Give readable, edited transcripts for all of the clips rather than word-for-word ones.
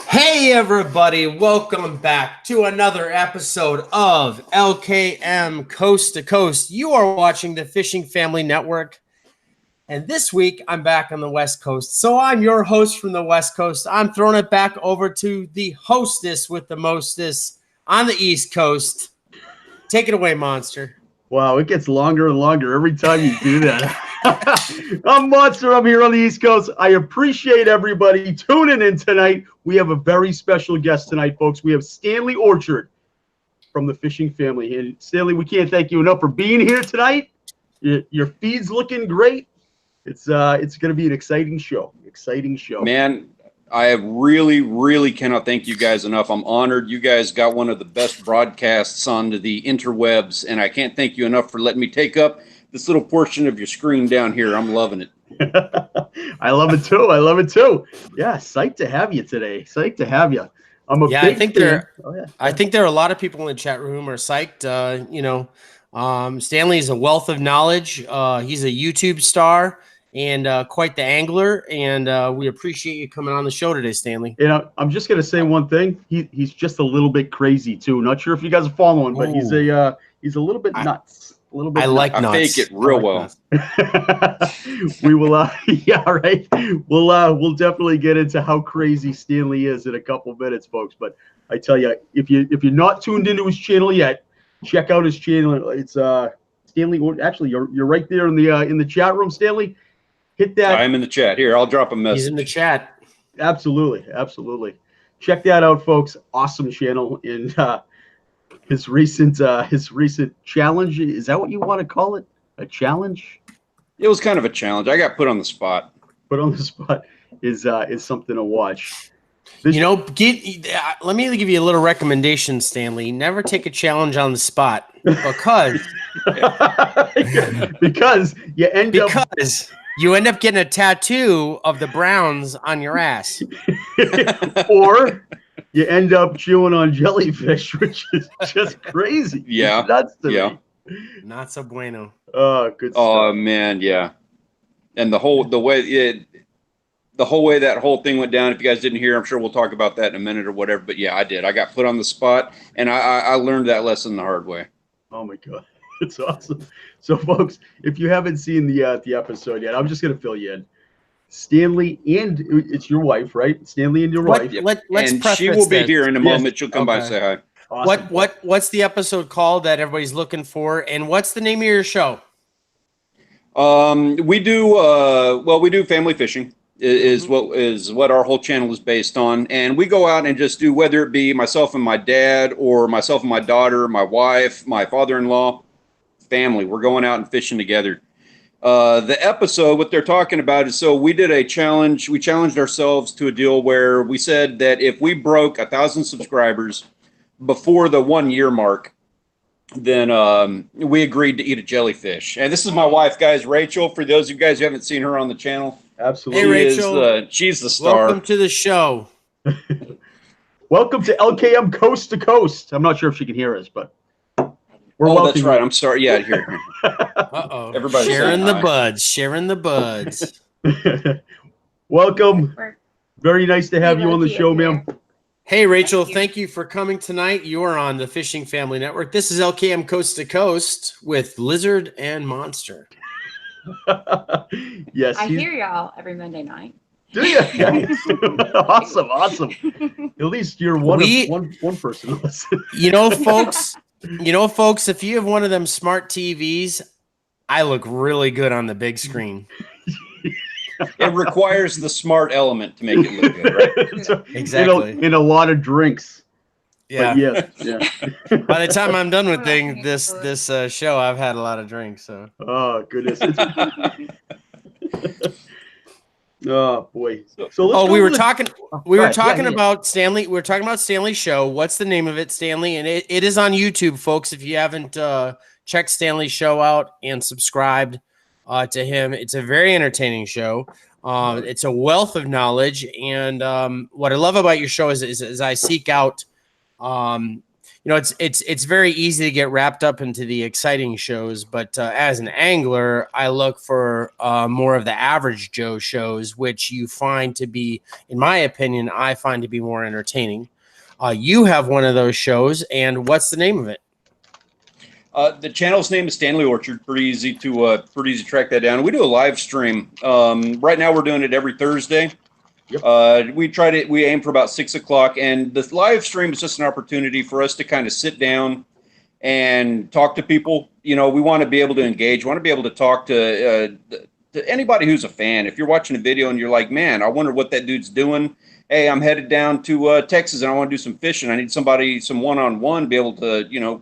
Hey everybody, welcome back to another episode of LKM Coast to Coast. You are watching the Fishing Family Network, and this week I'm back on the West Coast. So I'm your host from the West Coast. I'm throwing it back over to the hostess with the mostest on the East Coast. Take it away, Monster. Wow, it gets longer and longer every time you do that. I'm Monster. I'm here on the East Coast. I appreciate everybody tuning in tonight. We have a very special guest tonight, folks. We have Stanley Orchard from the Fishing Family. And Stanley, we can't thank you enough for being here tonight. Your feed's looking great. It's going to be an exciting show. Exciting show. Man, I really cannot thank you guys enough. I'm honored. You guys got one of the best broadcasts on the interwebs, and I can't thank you enough for letting me take up this little portion of your screen down here. I'm loving it. I love it too. I love it too. Yeah, psyched to have you today. Psyched to have you. I'm a big I think fan. I think there are a lot of people in the chat room are psyched. Stanley is a wealth of knowledge. He's a YouTube star and quite the angler. And we appreciate you coming on the show today, Stanley. And I'm just gonna say one thing. He's just a little bit crazy too. Not sure if you guys are following, but he's a little bit nuts. A little bit. I like nuts. I fake it real well. We will. Yeah, right. We'll definitely get into how crazy Stanley is in a couple minutes, folks. But I tell you, if you're not tuned into his channel yet, check out his channel. It's Stanley. Actually, you're right there in the chat room, Stanley. Hit that. I'm in the chat. Here, I'll drop a message. He's in the chat. Absolutely. Check that out, folks. Awesome channel. And his recent challenge, is that what you want to call it? A challenge? It was kind of a challenge. I got put on the spot. Put on the spot is something to watch. Let me give you a little recommendation, Stanley. Never take a challenge on the spot because you end up getting a tattoo of the Browns on your ass. Or you end up chewing on jellyfish, which is just crazy. Yeah. It's nuts to me. Not so bueno. Oh, good stuff. Oh man, yeah. And the whole way that whole thing went down, if you guys didn't hear, I'm sure we'll talk about that in a minute or whatever. But yeah, I did. I got put on the spot, and I learned that lesson the hard way. Oh my God. It's awesome. So, folks, if you haven't seen the episode yet, I'm just going to fill you in. Stanley, and it's your wife, right? Stanley and your wife. Let's and she will be here in a moment. She'll come by and say hi. Awesome. What's the episode called that everybody's looking for, and what's the name of your show? We do family fishing is what our whole channel is based on, and we go out and just do, whether it be myself and my dad or myself and my daughter, my wife, my father-in-law, family. We're going out and fishing together. The episode, what they're talking about is, so we did a challenge. We challenged ourselves to a deal where we said that if we broke 1,000 subscribers before the 1 year mark, then we agreed to eat a jellyfish. And this is my wife, guys, Rachel. For those of you guys who haven't seen her on the channel, Absolutely. Hey, Rachel. She's the star. Welcome to the show. Welcome to LKM Coast to Coast. I'm not sure if she can hear us, but that's right. I'm sorry. Yeah, here. Uh-oh. Everybody's sharing the hi. buds. Sharing the buds. Welcome. Very nice to have you on the show, ma'am. Hey, Rachel, thank you for coming tonight. You are on the Fishing Family Network. This is LKM Coast to Coast with Lizard and Monster. Yes. I hear y'all every Monday night. Do you? Awesome. At least you're one person to listen. Folks, if you have one of them smart TVs, I look really good on the big screen. It requires the smart element to make it look good, right? Exactly. In a lot of drinks. Yeah. But yeah. By the time I'm done with this show, I've had a lot of drinks. So. Oh goodness. Oh boy. So we were talking about Stanley. We were talking about Stanley's show. What's the name of it, Stanley? And it is on YouTube, folks. If you haven't checked Stanley's show out and subscribed to him, it's a very entertaining show. It's a wealth of knowledge, and what I love about your show is I seek out you know, it's very easy to get wrapped up into the exciting shows, but as an angler, I look for more of the average Joe shows, which you find to be, in my opinion, I find to be more entertaining. You have one of those shows, and what's the name of it? The channel's name is Stanley Orchard. Pretty easy to track that down. We do a live stream. Right now, we're doing it every Thursday. Yep. We aim for about 6 o'clock, and the live stream is just an opportunity for us to kind of sit down and talk to people. You know, we want to be able to engage. We want to be able to talk to anybody who's a fan. If you're watching a video and you're like, man, I wonder what that dude's doing. Hey, I'm headed down to Texas and I want to do some fishing. I need somebody, some one-on-one, be able to, you know,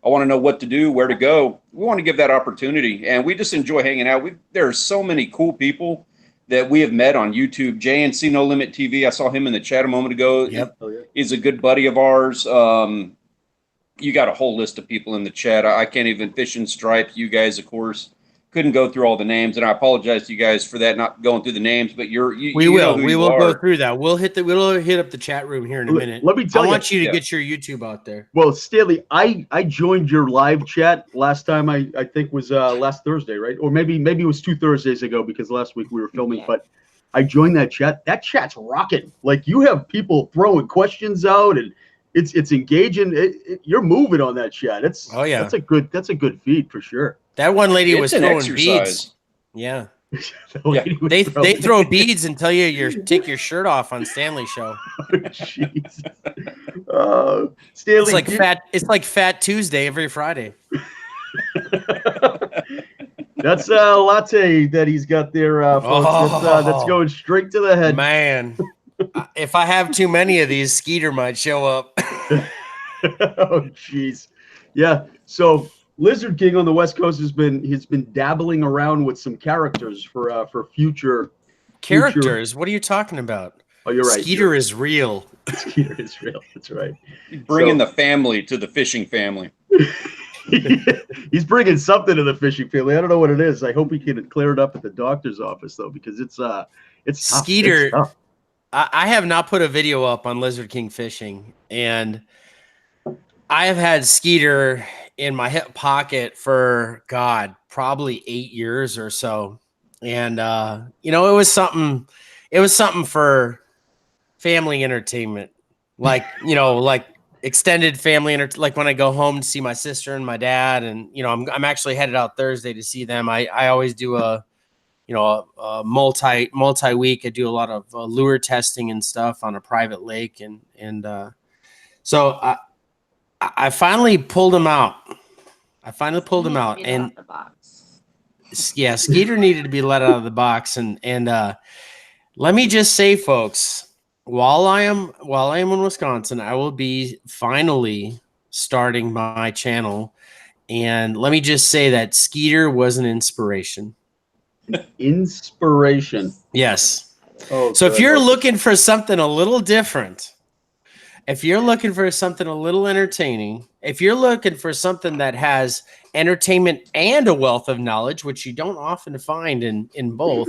I want to know what to do, where to go. We want to give that opportunity, and we just enjoy hanging out. There are so many cool people that we have met on YouTube. JNC No Limit TV, I saw him in the chat a moment ago. Yep. He's a good buddy of ours. You got a whole list of people in the chat. I can't even fish and stripe. You guys, of course, couldn't go through all the names, and I apologize to you guys for that, not going through the names. But we will go through that. We'll hit up the chat room here in a minute. Let me tell you, I want you to get your YouTube out there. Well, Stanley, I joined your live chat last time. I think was last Thursday, right? Or maybe it was 2 Thursdays ago, because last week we were filming. But I joined that chat. That chat's rocking. Like, you have people throwing questions out, and it's engaging. You're moving on that chat. That's a good feed for sure. That one lady was throwing beads. Yeah. They throw beads and tell you take your shirt off on Stanley's show. Jeez. Stanley, it's like Fat Tuesday every Friday. That's a latte that he's got there, folks. That's going straight to the head. Man, if I have too many of these, Cedar might show up. Oh, jeez. Yeah. So Lizard King on the West Coast has been dabbling around with some characters for future characters. What are you talking about? Oh, you're right. Skeeter is real. Skeeter is real. That's right. Bringing the family to the fishing family. He's bringing something to the fishing family. I don't know what it is. I hope he can clear it up at the doctor's office, though, because it's tough. Skeeter. It's tough. I have not put a video up on Lizard King fishing, and I have had Skeeter in my hip pocket for probably 8 years or so. And you know, it was something for family entertainment. Like, you know, like extended family like when I go home to see my sister and my dad, and you know, I'm actually headed out Thursday to see them. I always do a multi-week. I do a lot of lure testing and stuff on a private lake, and so I finally pulled him out. And the box. Yeah, Skeeter needed to be let out of the box, and let me just say, folks, while I am in Wisconsin, I will be finally starting my channel, and let me just say that Skeeter was an inspiration. Inspiration. Yes. Oh, so if you're looking for something a little different, if you're looking for something a little entertaining, if you're looking for something that has entertainment and a wealth of knowledge, which you don't often find in both,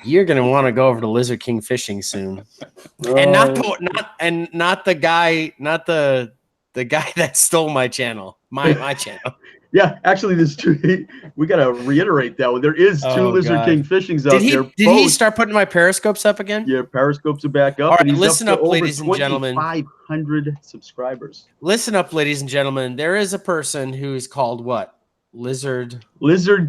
you're going to want to go over to Lizard King Fishing soon. And not the guy that stole my channel, my channel. Yeah, actually, there's two. We got to reiterate that one. There is two Lizard King Fishings out there. Did he start putting my periscopes up again? Yeah, periscopes are back up. All right, and he's listen up, ladies and gentlemen. 500 subscribers. Listen up, ladies and gentlemen. There is a person who's called what? Lizard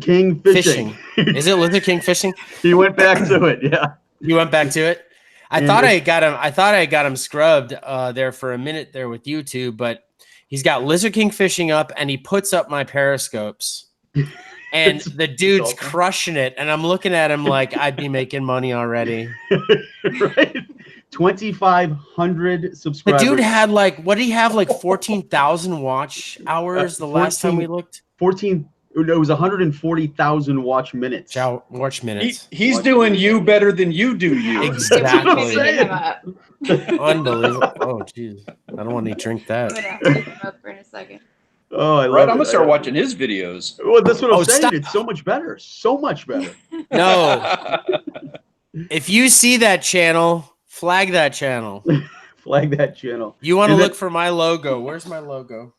King Fishing. Is it Lizard King Fishing? He went back to it. Yeah. You went back to it. I thought I got him scrubbed there for a minute there with YouTube, but he's got Lizard King Fishing up, and he puts up my periscopes, and the dude's crushing it. And I'm looking at him like I'd be making money already. Right? 2,500 subscribers. The dude had like 14,000 watch hours the last time we looked. It was 140,000 watch minutes. Watch minutes. He's doing you better than you do you. Exactly. Unbelievable. Oh, jeez. I don't want to drink that. I'm going to pick him up for in a second. Oh, I love it. I'm going to it. start watching his videos. Well, that's what I'm saying. Stop. It's so much better. So much better. No. If you see that channel, flag that channel. Flag that channel. You want to And look for my logo? Where's my logo?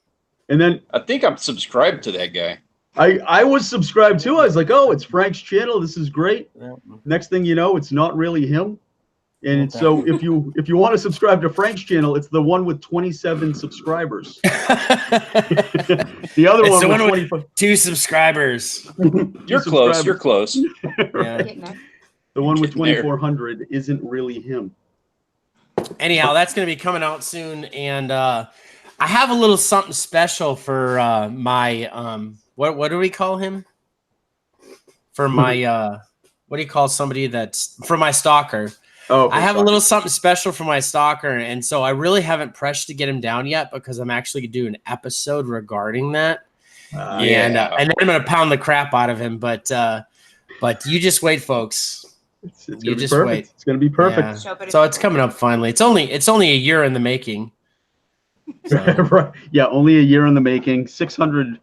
And then I think I'm subscribed to that guy. I was subscribed too. I was like, oh, it's Frank's channel. This is great. Next thing you know, it's not really him. And so if you want to subscribe to Frank's channel, it's the one with 27 subscribers. The other It's one the with one 25. with 2 subscribers. You're close. You're close. Yeah. Getting there. The one with Getting there. 2,400 isn't really him. Anyhow, that's going to be coming out soon, and I have a little something special for my what do we call him? For my what do you call somebody that's for my stalker? Oh, I have a little something special for my stalker, and so I really haven't preshed to get him down yet because I'm actually going to do an episode regarding that, and then I'm going to pound the crap out of him. But you just wait, folks. It's You gonna be just perfect. wait. It's gonna be perfect. Yeah. Show it So it's coming up finally. It's only a year in the making. So, Right. Yeah, only a year in the making. 600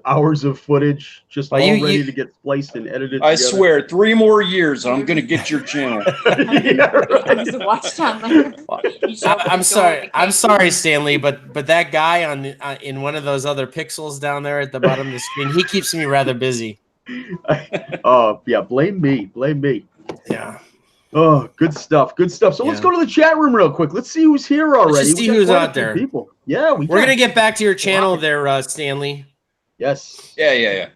hours of footage, just Well, all you- ready you- to get spliced and edited. I together. swear, 3 more years, and I'm gonna get your channel. Yeah, right. Just watch down there. You show up at I'm the sorry. door, I'm sorry, Stanley, but that guy on in one of those other pixels down there at the bottom of the screen, he keeps me rather busy. Oh, yeah. Blame me. Blame me. Yeah. Oh, good stuff. Good stuff. So let's Yeah. go to the chat room real quick. Let's see who's here already. just see We got who's quite a out few there. People. Yeah, We're gonna get back to your channel there, Stanley. Yes. Yeah.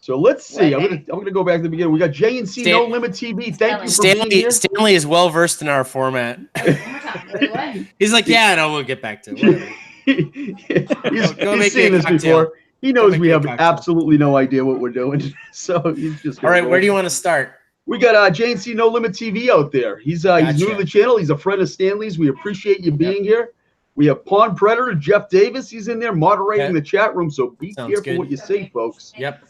So let's see. I'm gonna go back to the beginning. We got J&C No Limit TV. Thank you for being here. Stanley is well versed in our format. He's like, yeah, no, we'll get back to it. he's Go make seen me a this cocktail. before. He knows make we me a have cocktail. absolutely no idea what we're doing. So he's just All right, where do you want to start? We got J&C No Limit TV out there. He's new to Gotcha. the channel. He's a friend of Stanley's. We appreciate you being here. We have Pawn Predator, Jeff Davis. He's in there moderating Okay. the chat room. So be Sounds careful good. what you say, folks. Yep.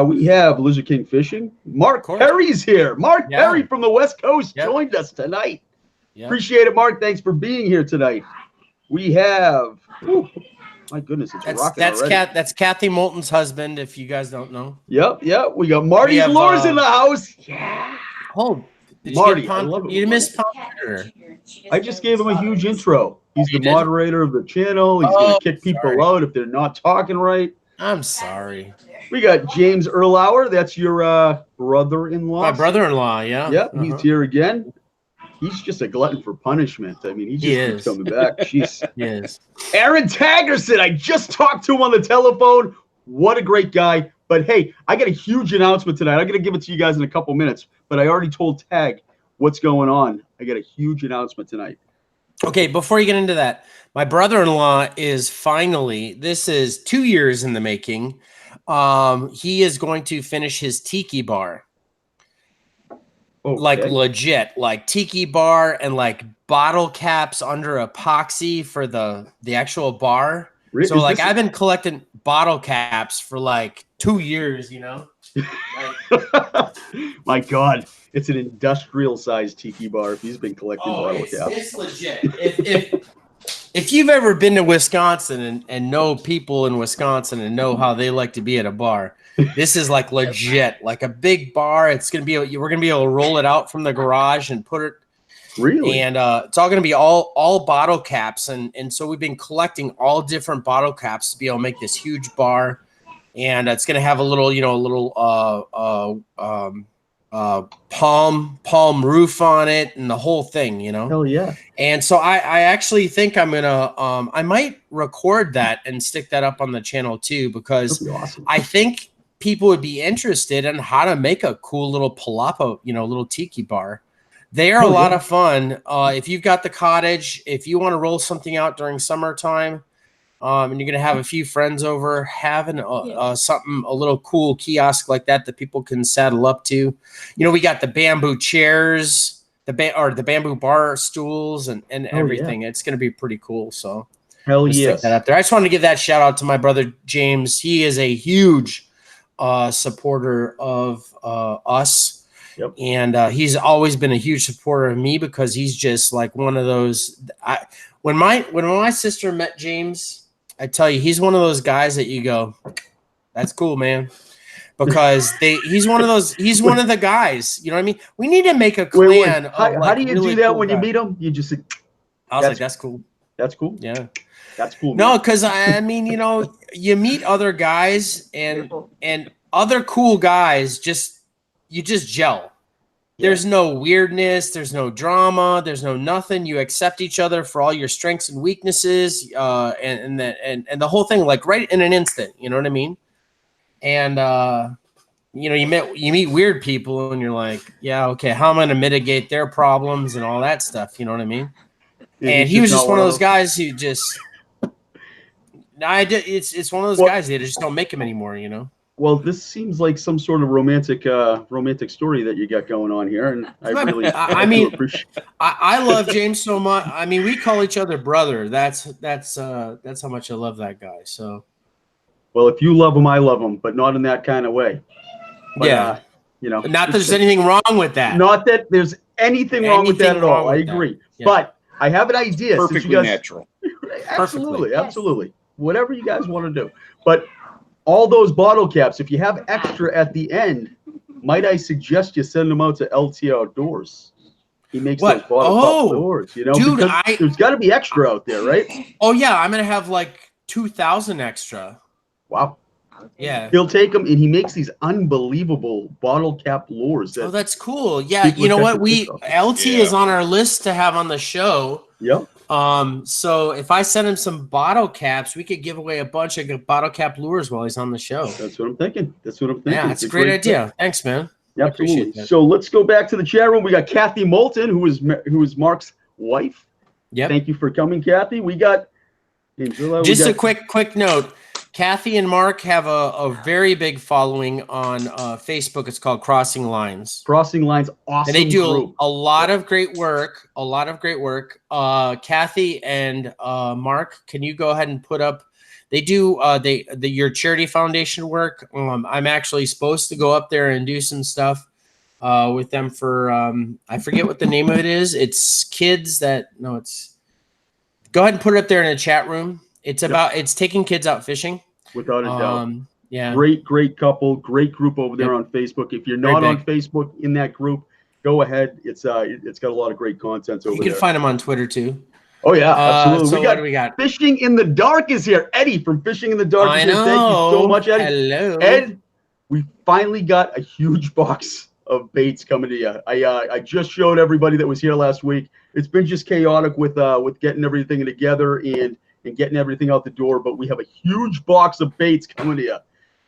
We have Lizard King Fishing. Mark course. Perry's here. Mark Yeah. Perry from the West Coast Yep. joined us tonight. Yep. Appreciate it, Mark. Thanks for being here tonight. We have, my goodness, it's rocking already. That's Kathy Moulton's husband. If you guys don't know. Yep. We got Marty's have, Lures in the house. Yeah. Oh, did Marty, you get I love it. You missed Pawn Predator. I just gave him a huge intro. He's You the did? moderator of the channel. He's going Oh, to kick people sorry. out if they're not talking right. I'm sorry. We got James Erlauer. That's your brother-in-law. My brother-in-law. Yeah. Yep, he's here again. He's just a glutton for punishment. I mean, he just keeps coming back. Jeez. Yes. Aaron Taggerson. I just talked to him on the telephone. What a great guy. But hey, I got a huge announcement tonight. I'm going to give it to you guys in a couple minutes. But I already told Tag what's going on. I got a huge announcement tonight. Okay, before you get into that, my brother-in-law is finally, this is 2 years in the making. He is going to finish his tiki bar. Okay. Like legit, like tiki bar and like bottle caps under epoxy for the actual bar. So Is like this- I've been collecting bottle caps for like 2 years, you know? My God, it's an industrial-sized tiki bar. If he's been collecting bottle caps. It's legit. If you've ever been to Wisconsin and know people in Wisconsin and know how they like to be at a bar, this is like legit, like a big bar. It's gonna be we're gonna be able to roll it out from the garage and put it. Really? And it's all going to be all bottle caps, and so we've been collecting all different bottle caps to be able to make this huge bar, and it's going to have a little, palm roof on it, and the whole thing, you know. Hell yeah! And so I actually think I'm gonna I might record that and stick that up on the channel too, because That'd be awesome. I think people would be interested in how to make a cool little palapa, little tiki bar. They are a lot of fun. If you've got the cottage, if you want to roll something out during summertime, and you're going to have a few friends over, having something, a little cool kiosk like that people can saddle up to. We got the bamboo chairs, the bamboo bar stools and everything. It's going to be pretty cool. So Hell just yes. stick that up there. I just wanted to give that shout out to my brother James. He is a huge supporter of us. Yep. And he's always been a huge supporter of me because he's just like one of those. When my sister met James, I tell you, he's one of those guys that you go, "That's cool, man," because he's one of those. He's one of the guys. You know what I mean? We need to make a clan. How do you do that when you meet him? You just say, I was like, that's cool. That's cool. Yeah. That's cool. No, because I mean, you meet other guys and other cool guys, you just gel. There's no weirdness, there's no drama, there's no nothing. You accept each other for all your strengths and weaknesses, and the whole thing, like right in an instant. You know what I mean? And you meet weird people, and you're like, yeah, okay, how am I gonna mitigate their problems and all that stuff? You know what I mean? And he was just one of those guys who just. It's one of those guys that just don't make him anymore, Well, this seems like some sort of romantic story that you got going on here, and I really, I love James so much. I mean, we call each other brother. That's how much I love that guy. So, well, if you love him, I love him, but not in that kind of way. But, not that there's anything wrong with that. Not that there's anything wrong with that at all. I agree, but I have an idea. Perfectly natural. Absolutely. Whatever you guys want to do. But all those bottle caps, if you have extra at the end, might I suggest you send them out to LT Outdoors? He makes those bottle cap doors, dude, because there's got to be extra out there, right? Oh, yeah. I'm going to have like 2,000 extra. Wow. Yeah. He'll take them, and he makes these unbelievable bottle cap lures. That's cool. Yeah. You know what? LT is on our list to have on the show. Yep. So if I send him some bottle caps, we could give away a bunch of bottle cap lures while he's on the show. That's what I'm thinking. Yeah, it's a great idea. Thanks, man. Yeah, absolutely. So let's go back to the chat room. We got Kathy Moulton, who is Mark's wife. Yeah. Thank you for coming, Kathy. We got Angela. Just a quick note. Kathy and Mark have a very big following on Facebook. It's called Crossing Lines. Crossing Lines, awesome. And they do group. a lot of great work. Kathy and Mark, can you go ahead and put up? They do your charity foundation work. I'm actually supposed to go up there and do some stuff with them for I forget what the name of it is. It's kids that it's. Go ahead and put it up there in a chat room. It's taking kids out fishing. Without a doubt. Yeah. Great couple, great group over there on Facebook. If you're not on Facebook in that group, go ahead. It's got a lot of great content over there. You can find them on Twitter too. Oh yeah, absolutely. So what do we got? Fishing in the Dark is here. Eddie from Fishing in the Dark is here. Thank you so much, Eddie. Hello. Ed, we finally got a huge box of baits coming to you. I just showed everybody that was here last week. It's been just chaotic with getting everything together and getting everything out the door, but we have a huge box of baits coming to you.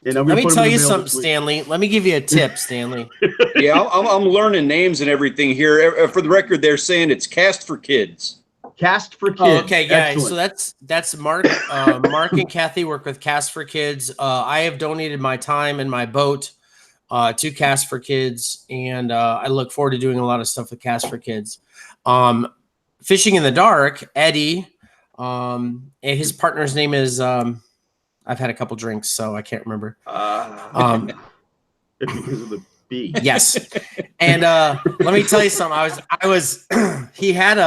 And I'm Let me tell you something, Stanley. Let me give you a tip, Stanley. Yeah, I'm learning names and everything here. For the record, they're saying it's Cast for Kids. Cast for Kids. Oh, okay, yeah. Excellent. So that's Mark. Mark and Kathy work with Cast for Kids. I have donated my time and my boat to Cast for Kids, and I look forward to doing a lot of stuff with Cast for Kids. Fishing in the Dark, Eddie. And his partner's name is I've had a couple drinks, so I can't remember. Because of the B. Yes. And let me tell you something. He had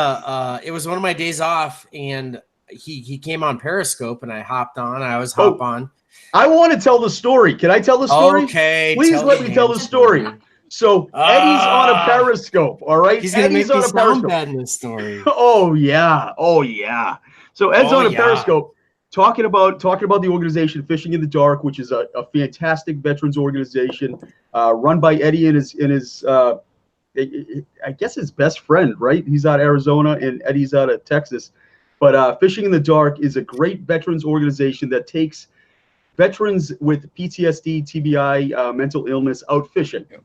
it was one of my days off, and he came on Periscope, and I hopped on. I was on. I want to tell the story. Can I tell the story? Okay. Please let me tell the story. So Eddie's on a Periscope, all right? He's going to make me sound bad in this story. Oh yeah. So Ed's on a Periscope talking about the organization Fishing in the Dark, which is a fantastic veterans organization run by Eddie and his I guess his best friend, right? He's out of Arizona and Eddie's out of Texas. But Fishing in the Dark is a great veterans organization that takes veterans with PTSD, TBI, mental illness out fishing. Yeah.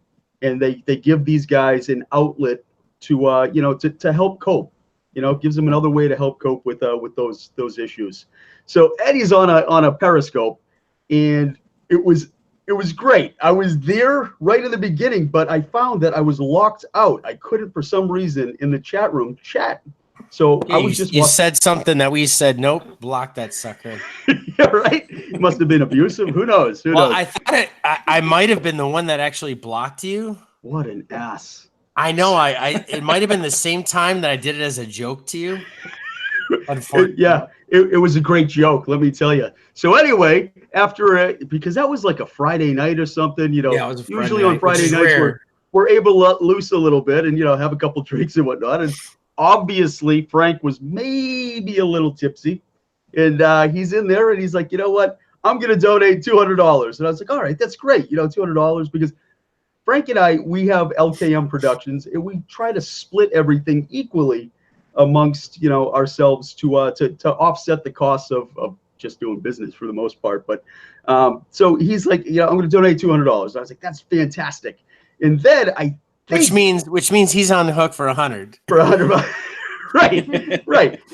And they give these guys an outlet to help cope. Gives them another way to help cope with those issues. So Eddie's on a Periscope, and it was great. I was there right in the beginning, but I found that I was locked out. I couldn't, for some reason, in the chat room chat. So yeah, I was you said something that we said, nope, block that sucker. Yeah, right? It must have been abusive. Who knows? I thought I might have been the one that actually blocked you. What an ass. I know. It might have been the same time that I did it as a joke to you. It was a great joke, let me tell you. So anyway, after because that was like a Friday night or something, it was a Friday usually night, on Friday nights we're able to let loose a little bit and have a couple drinks and whatnot. And obviously Frank was maybe a little tipsy, and he's in there and he's like, you know what? I'm going to donate $200. And I was like, all right, that's great. $200, because Frank and I, we have LKM Productions, and we try to split everything equally amongst, ourselves to offset the costs of just doing business for the most part. But so he's like, I'm going to donate $200. I was like, that's fantastic. And then I think, which means he's on the hook for 100. For $100. Right.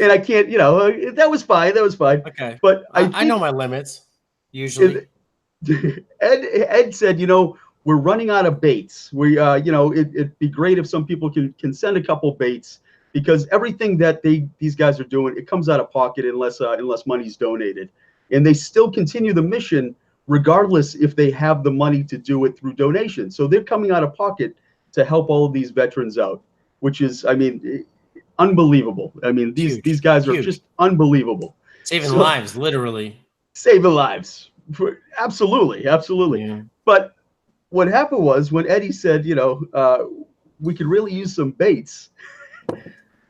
And I can't, that was fine. Okay. But I know my limits usually. Ed said, we're running out of baits. It'd be great if some people can send a couple baits, because everything that these guys are doing, it comes out of pocket unless money's donated, and they still continue the mission regardless if they have the money to do it through donation. So they're coming out of pocket to help all of these veterans out, which is, unbelievable. These guys are just unbelievable. Saving lives, literally. Saving lives. Absolutely. Yeah. But what happened was, when Eddie said, we could really use some baits,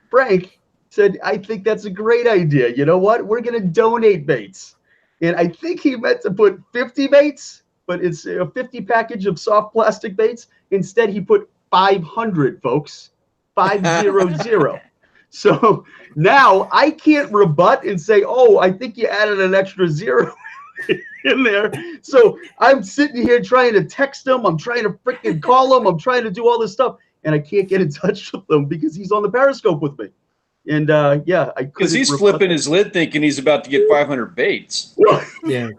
Frank said, I think that's a great idea. You know what? We're going to donate baits. And I think he meant to put 50 baits, but it's a 50 package of soft plastic baits. Instead, he put 500, folks. 500. So now I can't rebut and say, oh, I think you added an extra zero in there. So I'm sitting here trying to text him. I'm trying to freaking call him. I'm trying to do all this stuff, and I can't get in touch with him because he's on the Periscope with me. And I because he's flipping his lid thinking he's about to get 500 baits. Well, yeah.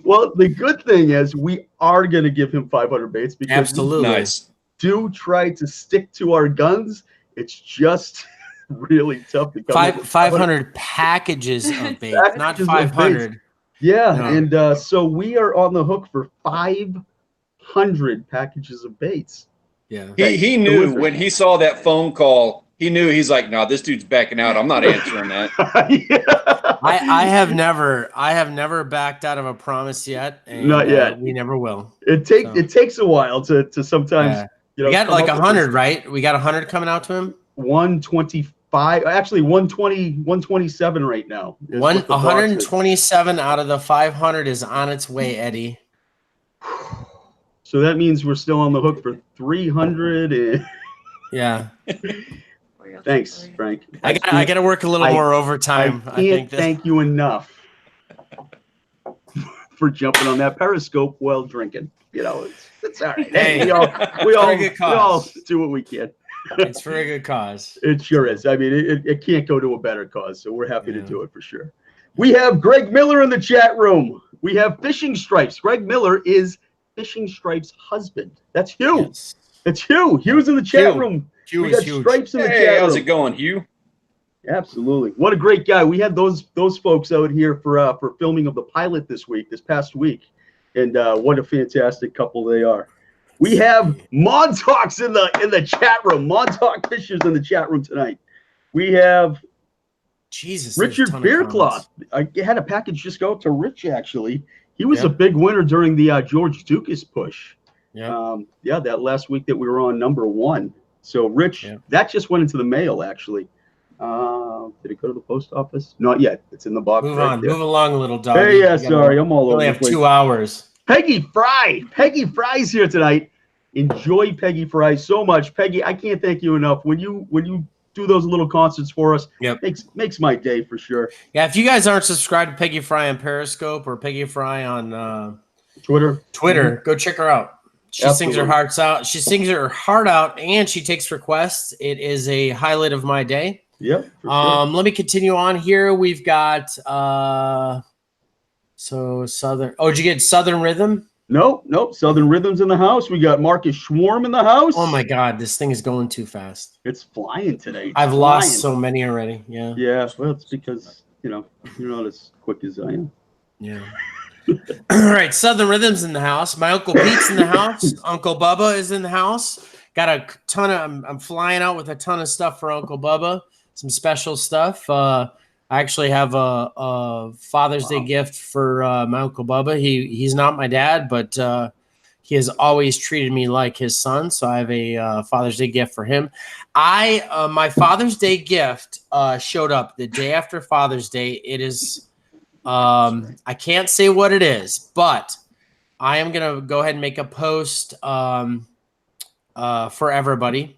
Well, the good thing is we are going to give him 500 baits, because absolutely nice. Do try to stick to our guns. It's just really tough to come 500 packages of baits, not 500. Yeah, no. And so we are on the hook for 500 packages of baits. Yeah, he knew when he saw that phone call. He knew. He's like, no, this dude's backing out. I'm not answering that. Yeah. I have never backed out of a promise yet. And, not yet. We never will. It takes a while to sometimes. Yeah. We got like 100, right? We got 100 coming out to him. 125, actually 120, 127 right now. 127 out of the 500 is on its way, Eddie. So that means we're still on the hook for 300. Yeah. Thanks, Frank. I got to work a little more overtime. I can't thank you enough for jumping on that Periscope while drinking. It's all right. Hey, we all do what we can. It's for a good cause. It sure is. It can't go to a better cause, so we're happy to do it for sure. We have Greg Miller in the chat room. We have Fishing Stripes. Greg Miller is Fishing Stripes' husband. That's Hugh. Yes. It's Hugh. Hugh's in the chat room. We got huge. Stripes in the chat room. How's it going, Hugh? Absolutely. What a great guy. We had those folks out here for filming of the pilot this past week. And what a fantastic couple they are. We have Montauk's in the chat room. Montauk Fishers in the chat room tonight. We have Richard Beercloth. I had a package just go out to Rich, actually. He was a big winner during the George Dukas push. Yeah. That last week that we were on #1. So Rich, that just went into the mail, actually. Did it go to the post office? Not yet. It's in the box. Move along, little dog. Hey, yeah, sorry, I'm all over. We only have 2 hours. Peggy Fry's here tonight. Enjoy Peggy Fry so much. Peggy, I can't thank you enough. When you do those little concerts for us, makes my day for sure. Yeah, if you guys aren't subscribed to Peggy Fry on Periscope or Peggy Fry on Twitter, go check her out. She sings her hearts out. She sings her heart out, and she takes requests. It is a highlight of my day. Yep. Let me continue on here. We've got Southern. Oh, did you get Southern Rhythm? Nope. Southern Rhythm's in the house. We got Marcus Schwarm in the house. Oh my God, this thing is going too fast. It's flying today. I've lost so many already. Yeah. Yeah. Well, it's because you're not as quick as I am. Yeah. All right, Southern Rhythm's in the house. My Uncle Pete's in the house. Uncle Bubba is in the house. Got a ton of. I'm flying out with a ton of stuff for Uncle Bubba. Some special stuff. I actually have a Father's Day gift for my Uncle Bubba. He's not my dad, but he has always treated me like his son. So I have a Father's Day gift for him. My Father's Day gift showed up the day after Father's Day. It is, I can't say what it is, but I am going to go ahead and make a post for everybody.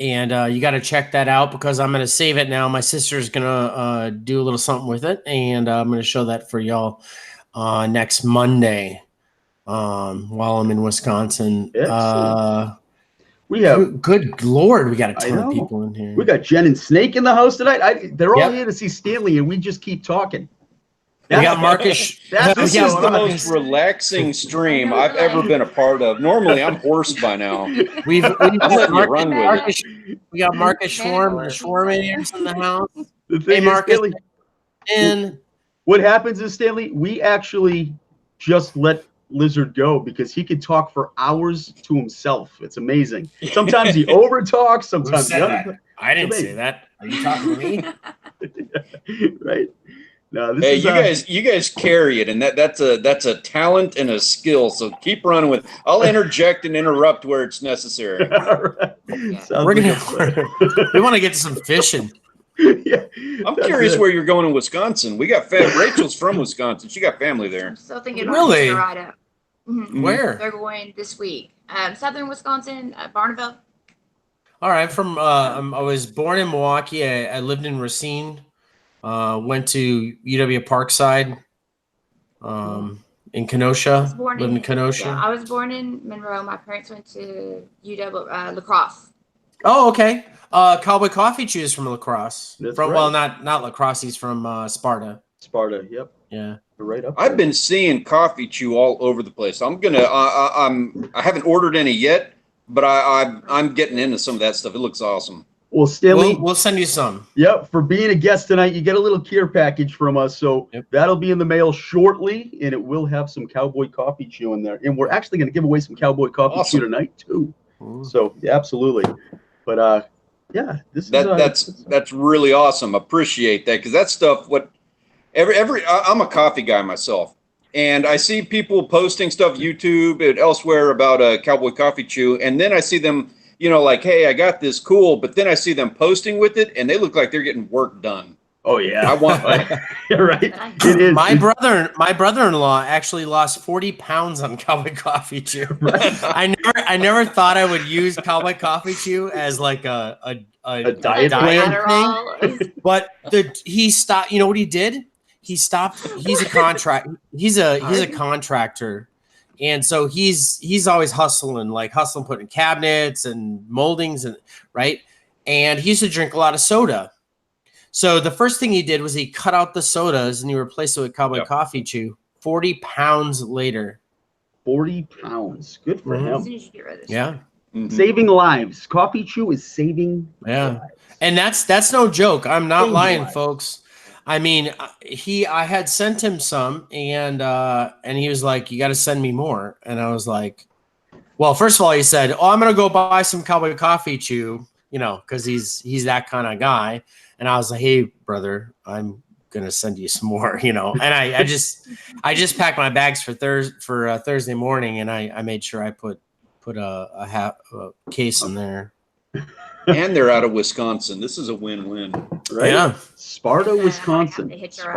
And you got to check that out because I'm going to save it now. My sister's going to do a little something with it, and I'm going to show that for y'all next Monday while I'm in Wisconsin. We have good Lord, we got a ton of people in here. We got Jen and Snake in the house tonight. They're all here to see Stanley, and we just keep talking. We got Marcus. This is the most relaxing stream I've ever been a part of. Normally, I'm hoarse by now. We got Marcus Schwarm and the Schwarmers in the house. The thing is, Marcus. Stanley, And what happens is, Stanley, we actually just let Lizard go because he could talk for hours to himself. It's amazing. Sometimes he over talks. Sometimes I didn't say that. Are you talking to me? Right. No, hey, you guys carry it, and that's a talent and a skill. So keep running with. I'll interject and interrupt where it's necessary. Right. We want to get to some fishing. Yeah, I'm curious where you're going in Wisconsin. We got Rachel's from Wisconsin. She got family there. I'm still thinking about Really? the ride up. Mm-hmm. Where? They're going this week. Southern Wisconsin, Barneville. All right. I was born in Milwaukee. I lived in Racine. Went to UW Parkside. In Kenosha. Lived in Kenosha. Yeah, I was born in Monroe. My parents went to UW La Crosse. Oh, okay. Cowboy Coffee Chew is from La Crosse. That's from right. Well, not La Crosse. He's from Sparta. Sparta. Yep. Yeah. Right up. I've been seeing Coffee Chew all over the place. I haven't ordered any yet, but I'm getting into some of that stuff. It looks awesome. Well, Stanley, we'll send you some. Yep, for being a guest tonight, you get a little care package from us. So that'll be in the mail shortly, and it will have some Cowboy Coffee Chew in there. And we're actually going to give away some Cowboy Coffee Chew tonight too. Ooh. So yeah, absolutely. But yeah, that's really awesome. Appreciate that because that stuff. I'm a coffee guy myself, and I see people posting stuff YouTube and elsewhere about a Cowboy Coffee Chew, and then I see them. Like, hey, I got this cool, but then I see them posting with it, and they look like they're getting work done. Oh yeah, I want that. You're right. It is. My brother-in-law actually lost 40 pounds on Cowboy Coffee Chew. Right. I never thought I would use Cowboy Coffee Chew as like a diet thing. But he stopped. You know what he did? He stopped. He's a contractor. And so he's always hustling, putting cabinets and moldings and right. And he used to drink a lot of soda. So the first thing he did was he cut out the sodas and he replaced it with Cowboy Coffee Chew. 40 pounds later. 40 pounds. Good for him. Yeah. Mm-hmm. Saving lives. Coffee Chew is saving lives. And that's no joke. I'm not lying, folks. I mean, I had sent him some, and he was like, "You got to send me more." And I was like, "Well, first of all," he said, "Oh, I'm gonna go buy some Cowboy Coffee Chew," because he's that kind of guy. And I was like, "Hey, brother, I'm gonna send you some more," And I just packed my bags for Thursday morning, and I made sure I put a case in there. And they're out of Wisconsin. This is a win-win. Right? Yeah. Sparta, Wisconsin.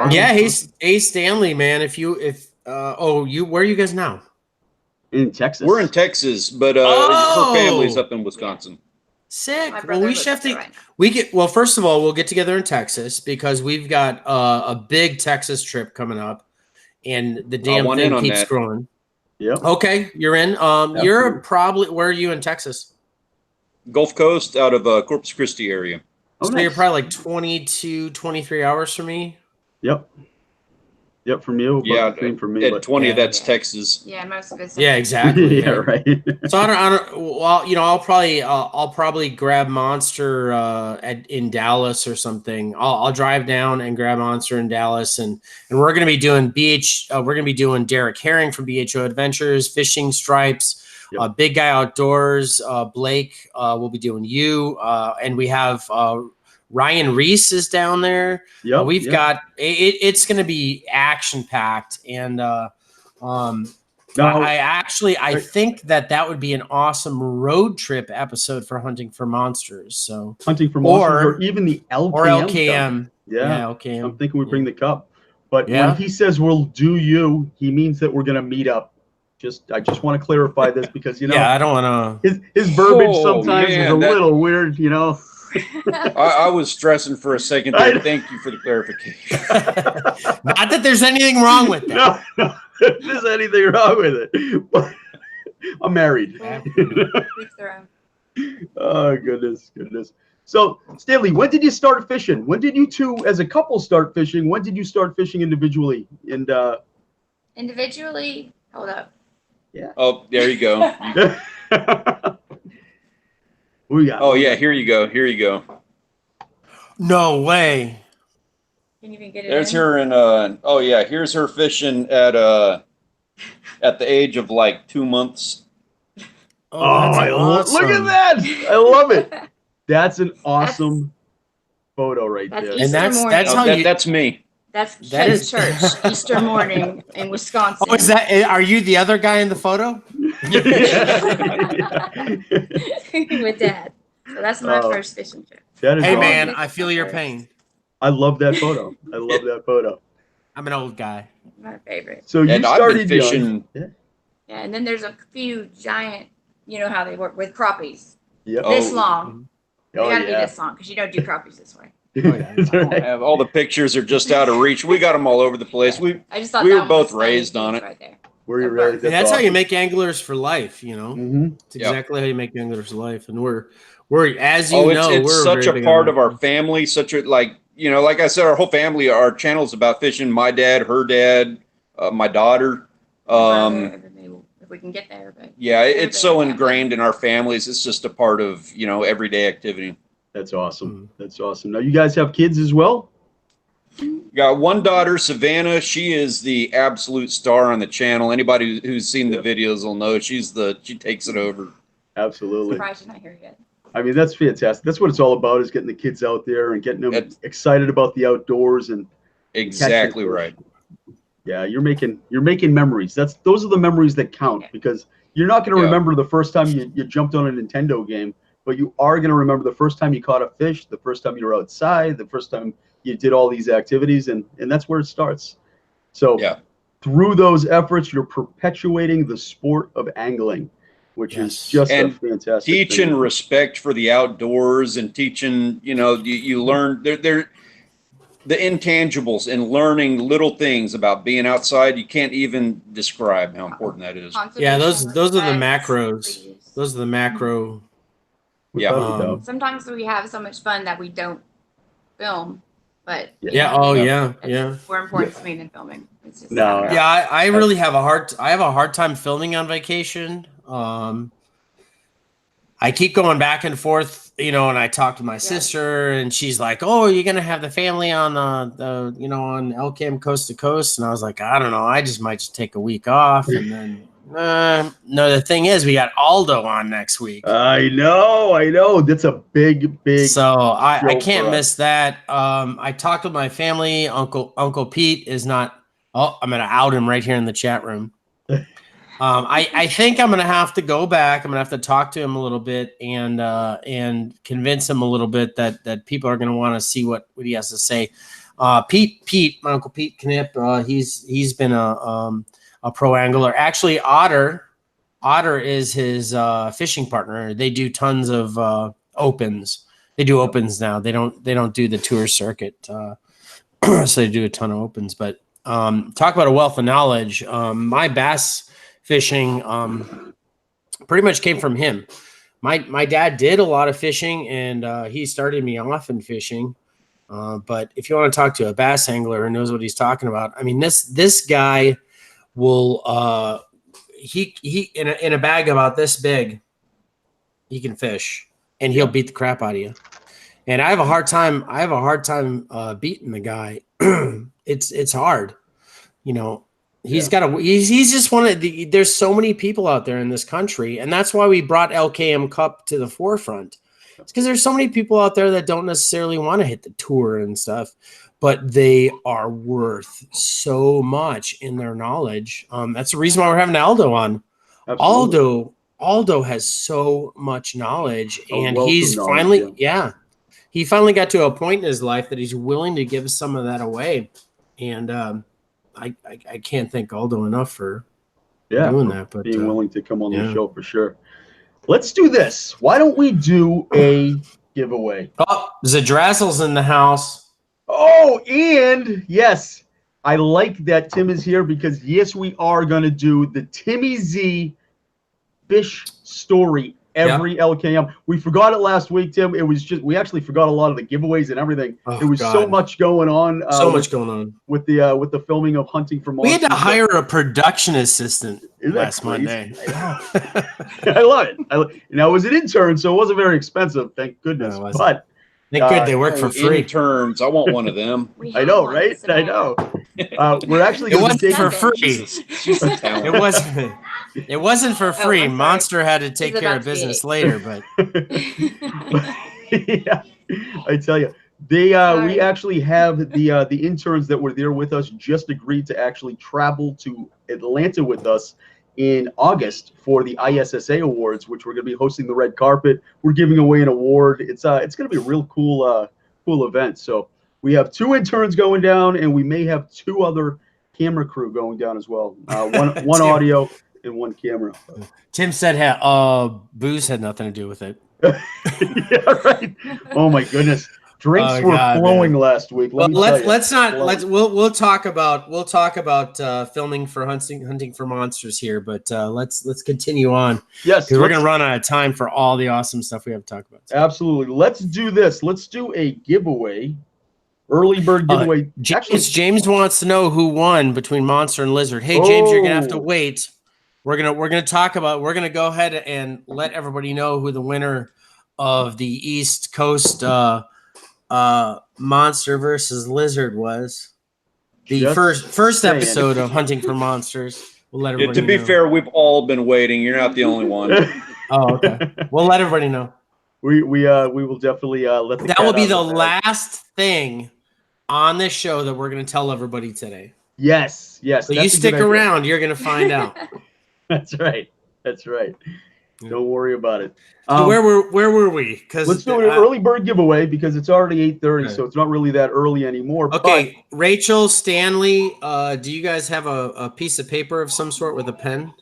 Yeah, hey Stanley, man. Where are you guys now? In Texas. We're in Texas, but her family's up in Wisconsin. Sick. Well, we should have to. First of all, we'll get together in Texas because we've got a big Texas trip coming up, and the damn thing keeps growing. Yeah. Okay, you're in. You're probably where are you in Texas? Gulf Coast, out of Corpus Christi area. So nice. You're probably like 22, 23 hours from me. Yep. From you. Yeah, for me. At 20, that's Texas. Yeah, most of it's. Yeah, exactly. Yeah, right. So I don't. Well, I'll probably grab Monster in Dallas or something. I'll drive down and grab Monster in Dallas, and we're gonna be doing We're gonna be doing Derek Herring from BHO Adventures, Fishing Stripes. Yep. Big Guy Outdoors, Blake will be doing you, and we have Ryan Reese is down there. Yeah, we've got it's going to be action packed, and Now, I think that would be an awesome road trip episode for Hunting for Monsters. So Hunting for Monsters, or even the LKM. or LKM. Cup. Yeah, LKM. I'm thinking we bring the cup. But Yeah. when he says we'll do you, he means that we're going to meet up. I just want to clarify this because, you know, I don't want to. His verbiage Oh, sometimes is a man, little weird, you know. I was stressing for a second there. Thank you for the clarification. to. Not that there's anything wrong with that. No, there's anything wrong with it. But I'm married. Each their own. Oh, goodness. So, Stanley, when did you start fishing? When did you two, as a couple, start fishing? When did you start fishing individually? And Individually, hold up. Yeah. Oh, there you go. Who we got? Oh, yeah, here you go. No way. Can you even get it There's in? her in oh yeah, here's her fishing at the age of like 2 months. Oh, that's look at awesome. that. I love it. That's an awesome photo right that's there. Easter And that's morning. how you. That's me. That's That is- church Easter morning in Wisconsin. Oh, is that? Are you the other guy in the photo? with Dad? So that's my Oh. first fishing trip. That is Hey awesome. man, I feel your pain. I love that photo. I love that photo. I'm an old guy. My favorite. So you And I've started been young. fishing. Yeah. Yeah, and then there's a few giant. You know how they work with crappies. Yep. Oh. This long. They Oh, gotta be yeah. this long because you don't do crappies this way. That's I don't right. have all the pictures are just out of reach. We got them all over the place. I just thought We that were one both was funny raised on piece it. right there. Were you really? And that's how you make anglers for life. You know, Mm-hmm. it's exactly how you make anglers for life. And we're as you Oh, know, it's we're such very a big part on of our that. family. Such a like I said, our whole family. Our channel's about fishing. My dad, her dad, my daughter. If we can get there, but Yeah, it's so Everybody. ingrained in our families. It's just a part of everyday activity. That's awesome. That's awesome. Now you guys have kids as well? Got one daughter, Savannah. She is the absolute star on the channel. Anybody who's seen the videos will know she takes it over. Absolutely. surprised you're not here yet. I mean, that's fantastic. That's what it's all about, is getting the kids out there and getting them excited about the outdoors and Exactly right. yeah, you're making memories. Those are the memories that count, because you're not going to Yeah. remember the first time you jumped on a Nintendo game, but you are going to remember the first time you caught a fish, the first time you were outside, the first time you did all these activities, and that's where it starts. So Yeah. through those efforts, you're perpetuating the sport of angling, which is just a fantastic Teaching thing. respect for the outdoors and teaching, you learn there the intangibles and learning little things about being outside. You can't even describe how important that is. Yeah, those are the Conservation, macros. respect, Those are the macro. Without a doubt. Sometimes we have so much fun that we don't film, but Yeah. Oh yeah. Yeah. more important to me than filming. It's just No. Yeah. I really have a hard time filming on vacation. I keep going back and forth, and I talk to my sister, and she's like, "Oh, you're gonna have the family on the on LKM Coast to Coast," and I was like, "I don't know, I might just take a week off." And then, no, the thing is, we got Aldo on next week. I know. That's a big. So I show can't for us. miss that. I talked with my family. Uncle Pete is not. Oh, I'm gonna out him right here in the chat room. I think I'm gonna have to go back. I'm gonna have to talk to him a little bit and convince him a little bit that people are gonna want to see what he has to say. Pete, my Uncle Pete Knipp, he's been a pro angler. Actually, Otter is his fishing partner. They do tons of opens. They do opens now. They don't do the tour circuit, so they do a ton of opens. But talk about a wealth of knowledge. My bass fishing pretty much came from him. My dad did a lot of fishing, and he started me off in fishing. But if you want to talk to a bass angler who knows what he's talking about, I mean, this guy will he in a bag about this big, he can fish, and he'll beat the crap out of you. And I have a hard time beating the guy. It's hard, He's just one of the. There's so many people out there in this country, and that's why we brought LKM Cup to the forefront, It's because there's so many people out there that don't necessarily want to hit the tour and stuff, but they are worth so much in their knowledge. That's the reason why we're having Aldo on. Absolutely. Aldo has so much knowledge, and wealth he's of knowledge, finally, he finally got to a point in his life that he's willing to give some of that away. And I can't thank Aldo enough for doing that. But being willing to come on the show for sure. Let's do this. Why don't we do a giveaway? Oh, Zadrazzle's in the house. Oh, and yes, I like that Tim is here because yes, we are going to do the Timmy Z fish story every LKM. We forgot it last week, Tim. It was just, we actually forgot a lot of the giveaways and everything. There was so much going on. With the filming of Hunting for Monsters. We had to hire a production assistant last Monday. I love it. Now, it was an intern, so it wasn't very expensive, thank goodness. No, but thank good they work for free. Interns, I want one of them. I know, right? I know. We're actually. It wasn't for free. It wasn't. It wasn't for free. Monster had to take care of business later, but yeah, I tell you, we actually have the interns that were there with us just agreed to actually travel to Atlanta with us in August for the ISSA Awards, which we're going to be hosting the red carpet. We're giving away an award. It's going to be a real cool event. So we have 2 interns going down, and we may have 2 other camera crew going down as well. One audio and 1 camera. Tim said booze had nothing to do with it. Yeah, right. Oh my goodness. Drinks were flowing last week. We'll talk about filming for hunting for monsters here, but let's continue on. Yes, because we're gonna run out of time for all the awesome stuff we have to talk about. Absolutely. Let's do this. Let's do a giveaway. Early bird giveaway. James wants to know who won between Monster and Lizard. Hey James, you're gonna have to wait. We're gonna go ahead and let everybody know who the winner of the East Coast Monster versus Lizard was. The first episode of Hunting for Monsters. We'll let everybody know. To be fair, we've all been waiting. You're not the only one. Oh, okay. We'll let everybody know. We will definitely let the that will be the last thing on this show that we're going to tell everybody today. Yes. So you stick around, you're going to find out. That's right. Don't worry about it. So where were we? Let's do an early bird giveaway because it's already 8:30, so it's not really that early anymore. Okay, but Rachel, Stanley, do you guys have a piece of paper of some sort with a pen?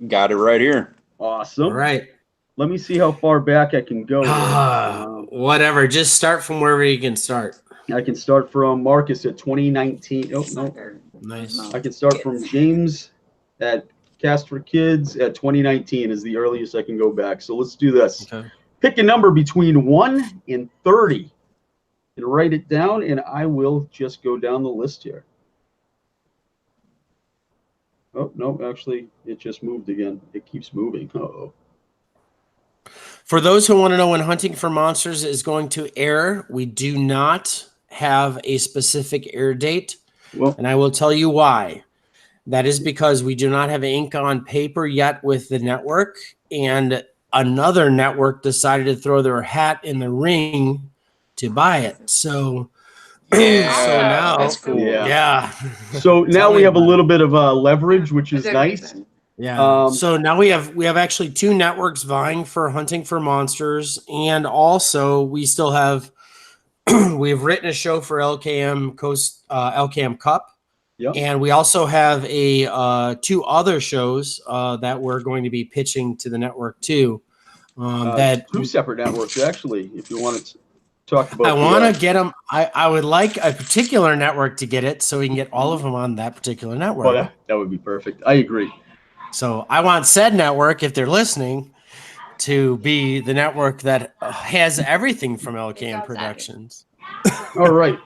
Got it right here. Awesome. All right. Let me see how far back I can go. Whatever. Just start from wherever you can start. I can start from Marcus at 2019. Oh, no. Nice. I can start from James at Cast for Kids at 2019 is the earliest I can go back. So let's do this. Okay. Pick a number between 1 and 30 and write it down, and I will just go down the list here. Oh, no, actually, it just moved again. It keeps moving. Uh-oh. For those who want to know when Hunting for Monsters is going to air, we do not have a specific air date, and I will tell you why. That is because we do not have ink on paper yet with the network, and another network decided to throw their hat in the ring to buy it. So, so now that's cool. Yeah. So now we have a little bit of leverage, which is nice. Yeah. So now we have actually 2 networks vying for Hunting for Monsters, and also we still have we've written a show for LKM LKM Cup. Yep. And we also have 2 other shows that we're going to be pitching to the network too. 2 separate networks, actually, if you want to talk about. I want to get them. I would like a particular network to get it so we can get all of them on that particular network. Well, that would be perfect. I agree. So I want said network, if they're listening, to be the network that has everything from LKM Productions. All right.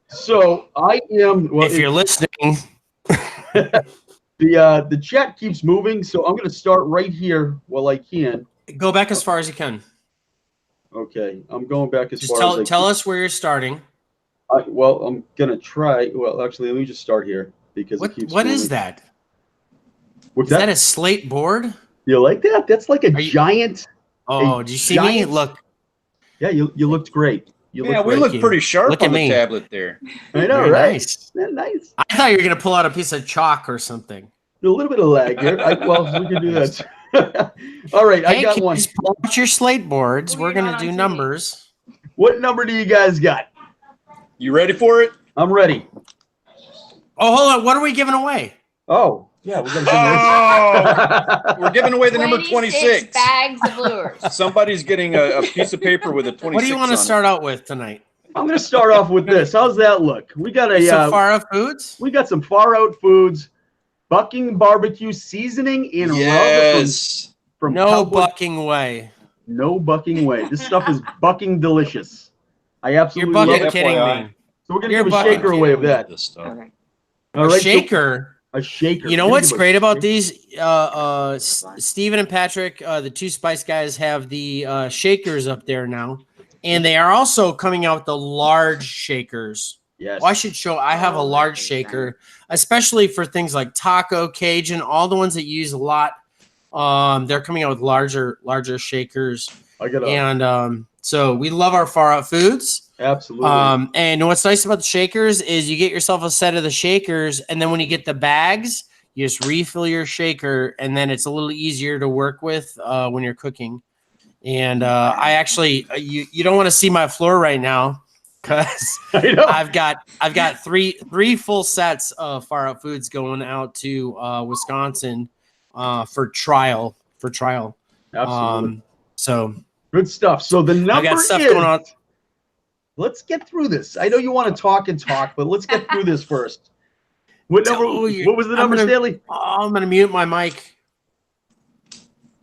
So I am. Well, if you're listening, the chat keeps moving, so I'm going to start right here while I can. Go back as far as you can. Okay, I'm going back as far as I tell us where you're starting. Well, I'm going to try. Well, actually, let me just start here because it keeps. What moving. is that? What's that a slate board? You like that? That's like a giant. Oh, do you see me? Look. Yeah, you looked great. You Yeah, looked we great. look pretty sharp Look on at the me. tablet there. I know, Very right? nice. Isn't that nice? I thought you were gonna pull out a piece of chalk or something. A little bit of lag here. Well, we can do that. All right, I Hey, got one. kids, pull out your slate boards. Well, We're you're gonna not do on TV. numbers. What number do you guys got? You ready for it? I'm ready. Oh, hold on. What are we giving away? Oh, yeah, we're gonna Oh, we're giving away the number 26. bags of lures. Somebody's getting a piece of paper with a 26 What do you want to on it. start out with tonight? I'm gonna start off with this. How's that look? We got Some Far Out Foods. we got some Far Out Foods, Bucking Barbecue seasoning in rub Yes. from No Cowboy- bucking way. No bucking way. This stuff is bucking delicious. I absolutely You're love bucking it. kidding FYI. me. So we're gonna You're give a bucking shaker away of kidding me. that. This stuff. Okay. All A right, so- shaker. a shaker. You know We're what's gonna give a great about shaker. these? Steven and Patrick, the two Spice guys, have the shakers up there now, and they are also coming out with the large shakers. Yes. Well, I should show. I have a Oh, large that's shaker, especially for things like taco, Cajun, all the ones that you use a lot. They're coming out with larger shakers, I got and so we love our Far Out Foods. absolutely. And what's nice about the shakers is you get yourself a set of the shakers, and then when you get the bags, you just refill your shaker, and then it's a little easier to work with when you're cooking. And I actually, you don't want to see my floor right now because I know. I've got three full sets of Far Out Foods going out to Wisconsin for trial. Absolutely. So Good stuff. So the number I got stuff is, going on. let's get through this. I know you want to talk and talk, but let's get through this first. What number? Oh, What was the I'm number, gonna- Stanley? Oh, I'm gonna mute my mic.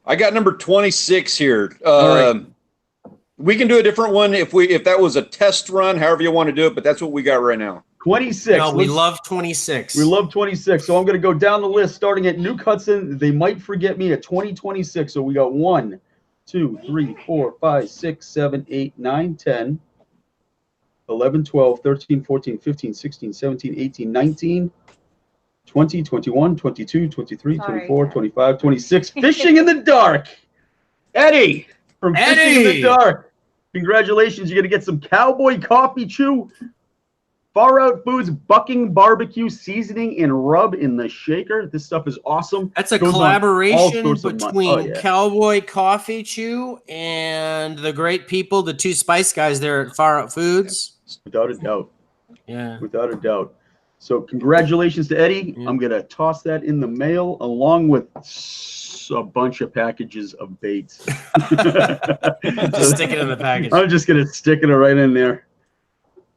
I got number 26 here. All right. We can do a different one if that was a test run, however you want to do it, but that's what we got right now. 26. No, we Let's- love 26. We love 26. So I'm going to go down the list, starting at New Hudson. They might forget me at 2026. So we got 1, 2, 3, 4, 5, 6, 7, 8, 9, 10, 11, 12, 13, 14, 15, 16, 17, 18, 19, 20, 21, 22, 23, Sorry. 24, 25, 26. Fishing in the dark. Eddie from Fishing in the Eddie! Dark. Congratulations. You're going to get some Cowboy Coffee Chew. Far Out Foods Bucking Barbecue Seasoning and Rub in the Shaker. This stuff is awesome. That's a Goes on all collaboration sorts of between oh, yeah. Cowboy Coffee Chew and the great people, the two Spice guys there at Far Out Foods. Without a doubt. Yeah. Without a doubt. So congratulations to Eddie. Yeah. I'm going to toss that in the mail along with a bunch of packages of baits. Just stick it in the package. I'm just going to stick it right in there.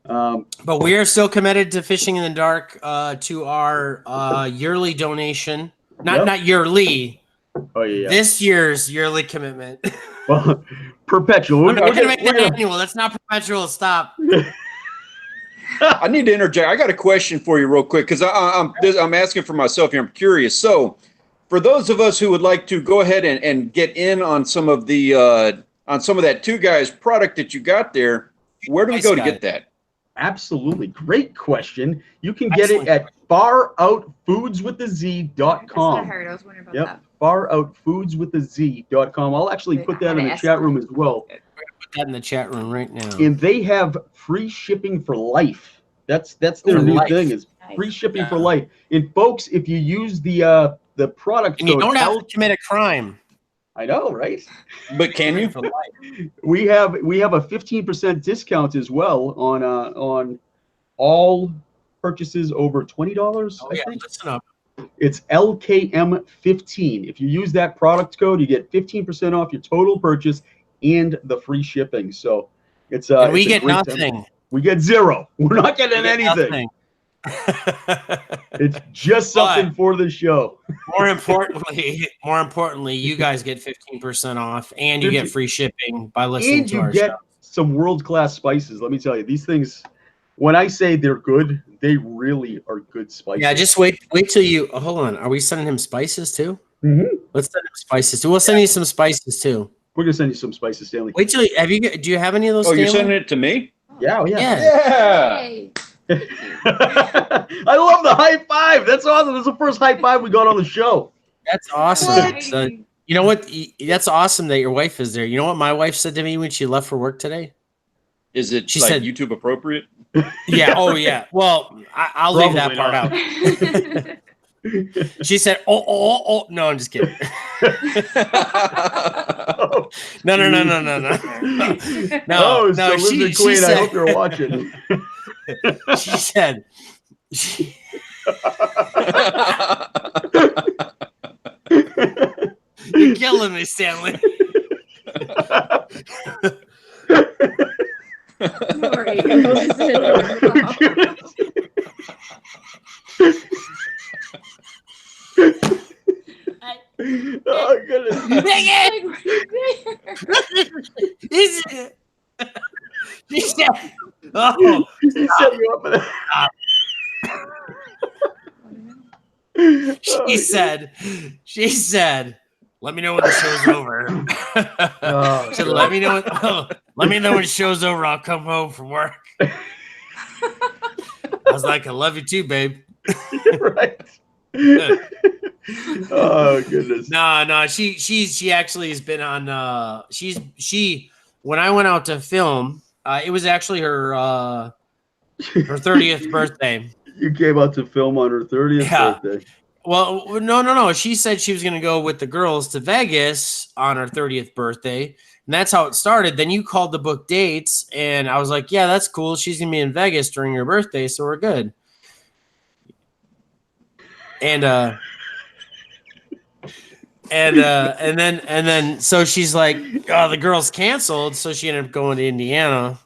But we are still committed to Fishing in the Dark to our yearly donation. Yep. Not yearly. Oh, yeah. This year's yearly commitment. Well, perpetual. We're going to make we're that gonna- annual. That's not perpetual. Stop. I need to interject. I got a question for you real quick because I'm asking for myself here. I'm curious. So for those of us who would like to go ahead and get in on some of the on some of that Two Guys product that you got there, where do we go to get that? Absolutely. Great question. You can get Excellent. it at faroutfoodswithaz.com. That's what I heard. I was wondering about Yep. that. faroutfoodswithaz.com. I'll actually put that in the chat room as well. Put that in the chat room right now. And they have free shipping for life. That's their For new life. thing is Nice. free shipping Yeah. for life. And folks, if you use the product And you code, don't have to commit a crime. I know, right? But can you? For life. We have a 15% discount as well on all purchases over $20. Oh, I yeah, think listen up. it's LKM 15. If you use that product code, you get 15% off your total purchase and the free shipping. So it's And we it's a get great time. nothing. We get zero. We're not getting We get anything. nothing. It's just something for the show. more importantly, you guys get 15% off and you get free shipping by listening And to you our get show. some world-class spices. Let me tell you, these things, when I say they're good, they really are good spices. Yeah, just wait till you hold on. Are we sending him spices too? Mhm. Let's send him spices too. We'll send you some spices too. We're gonna send you some spices, Stanley. Wait till do you have any of those? Oh, you're Stanley? sending it to me? Yeah, oh, yeah. Yeah. Yay. I love the high five. That's awesome. That's the first high five we got on the show. That's awesome. What? So You know what? That's awesome that your wife is there. You know what my wife said to me when she left for work today? Is it She like said, YouTube appropriate? Yeah. Oh, yeah. Well, I'll leave that part Probably out. She said, oh. No, I'm just kidding. No. Oh, No, so she Lizard Queen, said, I hope you're watching. she said, you're killing me, Stanley. Oh, goodness. Dang it! She said, oh. He set you up for that. She said, let me know when the show's over. So let me know when the show's over. I'll come home from work. I was like, I love you too, babe. Right. Oh, goodness. No. She actually has been on. She when I went out to film, it was actually her 30th birthday. You came out to film on her 30th birthday. Well, no. She said she was going to go with the girls to Vegas on her 30th birthday. And that's how it started. Then you called to book dates. And I was like, yeah, that's cool. She's going to be in Vegas during her birthday. So we're good. And then so she's like, oh, the girls canceled. So she ended up going to Indiana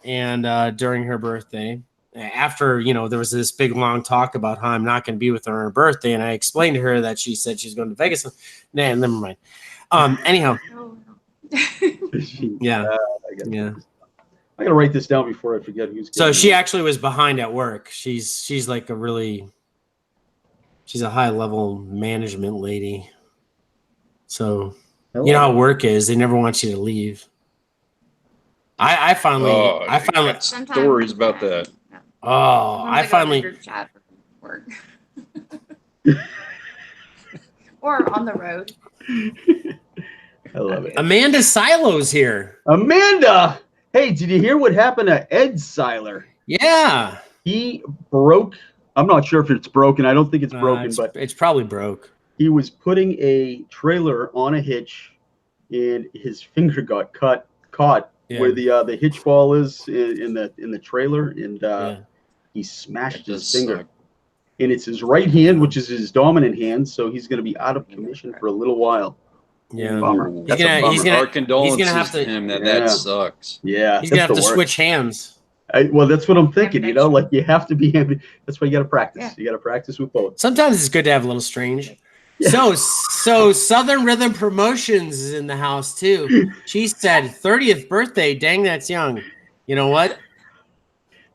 and during her birthday. After, there was this big long talk about how I'm not going to be with her on her birthday. And I explained to her that she said she's going to Vegas. Nah, never mind. Anyhow. Yeah. Yeah. I got to write this down before I forget who's. So she actually was behind at work. She's like she's a high level management lady. So, you know how work is. They never want you to leave. I finally got stories about that. Oh, I finally group chat for work. Or on the road. I love it. Amanda Silo's here. Amanda! Hey, did you hear what happened to Ed Seiler? Yeah. He broke. I'm not sure if it's broken. I don't think it's broken, but it's probably broke. He was putting a trailer on a hitch, and his finger got caught where the hitch ball is in the trailer, and he smashed his finger. Suck. And it's his right hand, which is his dominant hand, so he's going to be out of commission for a little while. Yeah, bummer. Our condolences he's gonna have to, to him. That sucks. Yeah, he's gonna have to switch hands. Well, that's what I'm thinking. Like you have to be. That's why you got to practice. Yeah. You got to practice with both. Sometimes it's good to have a little strange. Yeah. So Southern Rhythm Promotions is in the house too. She said 30th birthday. Dang, that's young. You know what?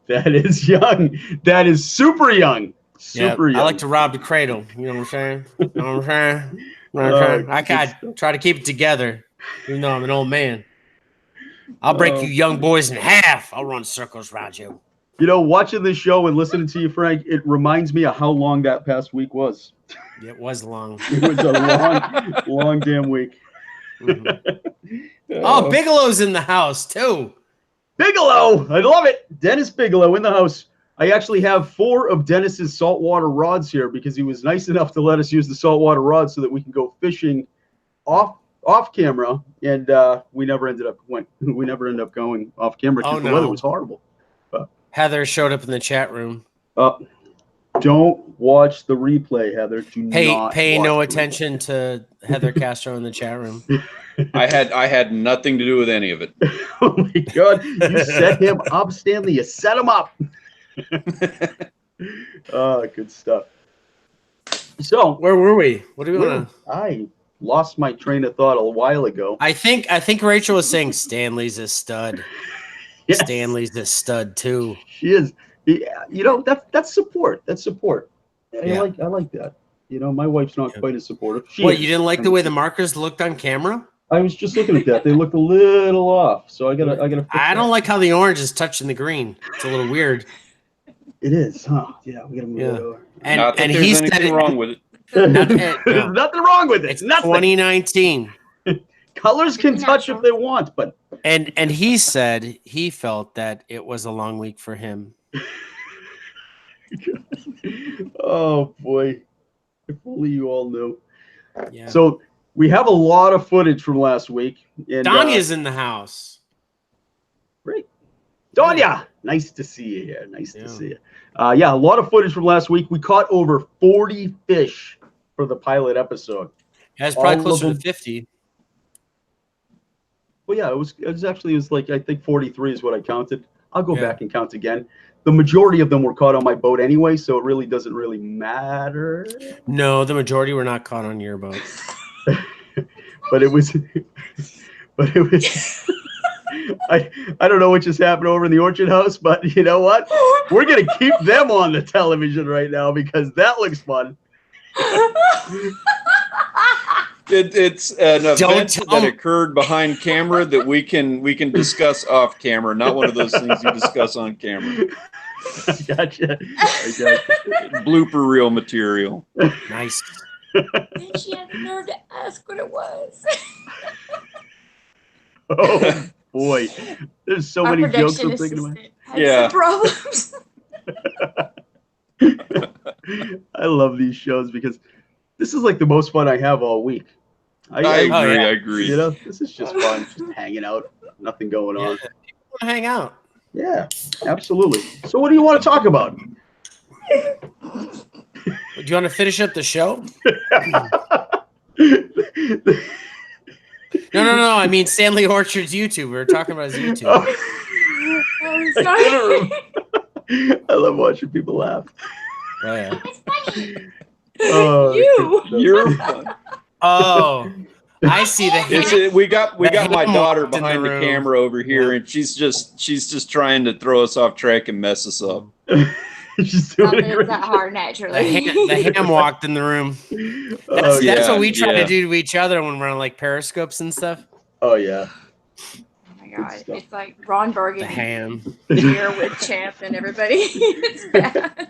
That is young. That is super young. Super young. I like to rob the cradle. You know what I'm saying? You know what I'm saying? I gotta try to keep it together, even though I'm an old man. I'll break you young boys in half. I'll run circles around you. Watching this show and listening to you, Frank, it reminds me of how long that past week was. It was long. It was a long damn week. Mm-hmm. Bigelow's in the house too. Bigelow, I love it. Dennis Bigelow in the house. I actually have 4 of Dennis's saltwater rods here because he was nice enough to let us use the saltwater rods so that we can go fishing off camera, and we never ended up going off camera because the weather was horrible. But Heather showed up in the chat room. Don't watch the replay, Heather. Pay no attention to Heather Castro in the chat room. I had nothing to do with any of it. Oh my God! You set him up, Stanley. You set him up. Good stuff. So where were we? What do we want to? I lost my train of thought a while ago. I think Rachel was saying Stanley's a stud. Yes. Stanley's a stud too. She is. Yeah, that's support. That's support. I like that. My wife's not quite as supportive. You didn't like the way the markers looked on camera? I was just looking at that. They looked a little off. So I gotta. I don't like how the orange is touching the green. It's a little weird. It is, huh? Yeah, we gotta move it over. And he said anything wrong with it. There's nothing wrong with it. It's Nothing. 2019. Colors can touch if they want, but And he said he felt that it was a long week for him. oh boy, if only you all knew. Yeah. So we have a lot of footage from last week. And Donya's in the house. Great. Donya, nice to see you here. Nice to see you. Yeah, a lot of footage from last week. We caught over 40 fish for the pilot episode. Yeah, it's probably closer to 50. Well, yeah, it was like, I think 43 is what I counted. I'll go back and count again. The majority of them were caught on my boat anyway, so it really doesn't really matter. No, the majority were not caught on your boat. but it was I don't know what just happened over in the Orchard House, but you know what? We're going to keep them on the television right now because that looks fun. It's an event that occurred behind camera that we can discuss off camera, not one of those things you discuss on camera. Gotcha. Blooper reel material. Nice. And she had the nerve to ask what it was. Oh boy, there's so many jokes I'm thinking about. Yeah. Problems. I love these shows because this is like the most fun I have all week. I agree. You know, this is just fun, just hanging out, nothing going on. People want to hang out. Yeah, absolutely. So what do you want to talk about? Do you want to finish up the show? No. I mean, Stanley Orchard's YouTube. We were talking about his YouTube. Oh, sorry. I love watching people laugh. Oh, yeah. It's funny. You're fun. Oh, I see the. We got my daughter behind the camera over here, and she's just trying to throw us off track and mess us up. She's doing Nothing is that hard naturally. The ham walked in the room. That's what we try to do to each other when we're on like periscopes and stuff. Oh yeah. Oh my god, it's like Ron Burgundy. The ham. Here with Champ and everybody. It's bad.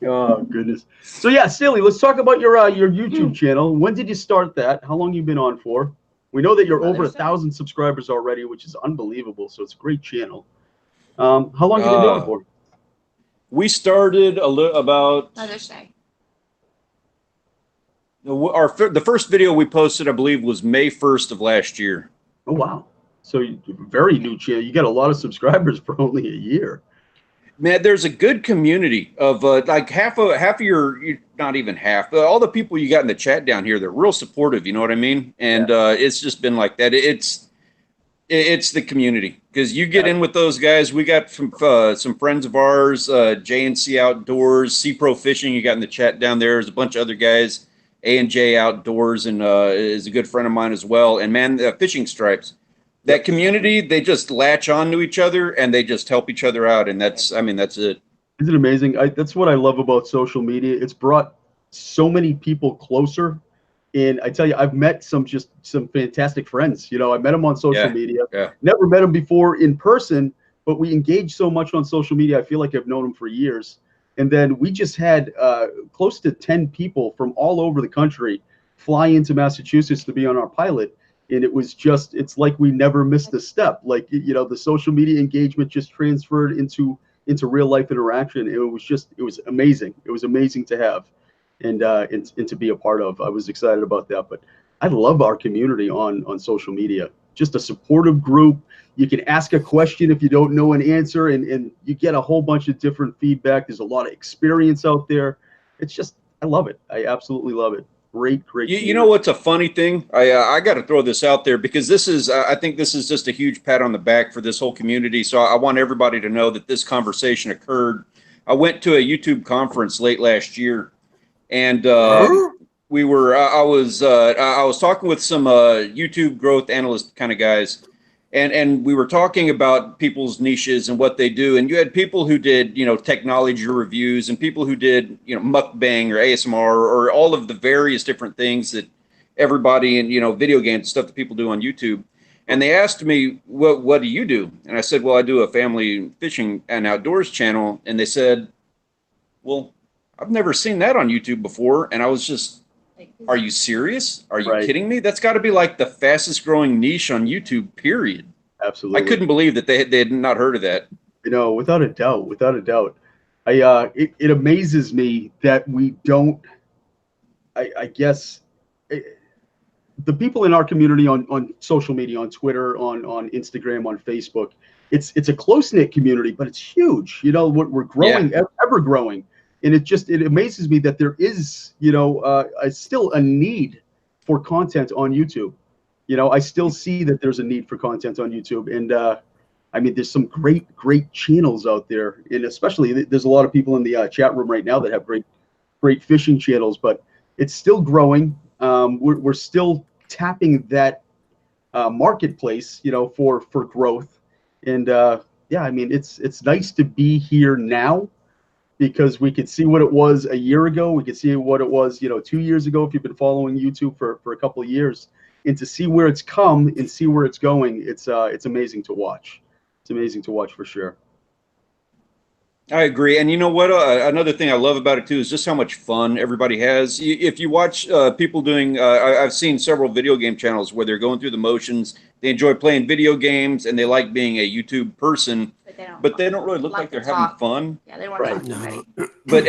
Oh goodness. So yeah, Stanley, let's talk about your YouTube channel. When did you start that? How long you been on for? We know that you're over 1,000 subscribers already, which is unbelievable. So it's a great channel. How long have you been doing it for? We started about Mother's Day. The first video we posted, I believe, was May 1st of last year. Oh wow! So very new channel. You got a lot of subscribers for only a year. Man, there's a good community of like half of your, not even half, but all the people you got in the chat down here, they're real supportive. You know what I mean? And it's just been like that. It's the community because you get in with those guys. We got some friends of ours, J&C Outdoors, C Pro Fishing. You got in the chat down there. There's a bunch of other guys, A&J Outdoors, and is a good friend of mine as well. And man, Fishing Stripes. That community, they just latch on to each other and they just help each other out. And that's it. Isn't it amazing? That's what I love about social media. It's brought so many people closer. And I tell you, I've met some fantastic friends. You know, I met them on social media. Yeah. Never met them before in person, but we engage so much on social media. I feel like I've known them for years. And then we just had close to 10 people from all over the country fly into Massachusetts to be on our pilot. And it's like we never missed a step. Like, you know, the social media engagement just transferred into real life interaction. It was amazing. It was amazing to have and to be a part of. I was excited about that. But I love our community on social media. Just a supportive group. You can ask a question if you don't know an answer, and you get a whole bunch of different feedback. There's a lot of experience out there. I love it. I absolutely love it. Great. You know what's a funny thing? I got to throw this out there because I think this is just a huge pat on the back for this whole community. So I want everybody to know that this conversation occurred. I went to a YouTube conference late last year, and I was talking with some YouTube growth analyst kind of guys. And we were talking about people's niches and what they do. And you had people who did, technology reviews and people who did, mukbang or ASMR or all of the various different things that everybody in, video games, stuff that people do on YouTube. And they asked me, what do you do? And I said, well, I do a family fishing and outdoors channel. And they said, well, I've never seen that on YouTube before. And I was just, Like, are you serious? Are you Right. kidding me? That's got to be like the fastest growing niche on YouTube, period. Absolutely. I couldn't believe that they had not heard of that. You know, without a doubt, without a doubt. It amazes me that we don't, I guess, the people in our community on social media, on Twitter, on Instagram, on Facebook, it's a close-knit community, but it's huge. You know, we're growing, ever growing. And it amazes me that there is, you know, still a need for content on YouTube. You know, I still see that there's a need for content on YouTube. And I mean, there's some great channels out there. And especially there's a lot of people in the chat room right now that have great fishing channels, but it's still growing. We're still tapping that marketplace, you know, for growth. And yeah, I mean, it's nice to be here now, because we could see what it was a year ago. We could see what it was, you know, 2 years ago, if you've been following YouTube for a couple of years, and to see where it's come and see where it's going. It's amazing to watch. It's amazing to watch for sure. I agree. And you know what? Another thing I love about it too is just how much fun everybody has. If you watch people doing, I've seen several video game channels where they're going through the motions. They enjoy playing video games and they like being a YouTube person, but they don't really look like they're having fun. Yeah, they don't want to talk to anybody. But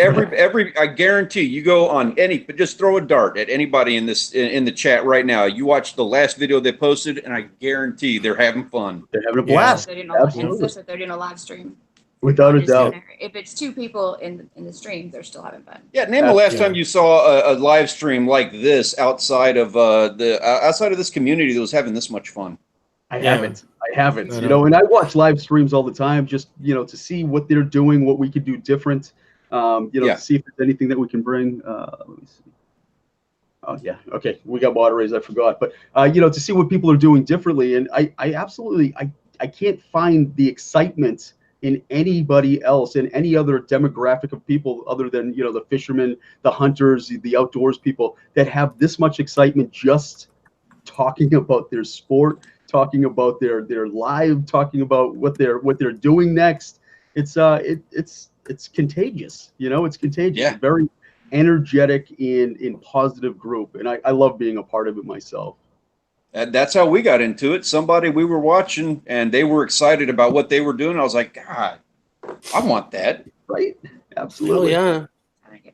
I guarantee you go on but just throw a dart at anybody in the chat right now. You watch the last video they posted, and I guarantee they're having fun. They're having a blast. They're doing Absolutely. they're doing a live stream. Without a doubt. If it's 2 people in the stream, they're still having fun. Yeah, name the last time you saw a live stream like this outside of outside of this community that was having this much fun. I haven't. You know, and I watch live streams all the time, just, you know, to see what they're doing, what we could do different. You know, to see if there's anything that we can bring. Let me see. Oh yeah, okay, we got moderators. I forgot, but you know, to see what people are doing differently, and I absolutely I can't find the excitement in anybody else, in any other demographic of people other than, you know, the fishermen, the hunters, the outdoors people, that have this much excitement just talking about their sport, talking about their live, talking about what they're doing next. It's contagious, you know. It's contagious. Yeah. Very energetic in positive group, and I love being a part of it myself. And that's how we got into it. Somebody we were watching, and they were excited about what they were doing. I was like, God, I want that. Right? Absolutely. Oh, yeah.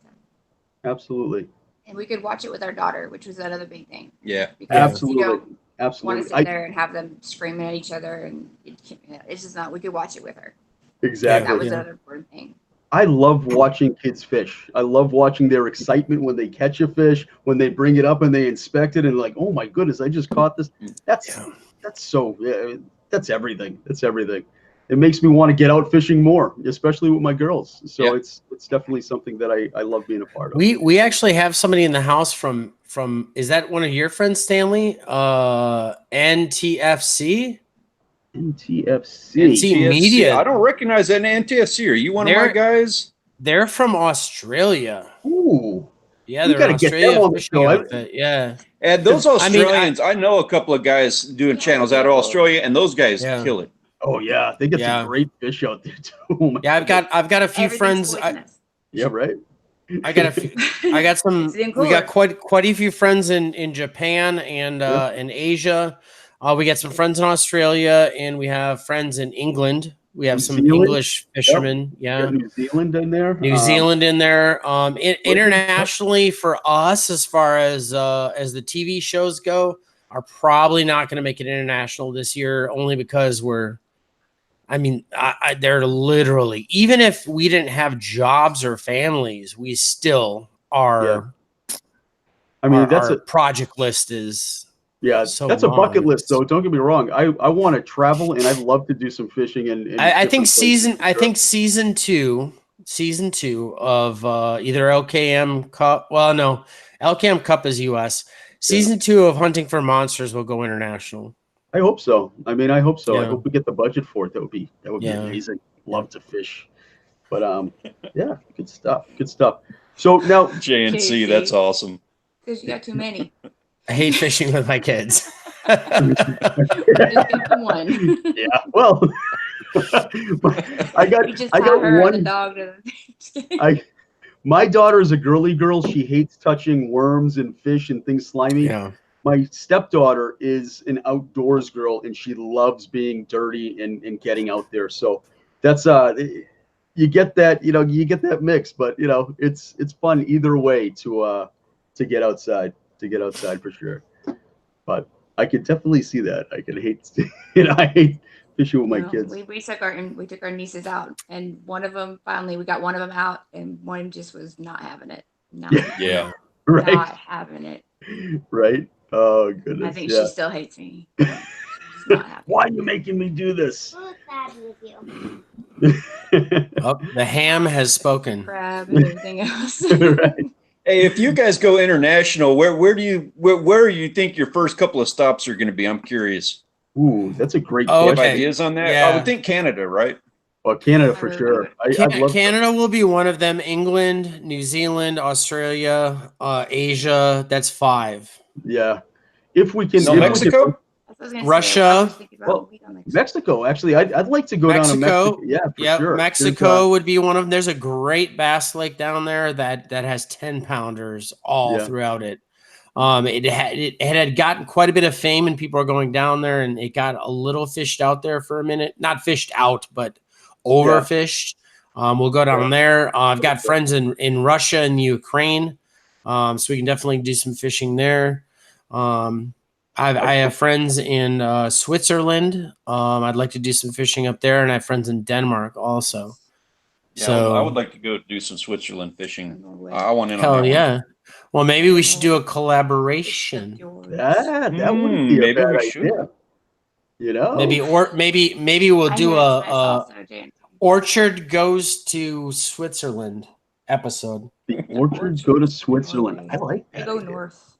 Absolutely. And we could watch it with our daughter, which was another big thing. Yeah. Because Absolutely. you don't Absolutely. want to sit there and have them screaming at each other, and it's just not. We could watch it with her. Exactly. That was another important thing. I love watching kids fish. I love watching their excitement when they catch a fish, when they bring it up and they inspect it, and like, oh my goodness, I just caught this. That's everything. That's everything. It makes me want to get out fishing more, especially with my girls. So it's definitely something that I love being a part of. We actually have somebody in the house from is that one of your friends, Stanley? NTFC? NTFC Media. I don't recognize that NTFC. Are you one of my guys? They're from Australia. Ooh. Yeah, they're an Australia fishing outfit. Yeah. And those Australians, I know a couple of guys doing channels out of Australia, and those guys kill it. Oh yeah, they get some great fish out there too. Yeah, I've got a few friends. Yeah, right. We got quite a few friends in Japan and in Asia. We got some friends in Australia, and we have friends in England. We have some English fishermen. Yeah. New Zealand in there. Internationally for us, as far as the TV shows go, are probably not going to make it international this year, only because they're literally, even if we didn't have jobs or families, we still are. I mean, that's a project list is. Yeah, so that's a bucket list, though. Don't get me wrong. I want to travel, and I'd love to do some fishing. And I think season two of either LKM Cup. Well, no, LKM Cup is U.S. Season 2 of Hunting for Monsters will go international. I hope so. I mean, I hope so. Yeah. I hope we get the budget for it. That would be amazing. Love to fish, but yeah, good stuff. Good stuff. So now JNC, that's awesome. Because you got too many. I hate fishing with my kids. Just get one. Yeah, well, I got one dog. My daughter is a girly girl. She hates touching worms and fish and things slimy. Yeah. My stepdaughter is an outdoors girl, and she loves being dirty and getting out there. So that's you get that, you get that mix, but it's fun either way to get outside, for sure. But I could definitely see that. I could hate, I hate fishing with my kids. We took our nieces out, and one of them we got one of them out, and one just was not having it. Yeah. Right. Not having it. Right. Oh goodness. I think she still hates me. She's not happy. Why are you making me do this? What's bad with you? Oh, the ham has spoken. Crab and everything else. Right. Hey, if you guys go international, where do you think your first couple of stops are going to be? I'm curious. Ooh, that's a great Oh, You have question. okay. ideas on that? Yeah. I would think Canada, right? Well, Canada for sure. I'd love Canada will be one of them. England, New Zealand, Australia, Asia. That's 5. Yeah. If we can. No, if we Mexico? can- That's what I was gonna say. Russia. I was thinking about Well, we got Mexico, actually, I'd like to go down to Mexico. Yeah, for Yep, sure. Mexico would be one of them. There's a great bass lake down there that has 10-pounders all Yeah. throughout it. It had gotten quite a bit of fame, and people are going down there, and it got a little fished out there for a minute. Not fished out, but overfished. We'll go down there. I've got friends in Russia and Ukraine, so we can definitely do some fishing there. I have friends in Switzerland. I'd like to do some fishing up there, and I have friends in Denmark also. Yeah, So I would like to go do some Switzerland fishing. Norway. I want in on hell that one. yeah. Well, maybe we should do a collaboration. That wouldn't be a maybe bad we should. idea. Maybe we'll do I a also, Jan. Orchard goes to Switzerland episode. The orchards go to Switzerland. I like They that. go idea. north.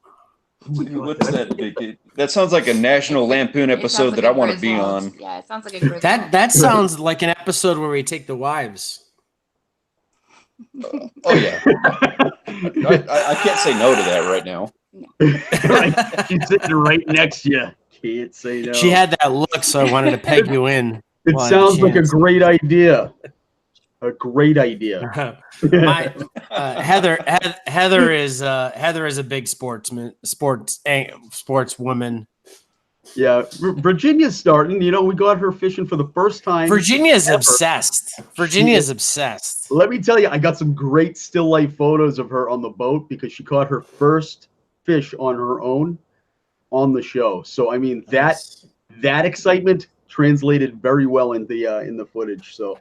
What's that? That sounds like a National Lampoon It sounds episode like that a I want to be Griswold. on. Yeah, it sounds like a Griswold. That sounds like an episode where we take the wives. Oh yeah, I can't say no to that right now. Right. She's sitting right next to you. Can't say no. She had that look, so I wanted to peg you in. It Well, I had a sounds like a chance. great idea. A great idea. My Heather is a big sportswoman. Yeah, Virginia's starting. We got her fishing for the first time. Virginia's ever. obsessed. Virginia's obsessed. Let me tell you, I got some great still life photos of her on the boat because she caught her first fish on her own on the show. So I mean that excitement translated very well in the footage. So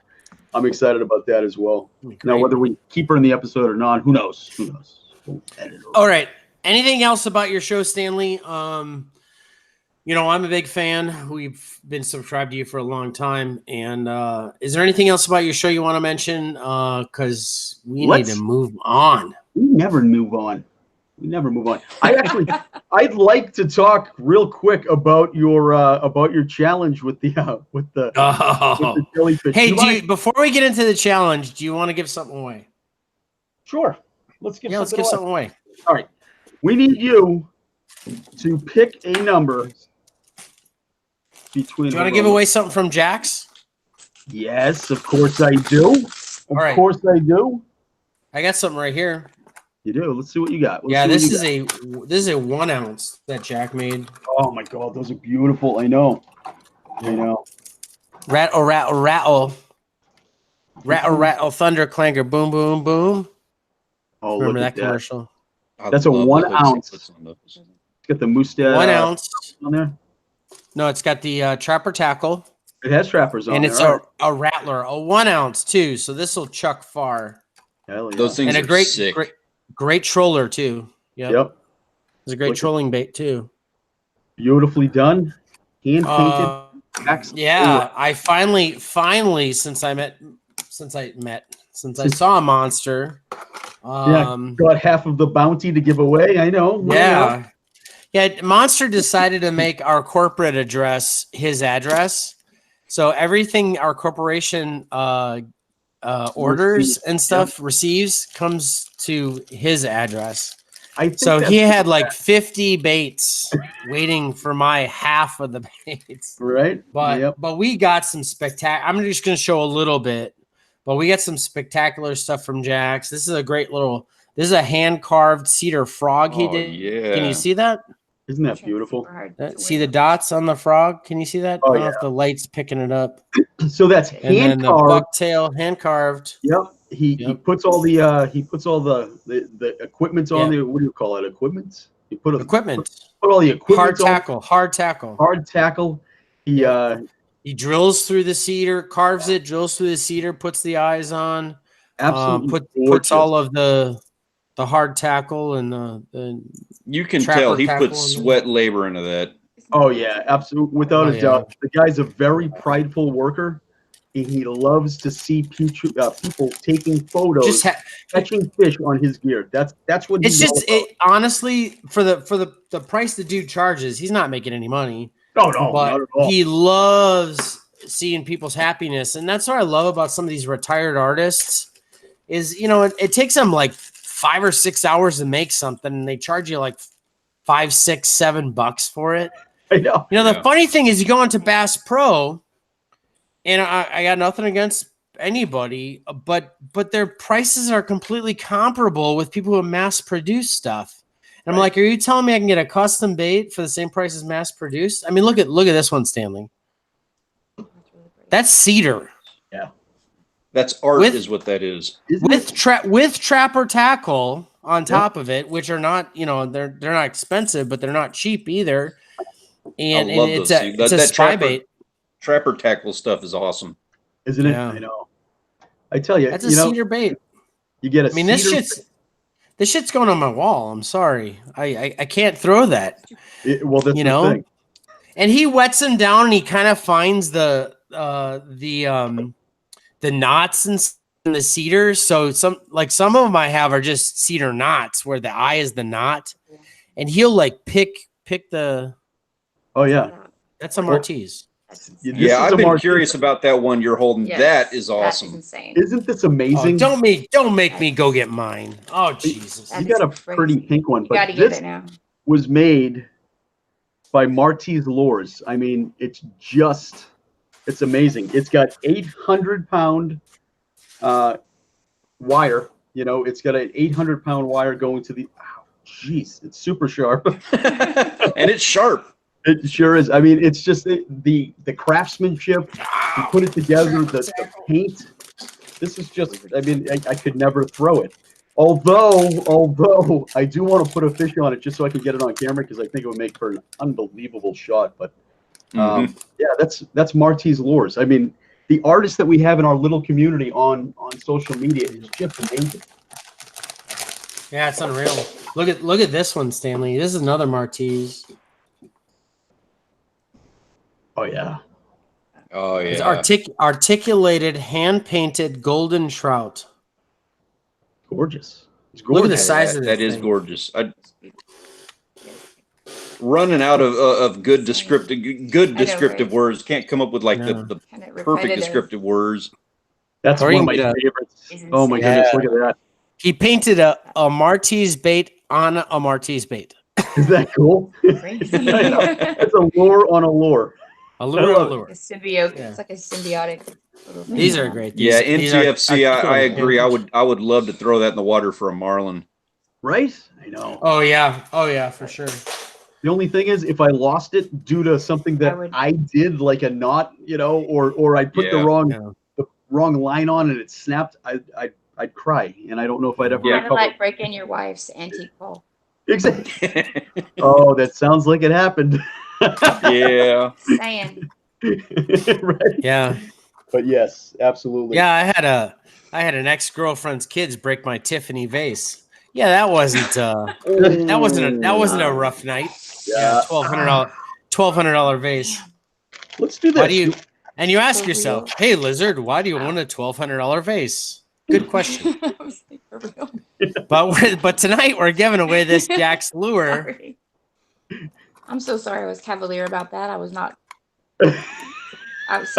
I'm excited about that as well. Now whether we keep her in the episode or not, who knows? We'll edit her. All right. Anything else about your show, Stanley? I'm a big fan. We've been subscribed to you for a long time. And is there anything else about your show you want to mention? Because we need to move on. We never move on. I'd like to talk real quick about your challenge with the jellyfish. Hey, before we get into the challenge, do you want to give something away? Sure. Let's give something away. All right. We need you to pick a number between. Do you want to give away something from Jax? Yes, of course I do. Of course I do. I got something right here. You do. Let's see what you got. This is a 1 ounce that Jack made. Oh my God, those are beautiful. I know. Rattle, rattle, rattle. Rattle, rattle, thunder, clanker, boom, boom, boom. Oh, remember look at that commercial? That's a 1 ounce. It's got the moustache 1 ounce on there. No, it's got the trapper tackle. It has trappers on and there. And it's a rattler, a 1 ounce too. So this will chuck far. Hell yeah. Those things and a are sick. Great troller too. Yep. It's a great trolling bait too. Beautifully done. Hand painted. Yeah, I finally since I saw a monster. Got half of the bounty to give away. I know. Yeah. Yeah, Monster decided to make our corporate address his address. So everything our corporation orders and stuff receives comes to his address. So he had like 50 baits waiting for my half of the baits. Right. But we got some spectacular. I'm just going to show a little bit, But we got some spectacular stuff from Jack's. This is a great little. This is a hand-carved cedar frog he did. Yeah. Can you see that? Isn't that beautiful? See the dots on the frog? Can you see that? Oh, I don't know if the light's picking it up. So that's And then hand the carved. booktail, hand-carved. Yep. He puts all the equipment on the, what do you call it? Equipment? You put Equipment. Put all the equipment Hard on. tackle. Hard tackle. Hard tackle. He drills through the cedar, carves it, drills through the cedar, puts the eyes on. Absolutely Puts all of the hard tackle and the You can trapper tell he tackle puts in sweat labor into that. Oh yeah, absolutely, without Oh, a doubt. The guy's a very prideful worker, and he loves to see people taking photos, catching fish on his gear. That's what it's he's just all about. honestly for the price the dude charges, he's not making any money. No, But not at all. he loves seeing people's happiness, and that's what I love about some of these retired artists. Is it takes them like 5 or 6 hours to make something, and they charge you like $5, $6, $7 for it. I know. The funny thing is, you go into Bass Pro, and I got nothing against anybody, but their prices are completely comparable with people who mass produce stuff. And I'm like, are you telling me I can get a custom bait for the same price as mass produced? I mean, look at this one, Stanley. That's cedar. Yeah. That's art, is what that is. With trapper tackle on top of it, which are not, they're not expensive, but they're not cheap either. And, I love it's those. a spy bait. Trapper tackle stuff is awesome, isn't it? Yeah. I know. I tell you, that's a cedar bait. You get a. I mean, this shit's going on my wall. I'm sorry, I can't throw that. That's the thing. And he wets them down, and he kind of finds the knots in the cedars. So some of them I have are just cedar knots where the eye is the knot, and he'll like pick the. Oh yeah, that's a Martese. Yeah, I've been curious about that one you're holding. Yes, that is awesome. That is insane. Isn't this amazing? Oh, don't make me go get mine. Oh Jesus, you got a pretty pink one, but get this it now. was made by Martese Lures. I mean, it's amazing. It's got 800-pound wire. It's got an 800-pound wire going to the. Jeez, it's super sharp. And it's sharp. It sure is. I mean, it's just the craftsmanship. You put it together, the paint. This is just. I mean, I could never throw it. Although I do want to put a fish on it just so I can get it on camera because I think it would make for an unbelievable shot. But yeah, that's Martese Lures. I mean, the artists that we have in our little community on social media is just amazing. Yeah, it's unreal. Look at this one, Stanley. This is another Martese. Oh yeah. Oh yeah. It's articulated, hand-painted golden trout. Gorgeous. It's gorgeous. Look at the size of that. That is gorgeous. Running out of good descriptive words. Can't come up with like the perfect descriptive words. That's one of my favorites. Oh my goodness, look at that. He painted a Martese bait on a Martese bait. Is that cool? It's a lure on a lure. A lure on a lure. A symbiote. Yeah. It's like a symbiotic. These are great. Yeah, NTFC. I agree. I would love to throw that in the water for a marlin. Right? I know. Oh yeah, for sure. The only thing is, if I lost it due to something that I did, like a knot, or I put the wrong line on and it snapped, I'd cry, and I don't know if I'd ever. Kind of like breaking your wife's antique pole. Exactly. Oh, that sounds like it happened. Yeah. Saying. Right. Yeah. But yes, absolutely. Yeah, I had an ex-girlfriend's kids break my Tiffany vase. Yeah, that wasn't a rough night. Yeah, $1,200 vase. Let's do this. You ask yourself, hey Lizard, why do you want a $1,200 vase? Good question. But tonight we're giving away this Jack's lure. Sorry. I'm so sorry I was cavalier about that. I was not. I was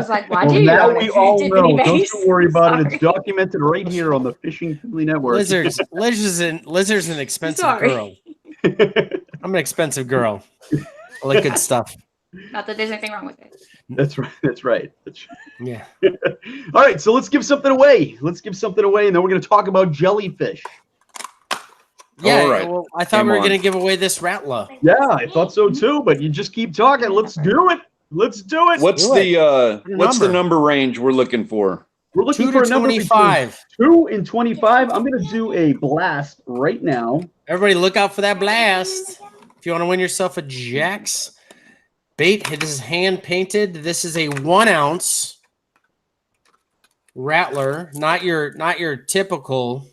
like, why do you now want we a all Tiffany know. vase? Don't you worry about it. It's documented right here on the Fishing Family Network. Lizard's an expensive girl. I'm an expensive girl. I like good stuff. Not that there's anything wrong with it. That's right. That's right. Yeah. All right, so let's give something away. Let's give something away, and then we're going to talk about jellyfish. Yeah. All right. Well, I thought we were going to give away this Rattler. Yeah, I thought so too, but you just keep talking. Let's do it. Let's do it. What's the number range we're looking for? We're looking 2 for to a number 25. 2 and 25. I'm going to do a blast right now. Everybody look out for that blast. If you want to win yourself a Jack's bait, this is hand painted. This is a 1 ounce Rattler, not your typical,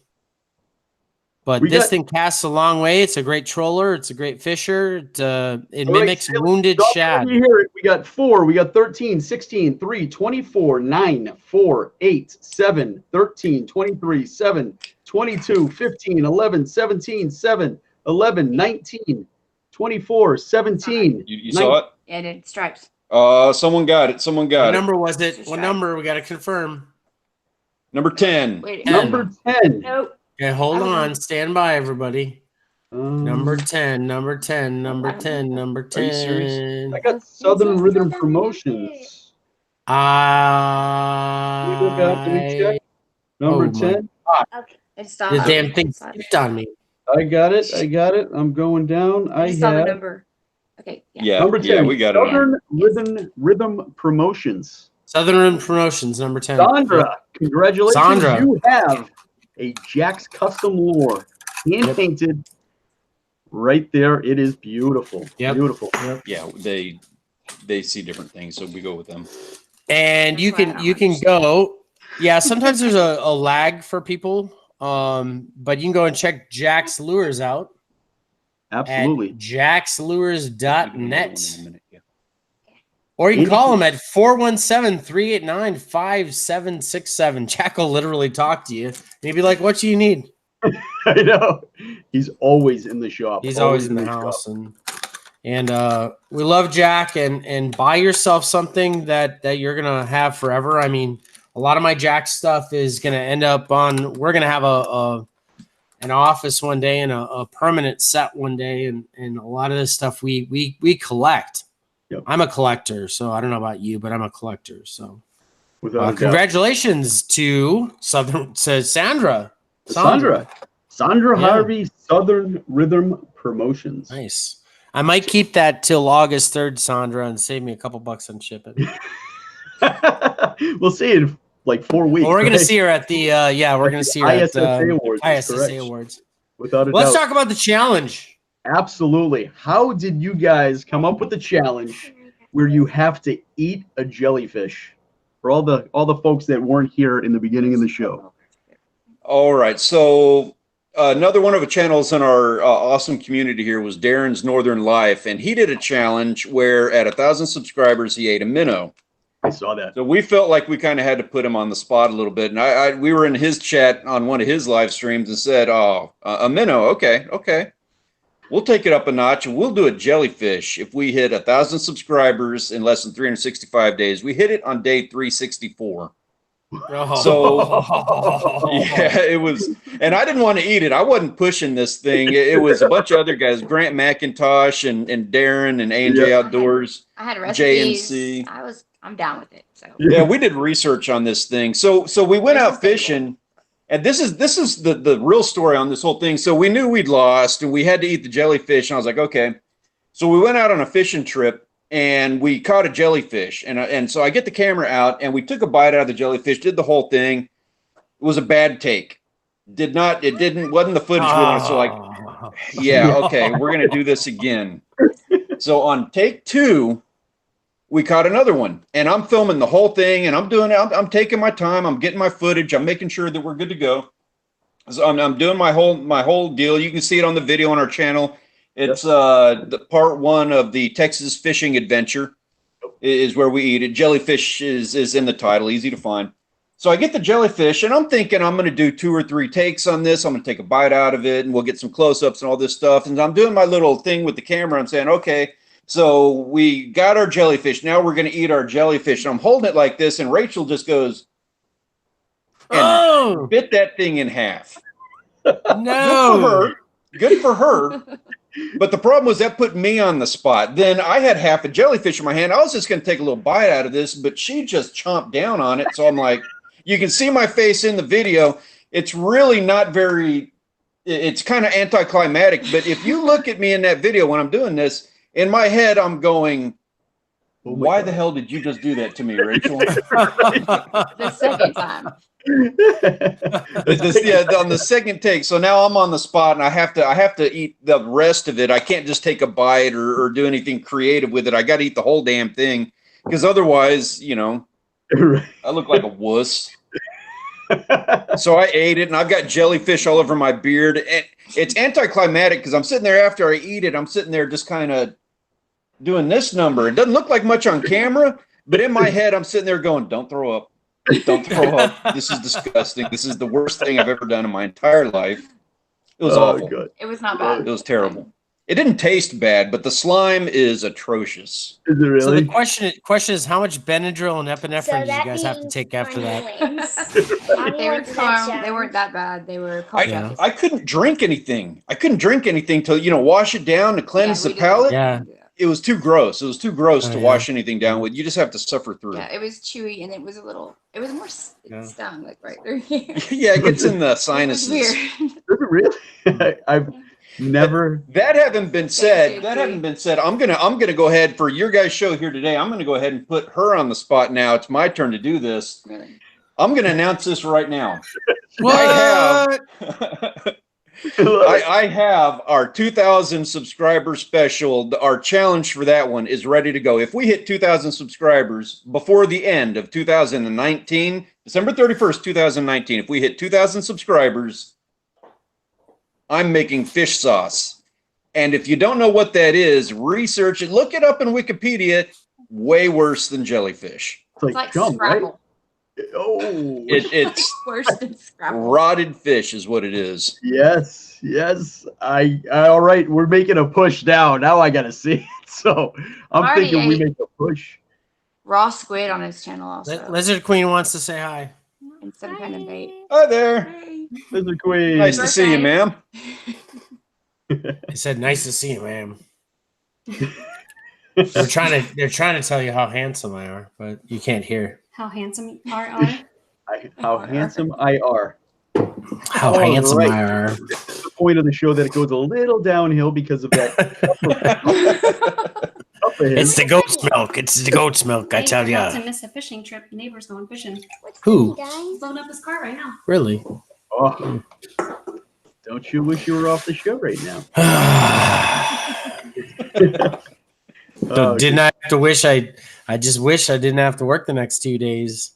but this thing casts a long way. It's a great troller. It's a great fisher. It mimics wounded shad. We got 4, we got 13, 16, 3, 24, 9, 4, 8, 7, 13, 23, 7, 22, 15, 11, 17, 7, 11, 19, 24, 17. You saw it? Yeah, it did. Stripes. Someone got it. Someone got What it. number was it? What number? We got to confirm. Number 10. Wait. Number 10. Nope. Okay, hold on. Stand by, everybody. Number 10, number 10, number 10, number 10. Are you serious? I got Southern Rhythm Promotions. Let me check. Number 10. Okay. It's The damn thing skipped on me. I got it. I'm going down. I saw the have number. Okay. Yeah, number 10. yeah, we got Southern Rhythm Promotions. Southern Rhythm Promotions, number 10. Sandra, congratulations. Sandra. You have a Jack's Custom Lure, hand painted. Right there, it is beautiful. Yep. Beautiful. Yep. Yeah, they see different things, so we go with them. And you can go. Yeah, sometimes there's a lag for people, but you can go and check Jack's Lures out. Absolutely. At jackslures.net. Yeah. Or you can call them at 417-389-5767. Jack will literally talk to you. And he'll be like, what do you need? I know. He's always in the shop. He's always in the house. And we love Jack. And buy yourself something that you're going to have forever. I mean, a lot of my Jack stuff is going to end up on, we're going to have an office one day and a permanent set one day. And a lot of this stuff we collect. Yep. I'm a collector, so I don't know about you, but I'm a collector. So congratulations to Sandra. Sandra Harvey, Southern Rhythm Promotions. Nice. I might keep that till August 3rd, Sandra, and save me a couple bucks on shipping. We'll see in like 4 weeks. Well, we're gonna see her at the we're gonna see her at ISSA Awards. ISSA Awards. Without a Let's doubt. talk about the challenge. Absolutely. How did you guys come up with the challenge where you have to eat a jellyfish? For all the folks that weren't here in the beginning of the show. All right. So another one of the channels in our awesome community here was Darren's Northern Life, and he did a challenge where at 1,000 subscribers he ate a minnow. I saw that. So we felt like we kind of had to put him on the spot a little bit, and we were in his chat on one of his live streams and said, "Oh, a minnow, okay." We'll take it up a notch and we'll do a jellyfish if we hit 1,000 subscribers in less than 365 days. We hit it on day 364. Oh. So yeah, it was, and I didn't want to eat it. I wasn't pushing this thing. It was a bunch of other guys, Grant McIntosh and Darren and A&J Outdoors. I had recipes. JNC. I'm down with it. So yeah, we did research on this thing. So we went out fishing. And this is the real story on this whole thing. So we knew we'd lost and we had to eat the jellyfish. And I was like, okay. So we went out on a fishing trip and we caught a jellyfish. And so I get the camera out and we took a bite out of the jellyfish, did the whole thing. It was a bad take. Wasn't the footage we wanted. So like, yeah, okay, we're going to do this again. So on take 2, we caught another one, and I'm filming the whole thing, and I'm taking my time. I'm getting my footage. I'm making sure that we're good to go. So I'm doing my whole deal. You can see it on the video on our channel. It's the part 1 of the Texas fishing adventure is where we eat it. Jellyfish is in the title, easy to find. So I get the jellyfish, and I'm thinking I'm going to do 2 or 3 takes on this. I'm going to take a bite out of it, and we'll get some close-ups and all this stuff. And I'm doing my little thing with the camera. I'm saying, okay. So we got our jellyfish. Now we're going to eat our jellyfish. And I'm holding it like this, and Rachel just goes and bit that thing in half. No. Good for her. But the problem was that put me on the spot. Then I had half a jellyfish in my hand. I was just going to take a little bite out of this, but she just chomped down on it. So I'm like, you can see my face in the video. It's really not very, it's kind of anticlimactic. But if you look at me in that video when I'm doing this, in my head, I'm going, why the hell did you just do that to me, Rachel? The second time. On the second take. So now I'm on the spot and I have to eat the rest of it. I can't just take a bite or do anything creative with it. I got to eat the whole damn thing because otherwise, you know, I look like a wuss. So I ate it and I've got jellyfish all over my beard. And it's anticlimactic because I'm sitting there after I eat it. I'm sitting there just kind of doing this number. It doesn't look like much on camera, but in my head, I'm sitting there going, don't throw up. Don't throw up. This is disgusting. This is the worst thing I've ever done in my entire life. It was awful. Good. It was not bad. It was terrible. It didn't taste bad, but the slime is atrocious. Is it really? So the question is, how much Benadryl and epinephrine did you guys have to take after that? They weren't that bad. They were called I couldn't drink anything. I couldn't drink anything till, you know, wash it down to cleanse the palate. Yeah. It was too gross. It was too gross to wash anything down with. You just have to suffer through it. Yeah, it was chewy and it was more stung, like right through here. Yeah, it gets in the sinuses. Weird. Really? I've never. That having been said, I'm gonna go ahead for your guys' show here today. I'm gonna go ahead and put her on the spot now. It's my turn to do this. Really? I'm gonna announce this right now. What? I have our 2,000 subscriber special. Our challenge for that one is ready to go. If we hit 2,000 subscribers before the end of 2019, December 31st, 2019, if we hit 2,000 subscribers, I'm making fish sauce. And if you don't know what that is, research it. Look it up in Wikipedia. Way worse than jellyfish. It's like gum, Scrabble. right? Oh, It's Worse than Scrabble. rotted fish is what it is. yes. I all right. We're making a push now. Now I gotta see it. So I'm Already thinking we ate. make a push. Raw squid on his channel also. Lizard Queen wants to say hi. And some kind of bait. Hi there. Hey. Mr. Queen. Nice to see you, ma'am. He said, "Nice to see you, ma'am." They're trying to tell you how handsome I are, but you can't hear. How handsome are How handsome I are. How All handsome right. I are. The point of the show that it goes a little downhill because of that. It's the goat's milk. It's the goat's milk. I tell To ya. miss a fishing trip. Neighbor's going fishing. Who? He's loading up his car right now. Really? Oh, don't you wish you were off the show right now? Didn't I have to wish I just wish I didn't have to work the next 2 days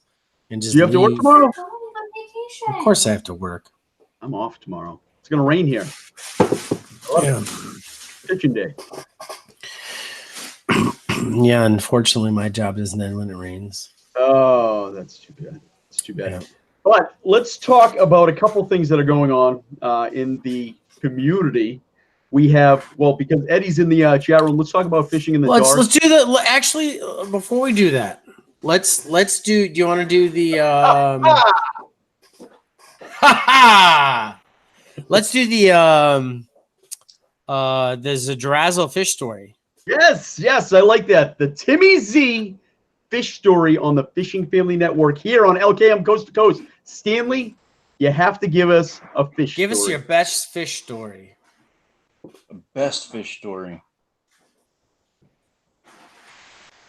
and just Do you have to work leave. tomorrow? Go on vacation. Of course I have to work. I'm off tomorrow. It's gonna rain here. Yeah. Kitchen day. Yeah, unfortunately my job isn't in when it rains. Oh, that's too bad. It's too bad. Yeah. But let's talk about a couple things that are going on in the community. We have, well, because Eddie's in the chat room, let's talk about fishing in the dark. Let's do the actually before we do that. Let's do you want to do the let's do the Zadrazzo fish story. Yes, I like that. The Timmy Z fish story on the Fishing Family Network here on LKM Coast to Coast. Stanley, you have to give us a fish Give story. us your best fish story. The best fish story.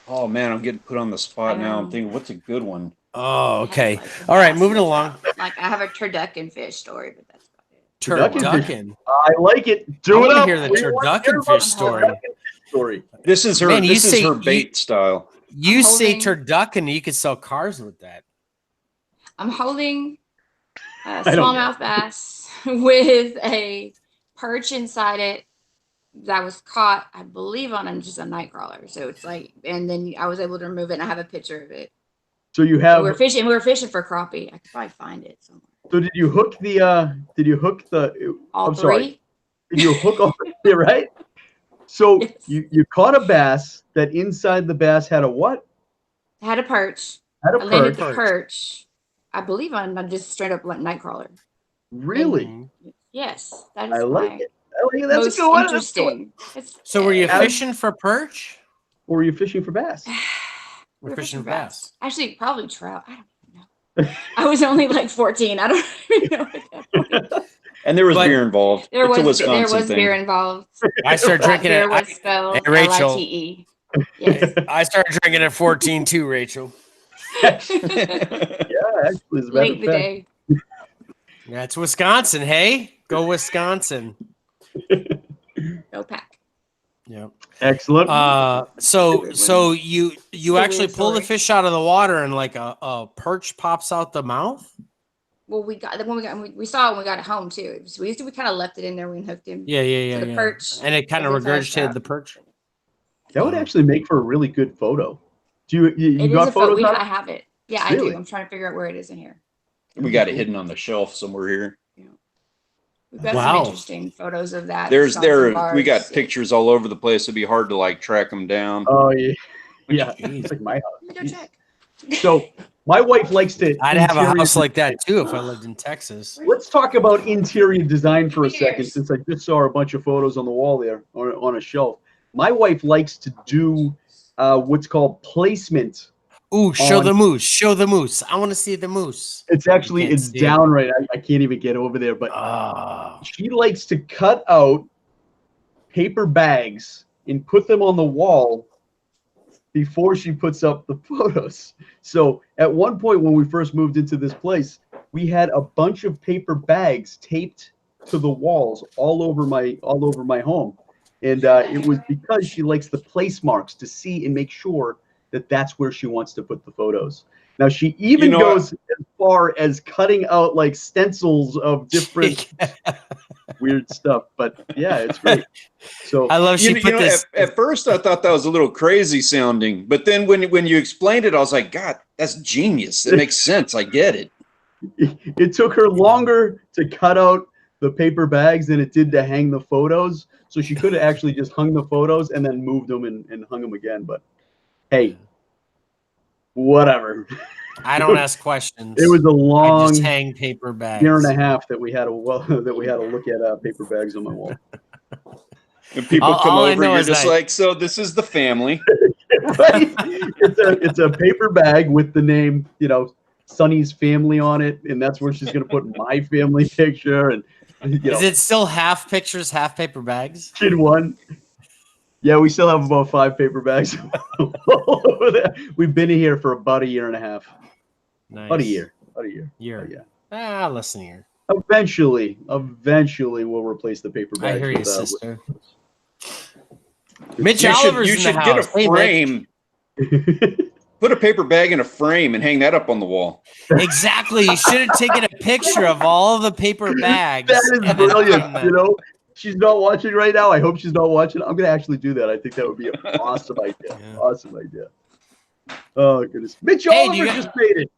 Oh man, I'm getting put on the spot now. I'm thinking, what's a good one? Oh, okay. All right, moving along. Like I have a turducken fish story, but that's about it. Turducken. I like it. Do I it wanna up. hear the We want to turducken hear about fish the story. turducken fish story. This is her. Man, you this is say- her bait style. You I'm say holding- turducken, you could sell cars with that. I'm holding a don't smallmouth bass with a perch inside it that was caught, I believe, on just a night crawler. So it's like, and then I was able to remove it, and I have a picture of it. So you have. We were fishing for crappie. I could probably find it somewhere. So did you hook the? Did you hook the? All I'm three. sorry. Did you hook all three? Right. So Yes. you caught a bass that inside the bass had a what? I had a perch. Had a I landed perch. the perch, I believe, on just straight up night crawler. Really? Mhm. Yes, that is I like my it. That's most a good one. interesting. So were you fishing for perch? Or were you fishing for bass? We're fishing for bass. Actually, probably trout. I don't know. I was only like 14. I don't even know at that point. And there was But beer involved. There It's a was Wisconsin thing. beer involved. I started That drinking beer it. was spelled Hey, Rachel. L-I-T-E. Yes. I started drinking at 14 too, Rachel. Yeah, actually, as a matter Late of in the fact. day. That's Wisconsin. Hey, go Wisconsin. Go pack. Yeah. Excellent. So you actually weird pull the story. fish out of the water and like a perch pops out the mouth. Well, we saw it when we got it home too. So we kind of left it in there. We hooked him. Yeah. the perch And it kind of was our regurgitated trout. the perch. That would actually make for a really good photo. Do you It is got a photo. photos? I have it. Yeah, I Really? do. I'm trying to figure out where it is in here. We got it hidden on the shelf somewhere here. We've got Wow. some interesting photos of that. We We got pictures all over the place. It'd be hard to like track them down. Oh yeah, yeah. Jeez. It's like my Let me go house. check. So my wife likes to. I'd have a interior house like design. that too if I lived in Texas. Let's talk about interior design for a second, Cheers. since I just saw a bunch of photos on the wall there, or on a shelf. My wife likes to do what's called placement. Ooh, show On- the moose. Show the moose. I want to see the moose. It's actually can't it's see it. downright. I can't even get over there, but Oh. she likes to cut out paper bags and put them on the wall before she puts up the photos. So at one point when we first moved into this place, we had a bunch of paper bags taped to the walls all over my home, and it was because she likes the place marks to see and make sure that that's where she wants to put the photos. Now she even goes as far as cutting out like stencils of different weird stuff. But yeah, it's great. So I love she put this. At first, I thought that was a little crazy sounding, but then when you explained it, I was like, God, that's genius. It makes sense. I get it. it took her longer to cut out the paper bags than it did to hang the photos. So she could have actually just hung the photos and then moved them and hung them again. But hey, whatever. I don't ask questions. It was a I long just hang paper bags. year and a half that we had to look at paper bags on my wall. And people come all I over, know you're is just that- like, so this is the family. Right? It's a paper bag with the name, Sonny's family on it, and that's where she's gonna put my family picture. And Is it still half pictures, half paper bags? kid one. Yeah, we still have about 5 paper bags all over there. We've been here for about a year and a half. Nice. About a year. Year. Yeah. Listen here. Eventually we'll replace the paper bags. I hear you, with, sister. Mitch You Oliver's in the should get a house. Hey, Mitch. frame. Put a paper bag in a frame and hang that up on the wall. Exactly. You should have taken a picture of all the paper bags. That is and then brilliant. hung them. She's not watching right now. I hope she's not watching. I'm gonna actually do that. I think that would be an awesome idea. Yeah. Awesome idea. Oh goodness, Mitch Hey, do Oliver you got- just made it.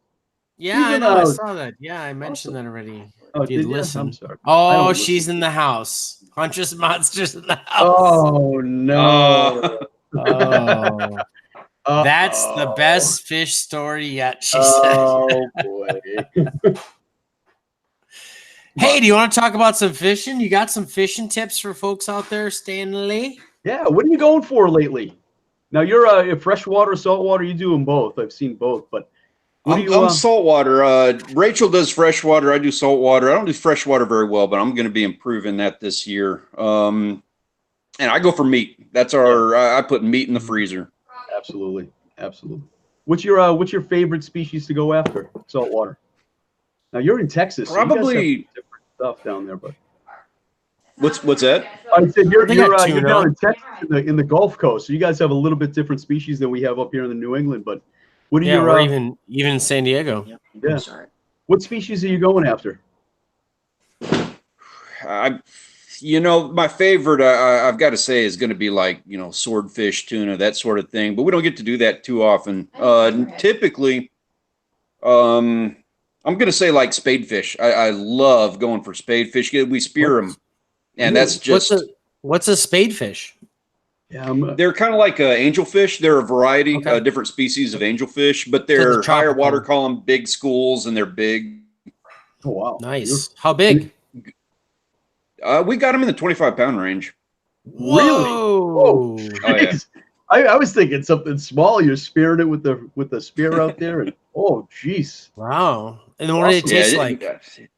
Yeah, She's I in know. the I house. saw that. Yeah, I mentioned that already. Oh, If you'd did you? listen. I'm sorry. I Oh, don't she's in the house. Huntress Monsters in the house. Oh no. Oh. That's the Uh-oh. best fish story yet, she said. Oh boy. Hey, do you want to talk about some fishing? You got some fishing tips for folks out there, Stanley? Yeah, what are you going for lately? Now you're a freshwater, saltwater. You do them both. I've seen both, but what do you? I'm saltwater. Rachel does freshwater. I do saltwater. I don't do freshwater very well, but I'm going to be improving that this year. And I go for meat. That's I put meat in the freezer. Absolutely. What's your favorite species to go after? Saltwater. Now you're in Texas. So you guys have Probably. different stuff down there, but What's that? I said you're They got you're tuna. down in Texas in the Gulf Coast, so you guys have a little bit different species than we have up here in the New England. But what are Yeah, your or even in San Diego. yeah? Sure. What species are you going after? My favorite, I've got to say, is going to be like, swordfish, tuna, that sort of thing. But we don't get to do that too often. Typically, I'm going to say like spadefish. I love going for spadefish. We spear them. And that's just, What's a spadefish? Yeah, they're kind of like angelfish. They're a variety, Okay. different species of angelfish, but So they're the higher tropical. water column, big schools, and they're big. oh wow, Nice. How big? We got them in the 25-pound range. Really? Whoa. Oh, yeah. Jeez. I was thinking something small. You're spearing it with the spear out there, and oh, jeez. Wow. And then what did it Awesome. taste like?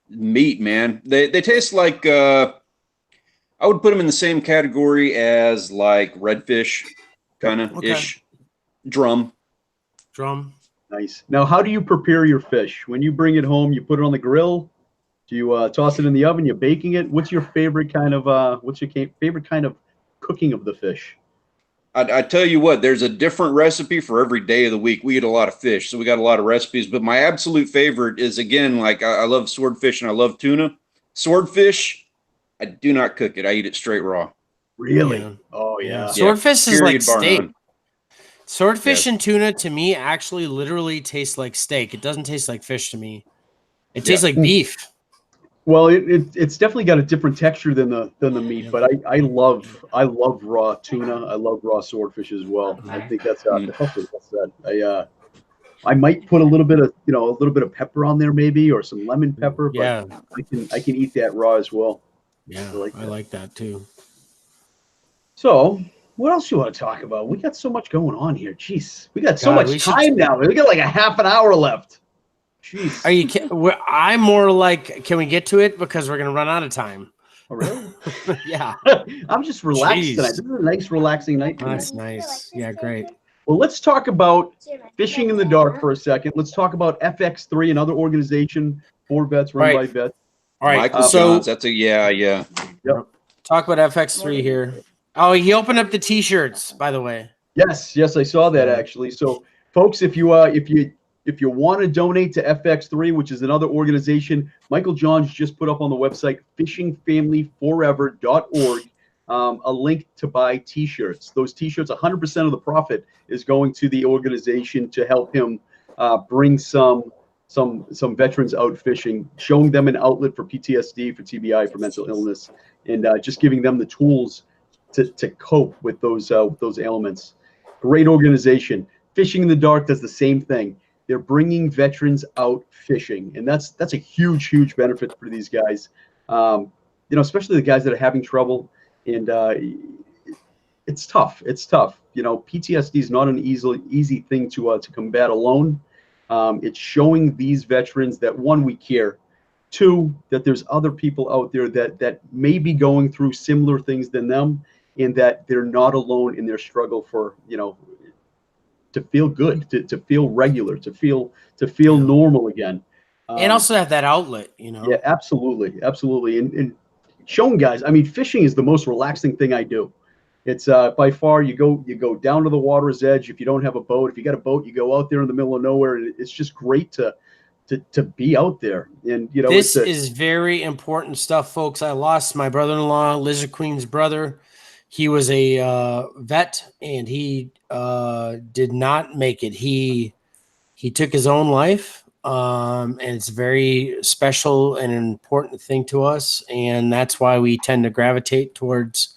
Meat, man. They taste like I would put them in the same category as like redfish, kind of ish. Drum. Nice. Now, how do you prepare your fish? When you bring it home, you put it on the grill. Do you toss it in the oven? You're baking it. What's your favorite kind of cooking of the fish? I tell you what, there's a different recipe for every day of the week. We eat a lot of fish, so we got a lot of recipes. But my absolute favorite is, again, like I love swordfish and I love tuna. Swordfish, I do not cook it. I eat it straight raw. Really? Yeah. Oh, yeah. Swordfish is like Period, bar steak. none. Swordfish and tuna to me actually literally tastes like steak. It doesn't taste like fish to me. It tastes like beef. Well, it's definitely got a different texture than the meat, but I love raw tuna. I love raw swordfish as well. I think that's that. I might put a little bit of pepper on there maybe, or some lemon pepper, but Yeah. I can eat that raw as well. Yeah, I like that too. So, what else you want to talk about? We got so much going on here. Jeez, we got so God, much time now. We got like a half an hour left. Jeez. Are you? I'm more like, can we get to it because we're gonna run out of time? Oh, really? Yeah. I'm just relaxed Jeez. tonight. This is a nice, relaxing night tonight. That's nice. Yeah, great. Well, let's talk about fishing in the dark for a second. Let's talk about FX3, another organization for vets, run by vets. All right. Michael So Johns, that's a yeah. Yep. talk about FX3 here. Oh, he opened up the T-shirts, by the way. Yes, I saw that actually. So, folks, if you want to donate to FX3, which is another organization, Michael Johns just put up on the website fishingfamilyforever.org a link to buy T-shirts. Those T-shirts, 100% of the profit is going to the organization to help him bring some veterans out fishing, showing them an outlet for PTSD, for TBI, for mental illness, and just giving them the tools to cope with those ailments. Great organization. Fishing in the Dark does the same thing. They're bringing veterans out fishing, and that's a huge benefit for these guys. Especially the guys that are having trouble, and it's tough. PTSD is not an easy thing to combat alone. It's showing these veterans that, one, we care. Two, that there's other people out there that may be going through similar things than them, and that they're not alone in their struggle for, to feel good, to feel regular, to feel normal again. And also have that outlet, Yeah, absolutely. And showing guys, fishing is the most relaxing thing I do. It's by far, you go down to the water's edge. If you don't have a boat, if you got a boat, you go out there in the middle of nowhere. And it's just great to be out there. And this is very important stuff, folks. I lost my brother-in-law, Lizard Queen's brother. He was a vet, and he did not make it. He took his own life, and it's a very special and important thing to us, and that's why we tend to gravitate towards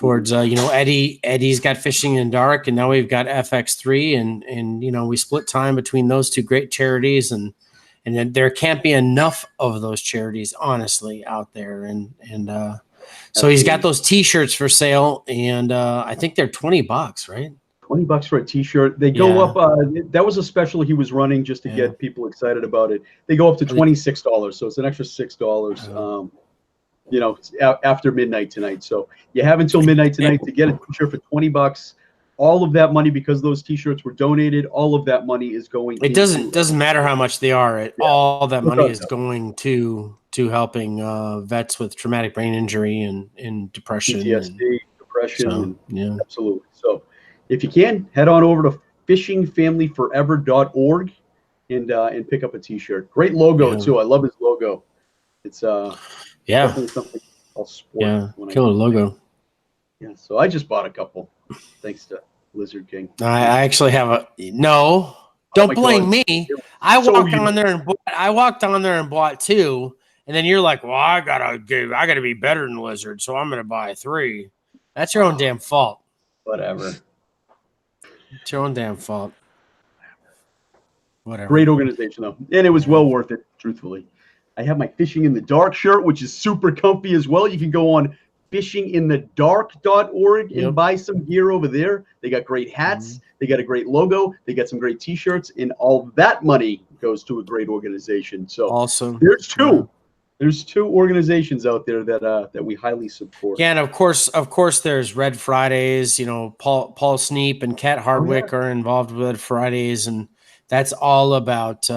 Eddie. Eddie's got Fishing in the Dark, and now we've got FX3, and we split time between those two great charities, and then there can't be enough of those charities, honestly, out there, and so he's got those T-shirts for sale, and I think they're $20, right? $20 for a T-shirt. They go up. That was a special he was running just to get people excited about it. They go up to $26, so it's an extra $6. After midnight tonight. So you have until midnight tonight to get a T-shirt for $20. All of that money, because those T-shirts were donated, all of that money is going. It doesn't matter how much they are. All that money is going to helping vets with traumatic brain injury and depression, PTSD, depression. So, absolutely. So if you can, head on over to fishingfamilyforever.org and pick up a T-shirt. Great logo too. I love his logo. It's definitely something I'll sport. Killer logo. Yeah, so I just bought a couple, thanks to Lizard King. I actually have no. Don't blame me. I walked on there and bought two, and then you're like, "Well, I gotta be better than Lizard, so I'm gonna buy 3." That's your own damn fault. Whatever. It's your own damn fault. Whatever. Great organization though, and it was well worth it, truthfully. I have my Fishing in the Dark shirt, which is super comfy as well. You can go on fishinginthedark.org and buy some gear over there. They got great hats. They got a great logo. They got some great T-shirts, and all that money goes to a great organization. So awesome. There's two. There's two organizations out there that we highly support. Yeah, and of course, there's Red Fridays. You know, Paul Sneap and Kat Hardwick are involved with Red Fridays, and that's all about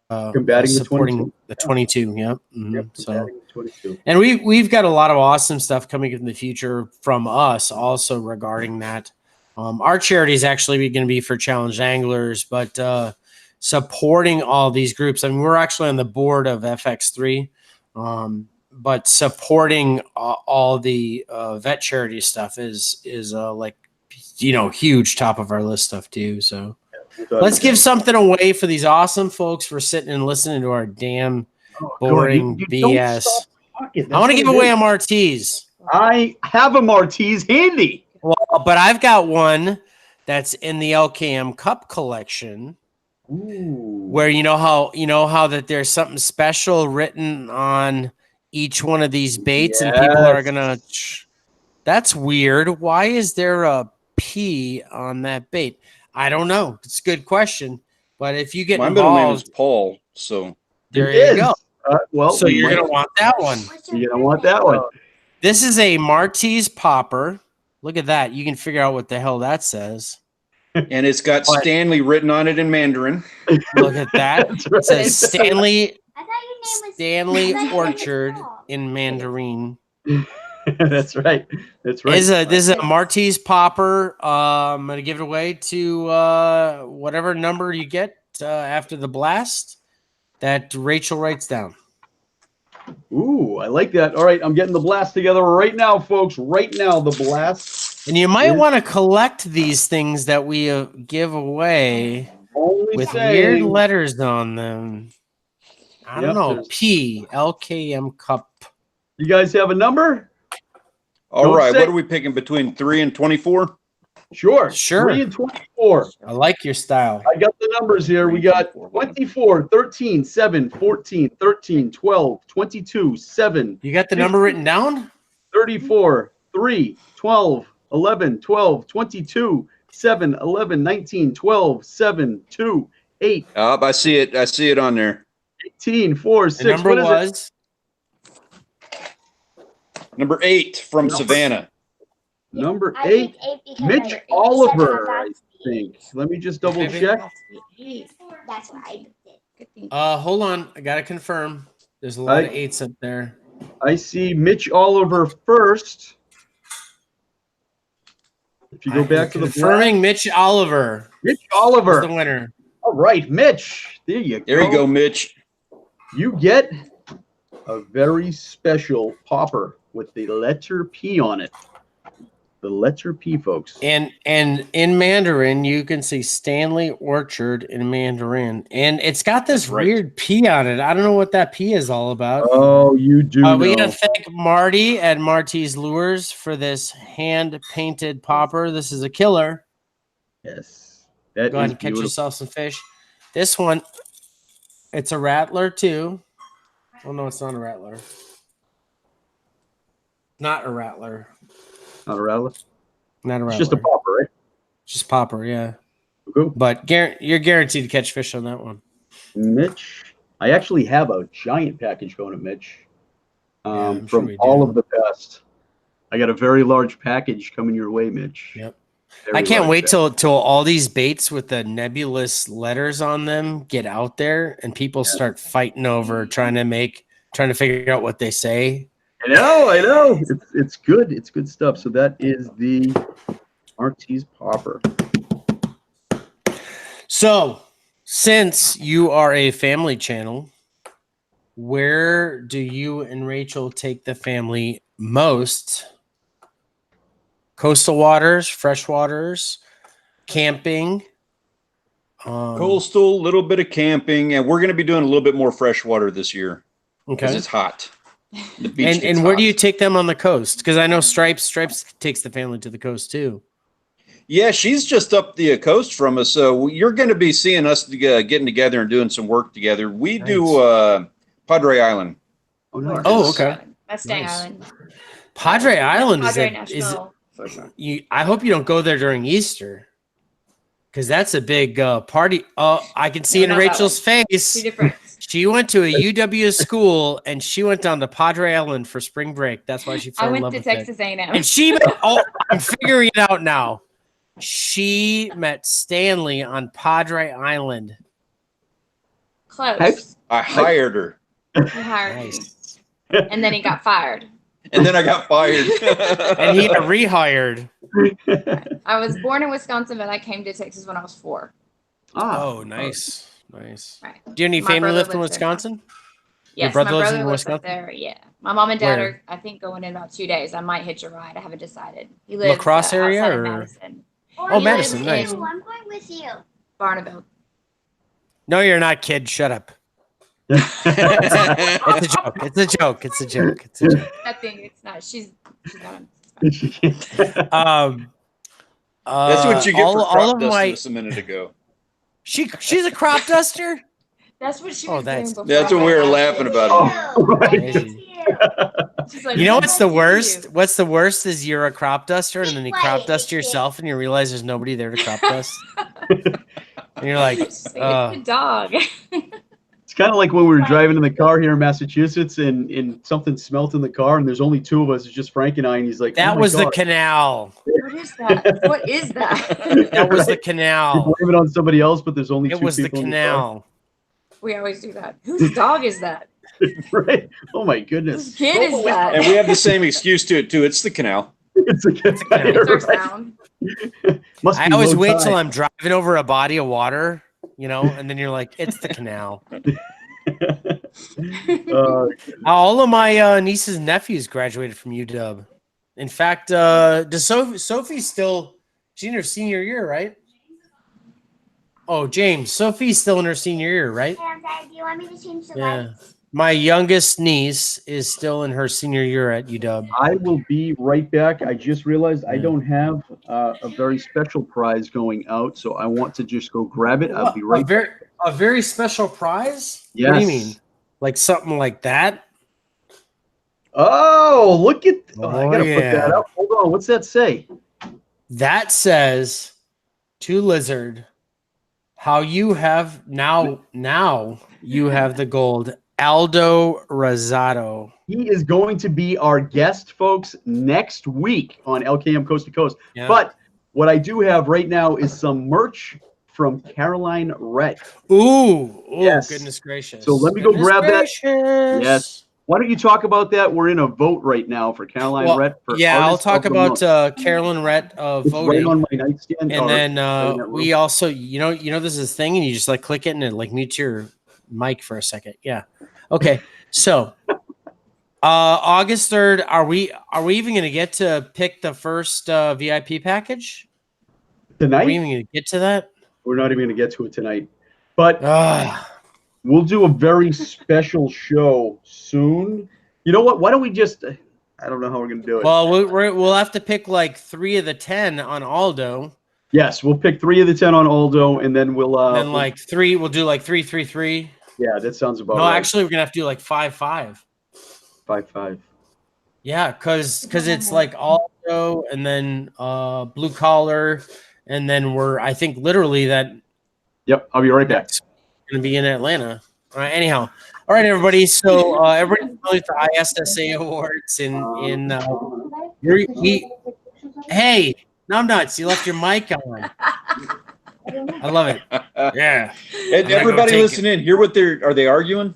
combating supporting the 22. Yeah. Yep, So, 22. and we've got a lot of awesome stuff coming in the future from us also regarding that. Our charity is actually going to be for challenged anglers, but supporting all these groups. I mean, we're actually on the board of FX3, but supporting all the vet charity stuff is like, you know, huge top of our list stuff too. So let's give something away for these awesome folks for sitting and listening to our damn boring BS. I want to give away a Martese. I have a Martese handy. Well, but I've got one that's in the LKM Cup collection. Ooh. Where you know how that there's something special written on each one of these baits, and people are gonna. That's weird. Why is there a P on that bait? I don't know. It's a good question. But if you get my middle name is involved, Paul, so there you go. Well, so you're gonna want that one. You're gonna want that one. This is a Martese popper. Look at that. You can figure out what the hell that says. And it's got Stanley written on it in Mandarin. Look at that. It says Stanley Stanley Orchard in Mandarin. That's right. That's right. This is a Martese popper. I'm going to give it away to whatever number you get after the blast that Rachel writes down. Ooh, I like that. All right, I'm getting the blast together right now, folks. Right now, the blast. And you might want to collect these things that we give away with weird letters on them. I don't know. P, LKM Cup. You guys have a number? All right. What are we picking between 3 and 24? Sure. 3 and 24. I like your style. I got the numbers here. We got 24, 13, 7, 14, 13, 12, 22, 7. You got the number written down? 34, 3, 12, 11, 12, 22, 7, 11, 19, 12, 7, 2, 8. I see it. I see it on there. 18, 4, 6. The number was? Number 8 from Savannah. Number 8, Mitch Oliver, I think. Let me just double check. That's what I did. Hold on. I got to confirm. There's a lot of 8s up there. I see Mitch Oliver first. If you go back to the confirming Mitch Oliver. Mitch Oliver. The winner. All right, Mitch. There you go. There you go, Mitch. You get a very special popper with the letter P on it. The letter P, folks. And in Mandarin, you can see Stanley Orchard in Mandarin. And it's got this weird P on it. I don't know what that P is all about. Oh, you do know. We got to thank Marty at Marty's Lures for this hand-painted popper. This is a killer. Yes. Go ahead and catch yourself some fish. This one, it's a rattler, too. Oh, no, it's not a rattler. Not a rattler. Not a rattler? Not a rattler. It's just a popper, right? Just popper, yeah. Cool. But you're guaranteed to catch fish on that one. Mitch, I actually have a giant package going to Mitch from all of the past. I got a very large package coming your way, Mitch. Yep. I can't wait till all these baits with the nebulous letters on them get out there and people start fighting over trying to figure out what they say. I know. It's good. It's good stuff. So that is the Martese popper. So, since you are a family channel, where do you and Rachel take the family most? Coastal waters, fresh waters, camping. Coastal, little bit of camping, and we're going to be doing a little bit more freshwater this year. Okay. Because it's hot. The beach and where do you take them on the coast? Because I know Stripes takes the family to the coast too. Yeah, she's just up the coast from us, so you're going to be seeing us getting together and doing some work together. We do Padre Island. Oh, nice. Oh, okay. Mustang Nice. Island. Padre Island Padre is National for sure. you. I hope you don't go there during Easter, because that's a big party. I can see No, in not that Rachel's face. Two different. She went to a UW school and she went down to Padre Island for spring break. That's why she fell I in went love to with it. Texas A&M. And she met, I'm figuring it out now. She met Stanley on Padre Island. Close. I hired her, He hired me. Nice. And then he got fired. and then I got fired. And he got rehired. I was born in Wisconsin, but I came to Texas when I was 4. Oh, nice. Nice. Right. Do you have any My family brother live in lives there now. Wisconsin? Yes, brother my lives brother in lives up Wisconsin? there. Yeah. My mom and dad Where? are, I think, going in about 2 days. I might hitch a ride. I haven't decided. He lives Lacrosse area outside of or- Madison. Oh, He Madison, lives nice. in I'm going with you. Barnabelle. No, you're not, kid. Shut up. It's a joke. It's a joke. It's a joke. It's a joke. Nothing. It's not. She's not. That's what you get all for crop of dusting my us a minute ago. she's a crop duster. That's what she Oh, was that's- doing before. That's what we were laughing about. Oh, right. Crazy. She's like, You know "What what's did the I do to worst? you?" What's the worst is you're a crop duster and then you crop Wait, dust wait, yourself and you realize there's nobody there to crop dust. And you're like, She's like, it's a dog. It's kind of like when we were driving in the car here in Massachusetts and something smelt in the car and there's only 2 of us. It's just Frank and I, and he's like, that "Oh my was the God." canal. What is that? What is that? That was the You canal. blame it on somebody else, but there's only 2 It was the people in car. canal. We always do that. Whose dog is that? Right? Oh my Whose goodness. kid is that? And we have the same excuse to it too. It's the canal. It's a canal. It's our right. sound. Must I be always low wait tide. till I'm driving over a body of water, and then you're like, it's the canal. All of my nieces and nephews graduated from UW. In fact, does Sophie still? She's in her senior year, right? Oh, James, Sophie's still in her senior year, right? Hey, I'm sorry. Do you want me to change the Yeah. lights? My youngest niece is still in her senior year at UW. I will be right back. I just realized I Yeah. don't have a very special prize going out, so I want to just go grab it. I'll be right back. A very special prize? Yes. What do you mean? Like something like that? Oh, look at! I Oh, gotta put yeah. that up. Hold on. What's that say? That says to Lizard, how you have now you have the gold. Aldo Rosado. He is going to be our guest, folks, next week on LKM Coast to Coast. Yeah. But what I do have right now is some merch from Caroline Rhett. Ooh, Yes. Goodness gracious. So let me go Goodness grab that. gracious. Yes. Why don't you talk about that? We're in a vote right now for Caroline Well, Rhett. For yeah, I'll Artist talk of the about Month. Carolyn Rhett It's right voting. on my nightstand. And or then right in that we room. also, this is a thing, and you just like click it and it like mutes your mic for a second. Yeah. Okay. So August 3rd, are we even gonna get to pick the first VIP package? Are Tonight, we even gonna get to that? we're not even going to get to it tonight. But Ah, we'll do a very special show soon. You know what? Why don't we just I don't know how we're going to do it. well, we'll have to pick like 3 of the 10 on Aldo, Yes, we'll pick 3 of the 10 on Aldo, and then we'll and then like 3. We'll do like 3, 3, 3. yeah, that sounds about No, right. actually, we're gonna have to do like 5, 5. 5-5. Yeah, because it's like Aldo and then blue collar, and then I think literally that Yep, I'll be right back. going to be in Atlanta. All right. Anyhow, all right, everybody. So everybody's familiar with the ISSA awards Hey, numbnuts! You left your mic on. I love it. Yeah. And gonna go everybody take listen in. Hear what are they arguing?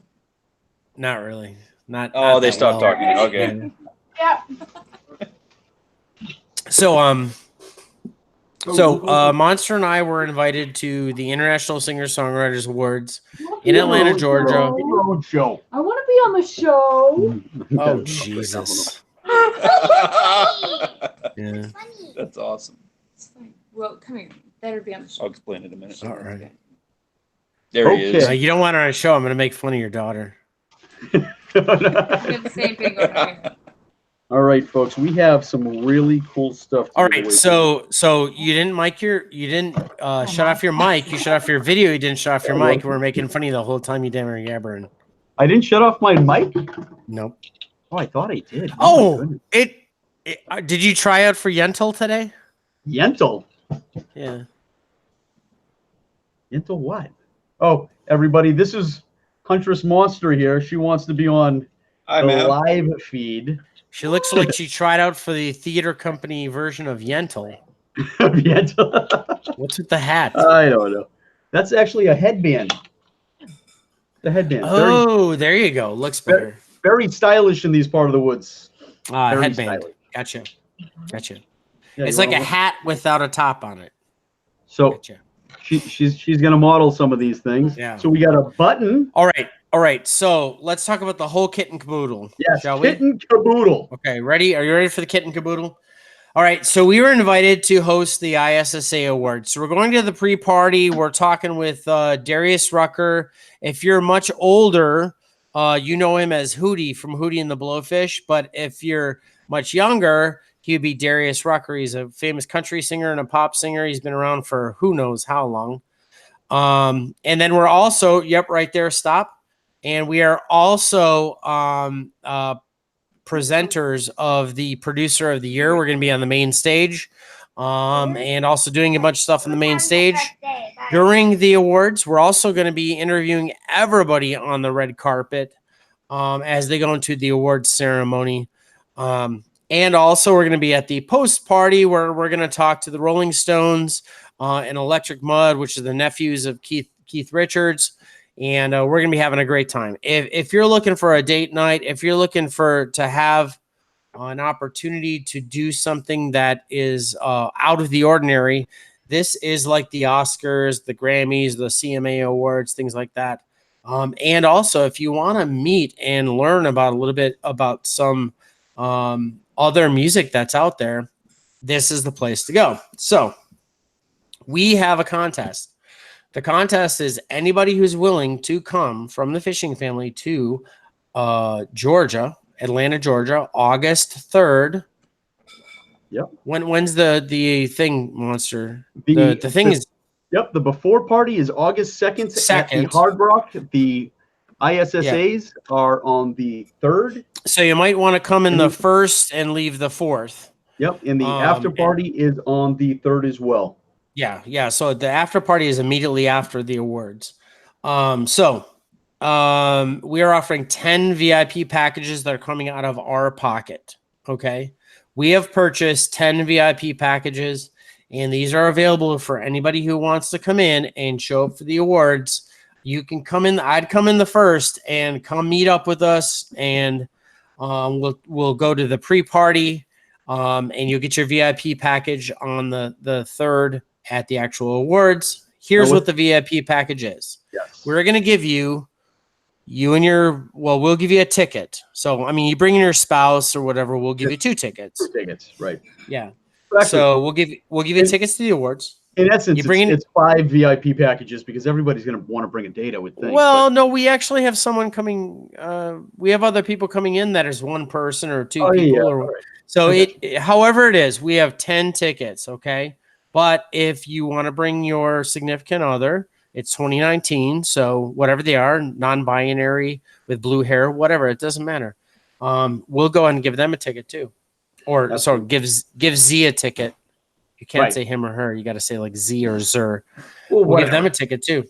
Not really. Not. Oh, not they that stopped well. talking. Okay. Yeah. So Monster and I were invited to the International Singer-Songwriters Awards in Atlanta, Georgia. Road show. I want to be on the show. Oh, Jesus. Yeah. Funny. That's awesome. It's fine. Well, come here. Better be on the show. I'll explain in a minute. All right. There he is. Okay. You don't want her on a show. I'm going to make fun of your daughter. We have the same thing over here. All right, folks, we have some really cool stuff. All right. So you didn't shut off your mic. You shut off your video. You didn't shut off your mic. We're making fun of you the whole time you damn are yabbering. I didn't shut off my mic? Nope. Oh, I thought I did. My Oh, goodness. did you try out for Yentl today? Yentl. Yeah. Yentl what? Oh, everybody, this is Huntress Monster here. She wants to be on Hi, the ma'am. live feed. She looks like she tried out for the theater company version of Yentl. Yentl. What's with the hat? I don't know. That's actually a headband. The headband. Oh, there you go. Looks better. Very stylish in these part of the woods. Very Headband. stylish. Gotcha. Yeah, It's you like a wanna- hat without a top on it. So Gotcha. she's gonna model some of these things. Yeah. So we got a button. All right. So let's talk about the whole kit and caboodle. Yes, shall kit we? and caboodle. Okay, ready? Are you ready for the kit and caboodle? All right, so we were invited to host the ISSA Awards. So we're going to the pre-party. We're talking with Darius Rucker. If you're much older, you know him as Hootie from Hootie and the Blowfish. But if you're much younger, he'd be Darius Rucker. He's a famous country singer and a pop singer. He's been around for who knows how long. And then we're also, right there, stop. And we are also presenters of the producer of the year. We're going to be on the main stage and also doing a bunch of stuff on the main stage. During the awards, we're also going to be interviewing everybody on the red carpet as they go into the awards ceremony. And also we're going to be at the post party where we're going to talk to the Rolling Stones and Electric Mud, which is the nephews of Keith Richards. And we're going to be having a great time. If you're looking for a date night, if you're looking to have an opportunity to do something that is out of the ordinary, this is like the Oscars, the Grammys, the CMA Awards, things like that. And also, if you want to meet and learn about a little bit about some other music that's out there, this is the place to go. So we have a contest. The contest is anybody who's willing to come from the fishing family to Georgia, Atlanta, Georgia, August 3rd. Yep. When's the thing, Monster? The thing is. Yep. The before party is August 2nd at the Hard Rock. The ISSAs are on the 3rd. So you might want to come in the 1st and leave the 4th. Yep. And the after party is on the 3rd as well. Yeah. So the after party is immediately after the awards. We are offering 10 VIP packages that are coming out of our pocket. Okay. We have purchased 10 VIP packages, and these are available for anybody who wants to come in and show up for the awards. You can come in. I'd come in the 1st and come meet up with us, and we'll go to the pre-party, and you'll get your VIP package on the 3rd at the actual awards. Here's what the VIP package is. Yes. We're going to give you and we'll give you a ticket. So, I mean, you bring in your spouse or whatever, we'll give you 2 tickets. 2 tickets, right. Yeah. Actually, So we'll give you tickets to the awards. in essence, it's 5 VIP packages because everybody's going to want to bring a date, I would think. Well, no, we actually have someone coming. We have other people coming in that is 1 person or 2 people. Right. So however it is, we have 10 tickets. Okay. But if you want to bring your significant other, it's 2019. So whatever they are, non-binary with blue hair, whatever, it doesn't matter. We'll go ahead and give them a ticket too. Or give Z a ticket. You can't say him or her. You got to say like Z or Zer. We'll give them a ticket too.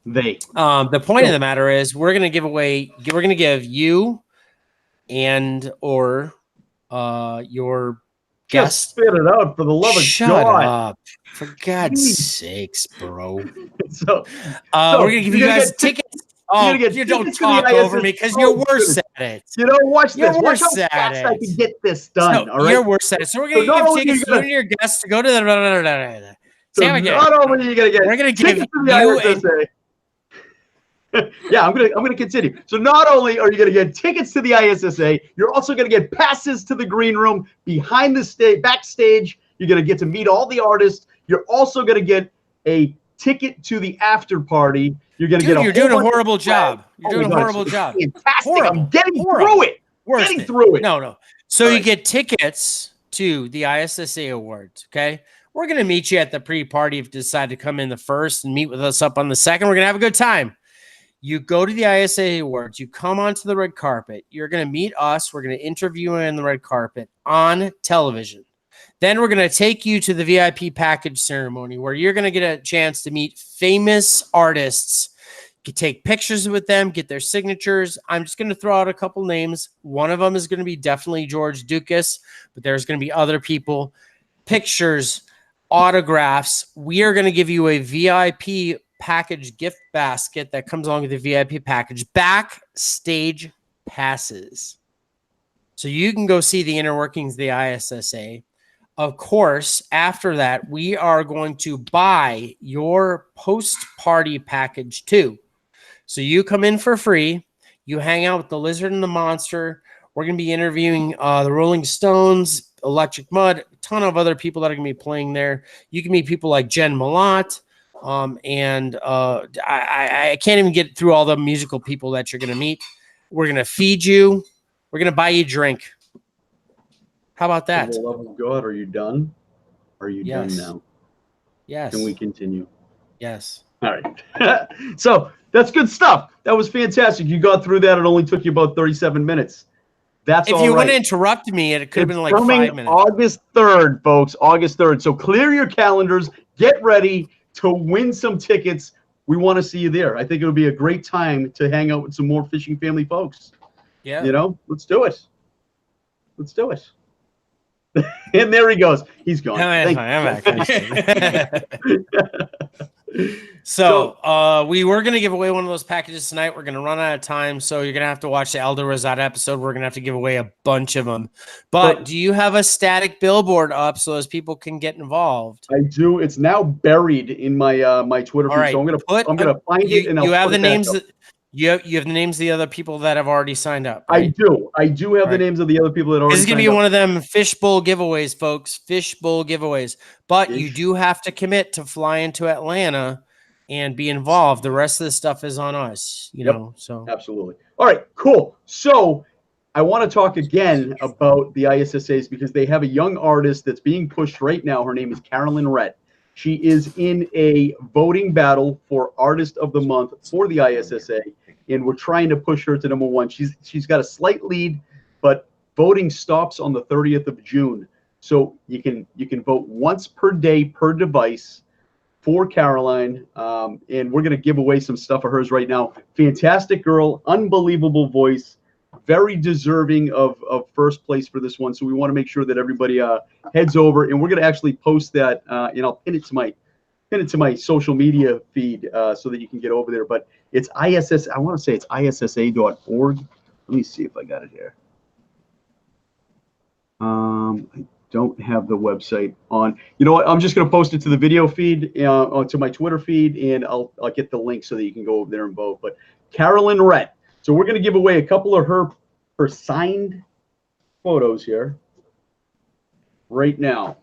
The point of the matter is we're going to give you and or your guest. Spit it out for the love of God. Shut up. For God's sakes, bro. So we're going to give you guys tickets. Oh, you don't talk over me because you're worse at it. You know, watch this. Watch how worse at fast I it. can get this done. So All right. you're worse at it. So we're going to give tickets to you and your guests to go to the. So not only are you going to get we're going to give tickets to the ISSA. Yeah, I'm gonna continue. So not only are you gonna get tickets to the ISSA, you're also gonna get passes to the green room behind the stage, backstage. You're gonna get to meet all the artists. You're also gonna get a ticket to the after party. You're gonna get. You're doing a horrible job. You're doing a horrible job. Fantastic! Horrible. I'm getting through it. Getting through it. No. So you get tickets to the ISSA Awards. Okay. We're gonna meet you at the pre-party if you decide to come in the 1st and meet with us up on the 2nd. We're gonna have a good time. You go to the ISA Awards, you come onto the red carpet, you're going to meet us, we're going to interview you in the red carpet on television. Then we're going to take you to the VIP package ceremony where you're going to get a chance to meet famous artists, take pictures with them, get their signatures. I'm just going to throw out a couple names. One of them is going to be definitely George Dukas, but there's going to be other people, pictures, autographs. We are going to give you a VIP package gift basket that comes along with the VIP package, backstage passes. So you can go see the inner workings of the ISSA. Of course, after that, we are going to buy your post-party package too. So you come in for free. You hang out with the Lizard and the Monster. We're going to be interviewing the Rolling Stones, Electric Mud, a ton of other people that are going to be playing there. You can meet people like Jen Malott. I can't even get through all the musical people that you're going to meet. We're going to feed you. We're going to buy you a drink. How about that? For the love of God, are you done? Are you Yes. done now? Yes. Can we continue? Yes. All right. So that's good stuff. That was fantastic. You got through that. It only took you about 37 minutes. That's If all you right. wouldn't interrupt me, it could have been like coming 5 minutes. August 3rd, folks. August 3rd. So clear your calendars. Get ready to win some tickets. We want to see you there. I think it would be a great time to hang out with some more fishing family folks. Yeah. You know, let's do it. Let's do it. And there he goes. He's gone. I'm back. So we were going to give away one of those packages tonight. We're going to run out of time, so you're going to have to watch the Elder Rosada episode. We're going to have to give away a bunch of them. But do you have a static billboard up so as people can get involved? I do. It's now buried in my my Twitter feed. All right. So I'm gonna find it and you I'll have put the it back names. up. You have the names of the other people that have already signed up. I Right? do. I do have the Right. names of the other people that already. This is going to be signed up. one of them fishbowl giveaways, folks. Fishbowl giveaways. But you Fish. do have to commit to fly into Atlanta and be involved. The rest of the stuff is on us, you Yep. know. So Absolutely. All right, cool. So I want to talk again about the ISSAs because they have a young artist that's being pushed right now. Her name is Carolyn Rett. She is in a voting battle for Artist of the Month for the ISSA, and we're trying to push her to number one. She's got a slight lead, but voting stops on the 30th of June. So you can vote once per day per device for Caroline, and we're going to give away some stuff of hers right now. Fantastic girl, unbelievable voice, very deserving of first place for this one. So we want to make sure that everybody heads over, and we're going to actually post that, and I'll pin it to my social media feed so that you can get over there. But it's ISS. I want to say it's issa.org. Let me see if I got it here. I don't have the website on. You know what? I'm just going to post it to the video feed, to my Twitter feed, and I'll get the link so that you can go over there and vote. But Carolyn Rett. So we're going to give away a couple of her signed photos here right now.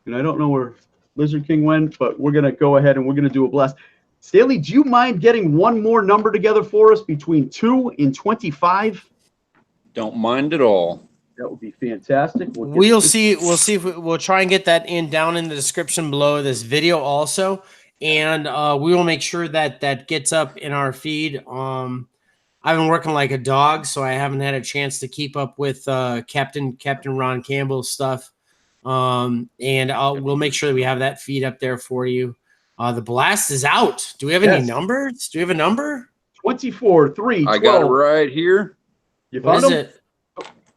And I don't know where Lizard King went, but we're going to go ahead and we're going to do a blast. Stanley, do you mind getting one more number together for us between 2 and 25? Don't mind at all. That would be fantastic. we'll see if we'll try and get that down in the description below this video also, and we will make sure that gets up in our feed. I've been working like a dog, so I haven't had a chance to keep up with Captain Ron Campbell's stuff, and we'll make sure that we have that feed up there for you. The blast is out. Do we have any numbers? Do we have a number? 24, 3, 12. I got it right here. You What found is them? it?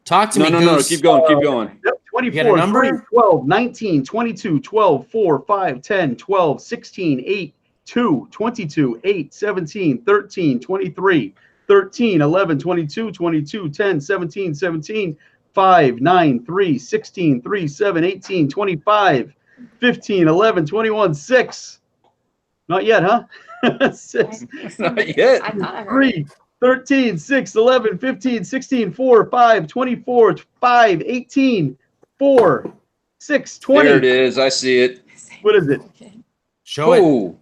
Talk to me, No. Goose. Keep going. Keep going. Yep, You got a 24, number? 3, 12, 19, 22, 12, 4, 5, 10, 12, 16, 8, 2, 22, 8, 17, 13, 23, 13, 11, 22, 22, 10, 17, 17, 5, 9, 3, 16, 3, 7, 18, 25, 15, 11, 21, 6. Not yet, huh? 6, Not yet. I thought I heard 3, 13, 6, 11, 15, 16, 4, 5, 24, 5, 18, 4, 6, 20. There it is. I see it. What is it? Show it. Oh,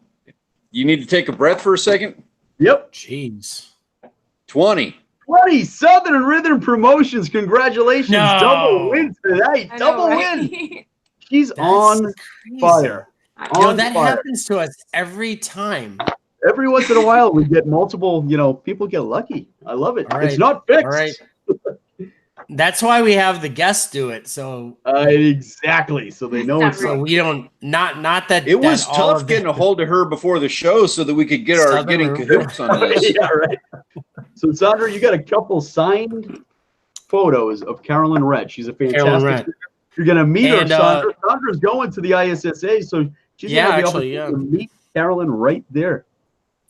you need to take a breath for a second. Yep. Jeez. 20. 20, Southern Rhythm Promotions. Congratulations. No. Double win tonight. I know, Double right? win. She's That's on crazy. fire. You know, On that fire. happens to us every time. Every once in a while, we get multiple, people get lucky. I love it. All right. It's not fixed. All right. That's why we have the guests do it. So exactly. So they know it's so we don't not that It was that all tough of getting a hold of her before the show so that we could get our Southern getting Room. cahoots on this. yeah, right. So Sandra, you got a couple signed photos of Carolyn Redd. She's a Carolyn fantastic. Redd. You're gonna meet her, And, Sandra. Sandra's going to the ISSA, so she's Yeah, gonna have the actually, opportunity to meet Carolyn right there.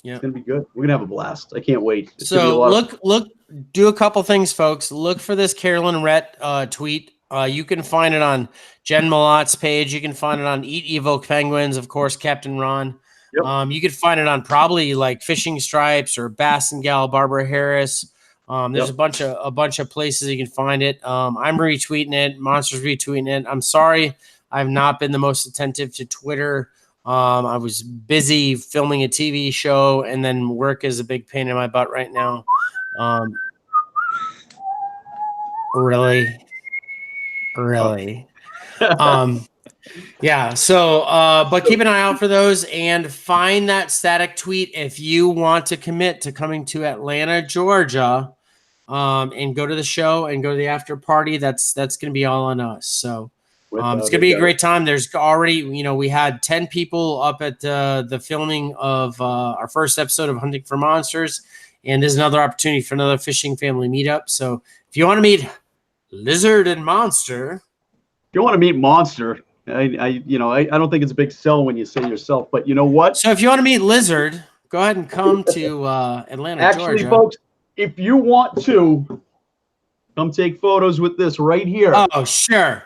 Yeah. It's gonna be good. We're gonna have a blast. I can't wait. It's gonna be a So lot look, do a couple things, folks. Look for this Carolyn Rett tweet. You can find it on Jen Malot's page. You can find it on Eat Evoke Penguins, of course, Captain Ron. Yep. You could find it on probably like Fishing Stripes or Bass and Gal, Barbara Harris. There's Yep. a bunch of places you can find it. I'm retweeting it. Monsters retweeting it. I'm sorry, I've not been the most attentive to Twitter. I was busy filming a TV show, and then work is a big pain in my butt right now. Really. Yeah. So, but keep an eye out for those and find that static tweet if you want to commit to coming to Atlanta, Georgia, and go to the show and go to the after party. That's going to be all on us. So, it's going to be a great time. There's already, we had 10 people up at the filming of our first episode of Hunting for Monsters, and there's another opportunity for another fishing family meetup. So, if you want to meet Lizard and Monster, If you want to meet Monster, I don't think it's a big sell when you say yourself, but you know what? so if you want to meet Lizard, go ahead and come to Atlanta, Actually, Georgia. folks, if you want to come take photos with this right here. Oh, sure.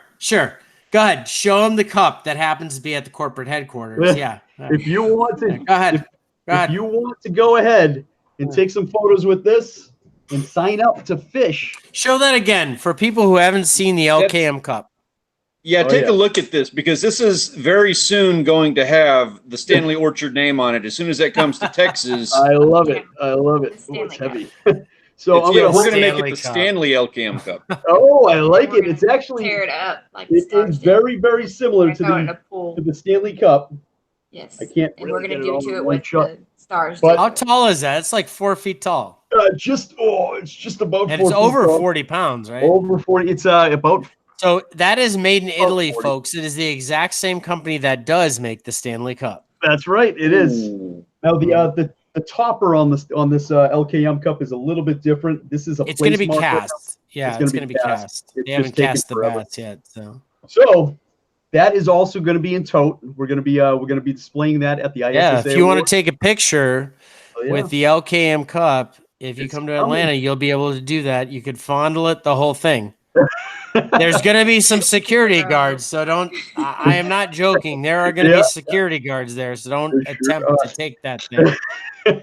Go ahead. Show them the cup that happens to be at the corporate headquarters. Yeah. If you want to, Go ahead. if you want to go ahead and take some photos with this and sign up to fish. Show that again for people who haven't seen the LKM Cup. Yeah, Oh, take yeah. a look at this because this is very soon going to have the Stanley Orchard name on it. As soon as that comes to Texas, I love it. Oh, it's heavy. So we're going to Stanley make it the Cup. Stanley LKM Cup. Oh, I like We're it. It's gonna actually tear it up like it stars is did. very, very similar to Throw it in the a pool. Stanley Cup. Yes. I can't And we're really gonna get do all to in it one with shot. the stars. But- How tall is that? It's like 4 feet tall. It's just about And 4 it's feet over tall. 40 pounds, right? Over 40. It's about So that is made in Italy, 40. folks. It is the exact same company that does make the Stanley Cup. that's right. It is. Ooh. Now the topper on this LKM Cup is a little bit different. This is a It's going to be place marker. cast. Yeah, It's it's gonna going to be be cast. cast. It's They haven't just taken cast the forever. bats yet. So So that is also going to be in tote. We're going to be displaying that at the ISSA. yeah, if you want Awards. to take a picture Oh, yeah. with the LKM Cup, if you It's come to coming. Atlanta, you'll be able to do that. You could fondle it, the whole thing. There's going to be some security guards, so don't. I am not joking. There are going to Yeah. be security guards there, so don't There sure attempt are. to take that thing. The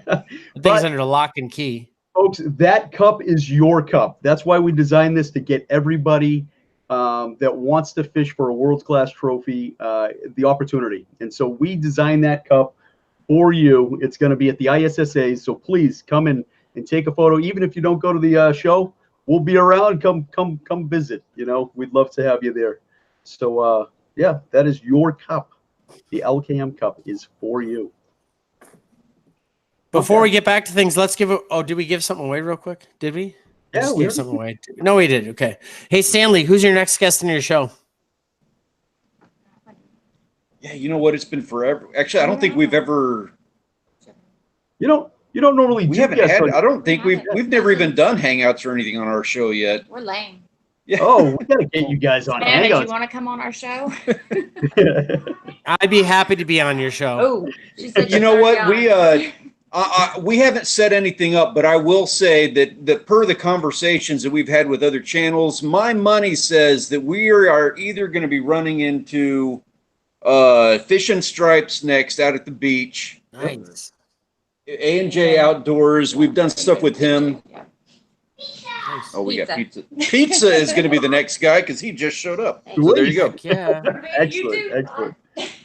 thing's But- under lock and key. Folks, that cup is your cup. That's why we designed this to get everybody that wants to fish for a world-class trophy the opportunity. And so we designed that cup for you. It's going to be at the ISSA, so please come in and take a photo. Even if you don't go to the show, we'll be around. Come visit. We'd love to have you there. So yeah, that is your cup. The LKM Cup is for you. Before Okay. we get back to things, let's give. Did we give something away real quick? Did we? Yeah, Just we gave already something away. No, we did. Okay. Hey, Stanley, who's your next guest in your show? Yeah, you know what? It's been forever. Actually, I don't think we've ever. You don't normally We do haven't guests had. on- I don't think we've never even done hangouts or anything on our show yet. We're lame. Yeah. Oh, we got to get you guys on Savannah, do you Hangouts. want to come on our show? I'd be happy to be on your show. Oh, she said You she's know what? already on. We haven't set anything up, but I will say that per the conversations that we've had with other channels, my money says that we are either going to be running into Fish and Stripes next out at the beach. Nice. A&J Outdoors. We've done stuff with him. Yeah. Oh, we got Pizza. pizza. Pizza is going to be the next guy because he just showed up. So there you go. Yeah. Excellent.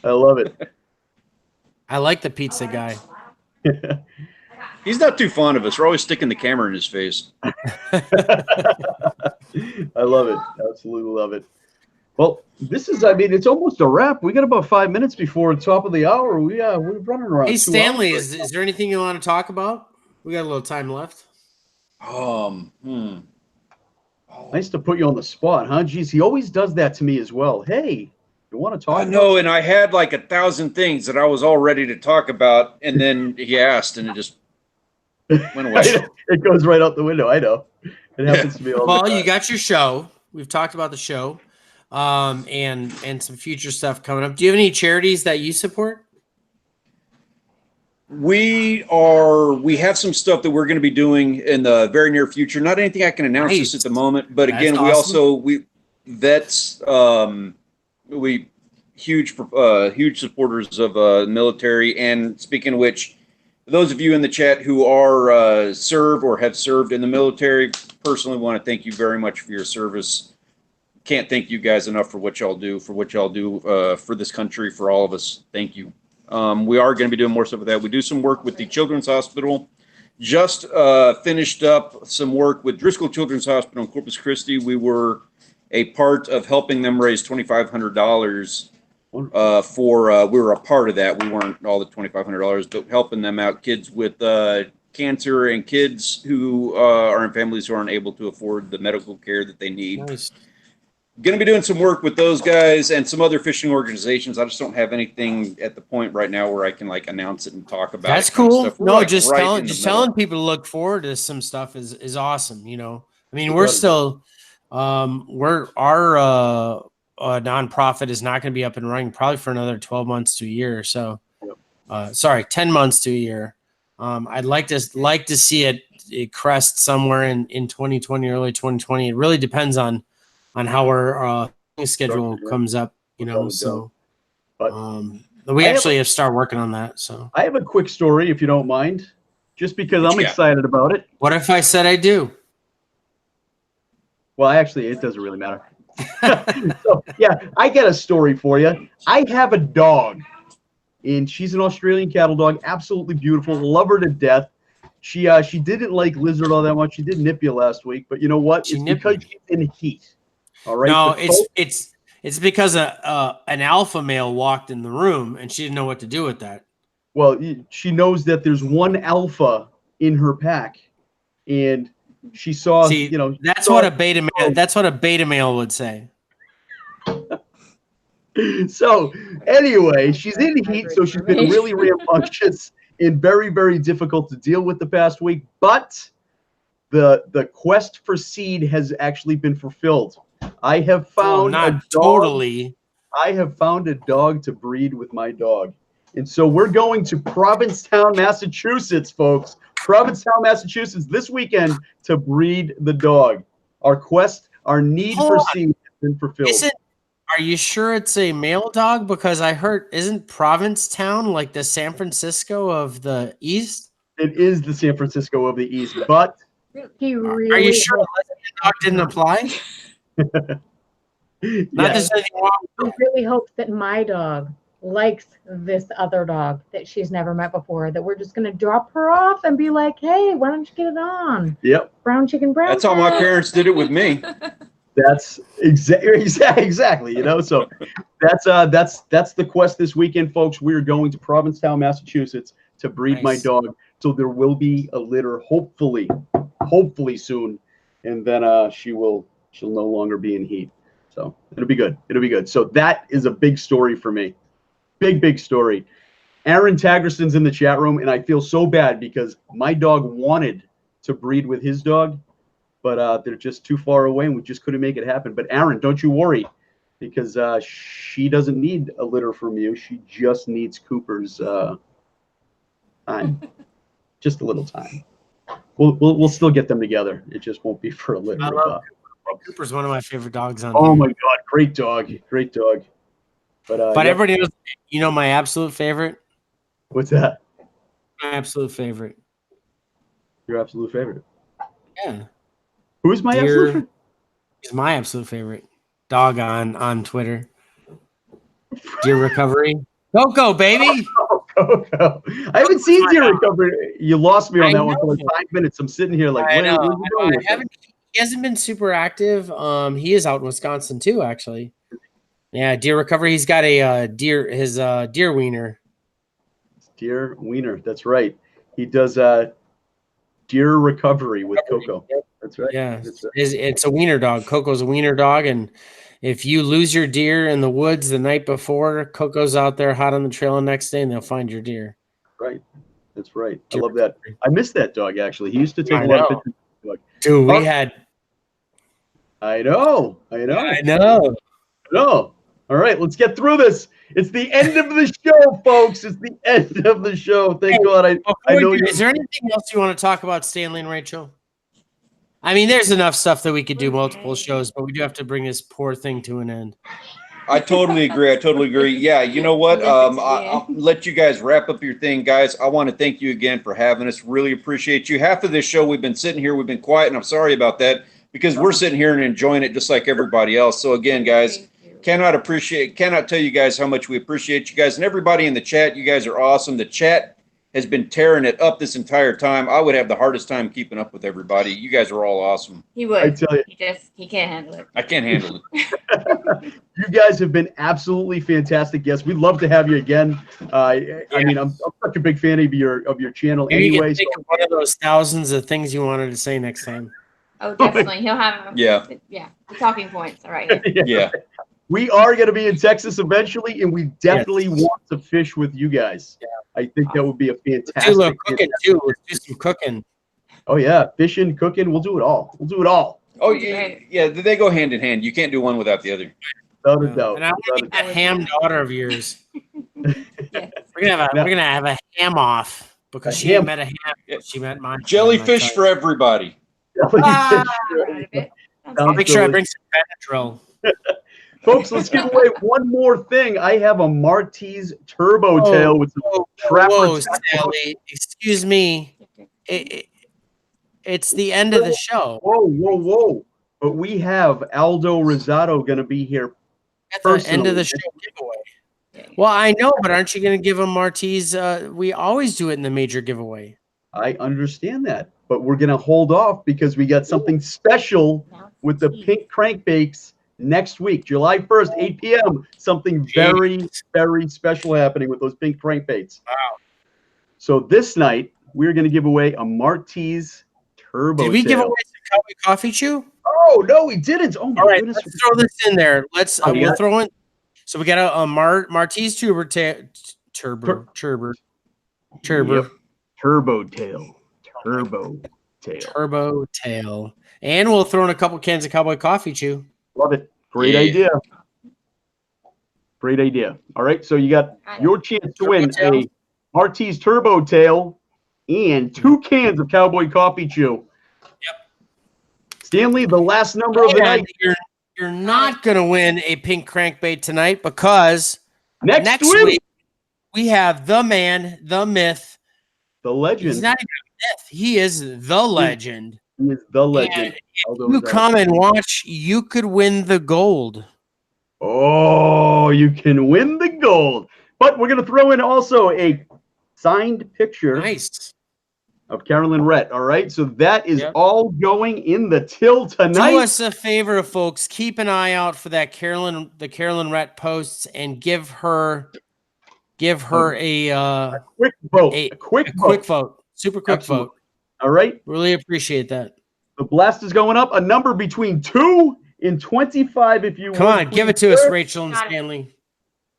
I love it. I like the pizza guy. He's not too fond of us. We're always sticking the camera in his face. I love it. Absolutely love it. Well, this is, I mean, it's almost a wrap. We got about 5 minutes before the top of the hour. We're running around. Hey, 2 Stanley, hours. is there anything you want to talk about? We got a little time left. Nice to put you on the spot, huh? Geez, he always does that to me as well. Hey, you want to talk? I know, and I had like 1,000 things that I was all ready to talk about, and then he asked, and it just went away. It goes right out the window. I know. It happens to me all the Well, time. you got your show. We've talked about the show, and some future stuff coming up. Do you have any charities that you support? We have some stuff that we're going to be doing in the very near future. Not anything I can announce just at the moment, but That's again, awesome. we huge supporters of military. And speaking of which, those of you in the chat who are serve or have served in the military, personally want to thank you very much for your service. Can't thank you guys enough for what y'all do for this country, for all of us. Thank you. We are going to be doing more stuff with that. We do some work with the Children's Hospital. Just finished up some work with Driscoll Children's Hospital in Corpus Christi. We were a part of helping them raise $2,500 we were a part of that. We weren't all the $2,500, but helping them out, kids with cancer and kids who are in families who aren't able to afford the medical care that they need. Nice. Going to be doing some work with those guys and some other fishing organizations. I just don't have anything at the point right now where I can like announce it and talk about That's it kind of cool. stuff. We're, No, like, just right in the telling middle. people to look forward to some stuff is awesome. You know, I mean, we're still our nonprofit is not going to be up and running probably for another 12 months to a year or so. 10 months to a year. I'd like to see it crest somewhere in 2020, early 2020. It really depends on how our schedule comes up, you know. So, But we actually have started working on that. So, I have a quick story, if you don't mind, just because I'm Yeah. excited about it. what if I said I do? Well, actually, it doesn't really matter. So, yeah, I got a story for you. I have a dog, and she's an Australian cattle dog, absolutely beautiful, love her to death. She didn't like lizard all that much. She did nip you last week, but you know what? She It's nipped because me. she's in heat. All right. No, The it's because an alpha male walked in the room and she didn't know what to do with that. Well, she knows that there's one alpha in her pack, and she saw. See, that's saw- what a beta male. That's what a beta male would say. So anyway, she's in heat, so she's been really rambunctious and very, very difficult to deal with the past week. But the quest for seed has actually been fulfilled. I have found not a dog. totally. I have found a dog to breed with my dog. And so we're going to Provincetown, Massachusetts, folks. Provincetown, Massachusetts this weekend to breed the dog. Our quest, our need for seed has been fulfilled. Are you sure it's a male dog? Because I heard, isn't Provincetown like the San Francisco of the East? It is the San Francisco of the East, but He really Are you sure the lesbian dog didn't apply? Not yeah, that there's anything wrong with I really hope that my dog likes this other dog that she's never met before, that we're just going to drop her off and be like, hey, why don't you get it on? yep. Brown chicken, brown. That's how my parents did it with me. That's exactly. So that's the quest this weekend, folks. We're going to Provincetown, Massachusetts to breed my Nice. dog. So there will be a litter, hopefully soon, and then she'll no longer be in heat. So it'll be good. So that is a big story for me. Big story. Aaron Taggerson's in the chat room, and I feel so bad because my dog wanted to breed with his dog, but they're just too far away, and we just couldn't make it happen. But Aaron, don't you worry, because she doesn't need a litter from you. She just needs Cooper's time, just a little time. We'll still get them together. It just won't be for a litter. I love Cooper's one of my favorite dogs on Oh here. my God, great dog. But yeah. Everybody knows, my absolute favorite? What's that? My absolute favorite. Your absolute favorite? Yeah. Who's my absolute favorite? He's my absolute favorite dog on Twitter. Deer Recovery. Go, baby. Go. I haven't seen Deer Recovery. You lost me on I that one for like know. 5 minutes. I'm sitting here like, I where's know. he going with this? He hasn't been super active. He is out in Wisconsin too, actually. Yeah, deer recovery. He's got a deer wiener. Deer wiener. That's right. He does deer recovery with Coco. That's right. Yeah, That's right. it's a wiener dog. Coco's a wiener dog, and if you lose your deer in the woods the night before, Coco's out there hot on the trail the next day, and they'll find your deer. Right. That's right. I Deer love that. recovery. I miss that dog, actually. He used to take I a lot know. of pictures. Dude, we Oh. had. I know. I know. No. All right, let's get through this. It's the end of the show, folks. It's the end of the show. Thank God. I know Is there anything else you want to talk about, Stanley and Rachel? I mean, there's enough stuff that we could do multiple shows, but we do have to bring this poor thing to an end. I totally agree. Yeah, you know what? I'll let you guys wrap up your thing, guys. I want to thank you again for having us. Really appreciate you. Half of this show, we've been sitting here, we've been quiet, and I'm sorry about that because we're sitting here and enjoying it just like everybody else. So again, guys, cannot tell you guys how much we appreciate you guys and everybody in the chat. You guys are awesome. The chat has been tearing it up this entire time. I would have the hardest time keeping up with everybody. You guys are all awesome. He would. I tell you. He can't handle it. I can't handle it. You guys have been absolutely fantastic guests. We'd love to have you again. I mean, I'm such a big fan of your channel Maybe you anyway. can think of one of those thousands of things you wanted to say next time. Oh, definitely. He'll have the talking points. All right. Yeah. We are going to be in Texas eventually, and we definitely want to fish with you guys. Yeah. I think that would be a fantastic. Let's do a little cooking too. Let's do some cooking. Oh yeah, fishing, cooking. We'll do it all. Oh yeah. They go hand in hand. You can't do one without the other. Without a doubt. And I want to get that ham daughter of yours. Yes. We're gonna have a ham off because she met a ham. She met mine. Jellyfish for everybody. I'll Sounds make sure I delicious. bring some Benadryl. Folks, let's give away one more thing. I have a Martese Turbo Tail with some Whoa, trapper. Sally. Excuse me. It's the end of the show. Whoa. But we have Aldo Rosado going to be here. At the end of the show giveaway. Well, I know, but aren't you going to give him Martese? We always do it in the major giveaway. I understand that, but we're going to hold off because we got something special with the pink crankbaits next week, July 1st, 8 p.m. Something very, very special happening with those pink crankbaits. Wow. So this night, we're going to give away a Martese Turbo Did we Tail. give away some Cowboy Coffee Chew? Oh, no, we didn't. Oh, my All right, goodness. let's throw this in there. We'll yeah. throw in. So we got a Martese Turbo Tail. Yep. Turbo Tail. And we'll throw in a couple cans of Cowboy Coffee Chew. Love it. Great idea. All right, so you got your chance to win a Martese Turbo Tail and 2 cans of Cowboy Coffee Chew. Yep. Stanley, the last number of the night. You're not going to win a pink crankbait tonight because next week we have the man, the myth, the legend. He's not even a myth. He is the legend. He is the legend. And if you come and watch, you could win the gold. Oh, you can win the gold. But we're going to throw in also a signed picture of Carolyn Rhett. All right, so that is all going in the till tonight. Do us a favor, folks. Keep an eye out for that the Carolyn Rhett posts and give her a quick vote. A quick vote. Super quick vote. All right. Really appreciate that. The blast is going up. A number between 2 and 25 if you Come on, give it to us, Rachel and Stanley.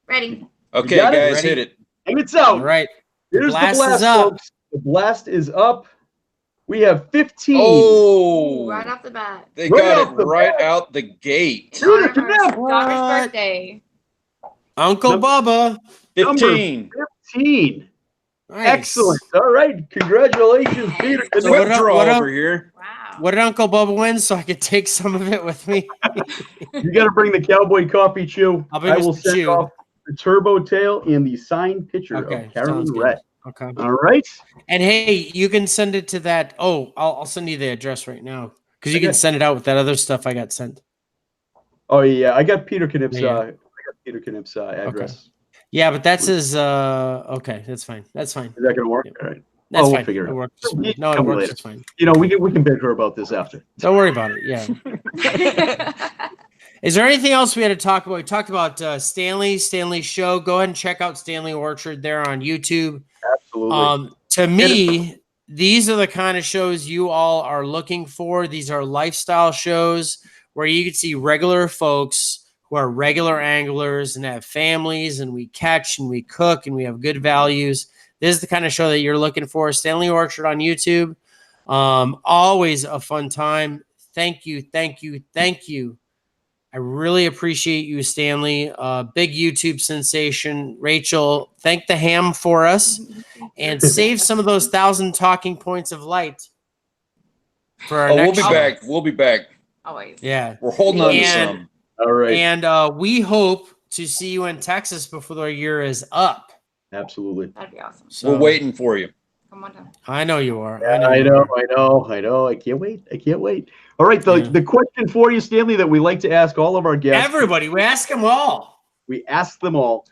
Ready. Okay, guys, hit it. And it's out. All right. Here's the blast is up. Folks. The blast is up. We have 15. Oh. Right off the bat. They got it right out the gate. Daughter's birthday. Uncle Bubba. 15. 15. Nice. Excellent. All right. Congratulations, Peter. It's a draw over here. Wow. What did Uncle Bubba win so I could take some of it with me? You got to bring the Cowboy Coffee Chew. I will send off the Turbo Tail and the signed picture of Carolyn Rhett. Okay. All right. And hey, you can send it to that. Oh, I'll send you the address right now because you can send it out with that other stuff I got sent. Oh yeah, I got Peter Knipp's. Address. Okay. Yeah, but that's his. Okay, that's fine. That's fine. Is that gonna work? All right. That's we'll fine. figure it out. Works. No, it works. It's fine. You know, we can bicker about this after. Don't worry about it. Yeah. Is there anything else we had to talk about? We talked about Stanley's show. Go ahead and check out Stanley Orchard there on YouTube. Absolutely. To me, these are the kind of shows you all are looking for. These are lifestyle shows where you can see regular folks who are regular anglers and have families, and we catch and we cook and we have good values. This is the kind of show that you're looking for. Stanley Orchard on YouTube. Always a fun time. Thank you. I really appreciate you, Stanley. Big YouTube sensation. Rachel, thank the ham for us and save some of those 1,000 talking points of light for our next we'll be show. back. We'll be back. Always. Yeah. We're holding on to some. All right. And we hope to see you in Texas before the year is up. Absolutely. That'd be awesome. So, We're waiting for you. Come on down. I know you are. Yeah, I know. I can't wait. All right. The question for you, Stanley, that we like to ask all of our guests. Everybody, we ask them all. We ask them all.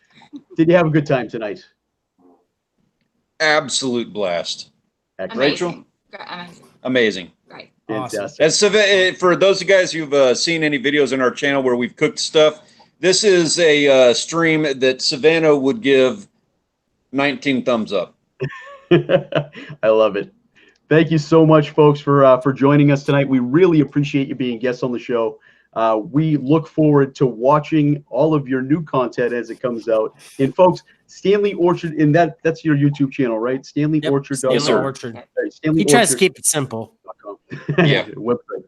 Did you have a good time tonight? Absolute blast. Excellent. Rachel? Amazing. Great. Fantastic. As for those of you guys who've seen any videos on our channel where we've cooked stuff, this is a stream that Savannah would give 19 thumbs up. I love it. Thank you so much, folks, for joining us tonight. We really appreciate you being guests on the show. We look forward to watching all of your new content as it comes out. And folks, Stanley Orchard, and that's your YouTube channel, right? Stanley Orchard. Stanley Orchard. Right, Stanley He tries to Orchard. keep it simple. Yeah. Website.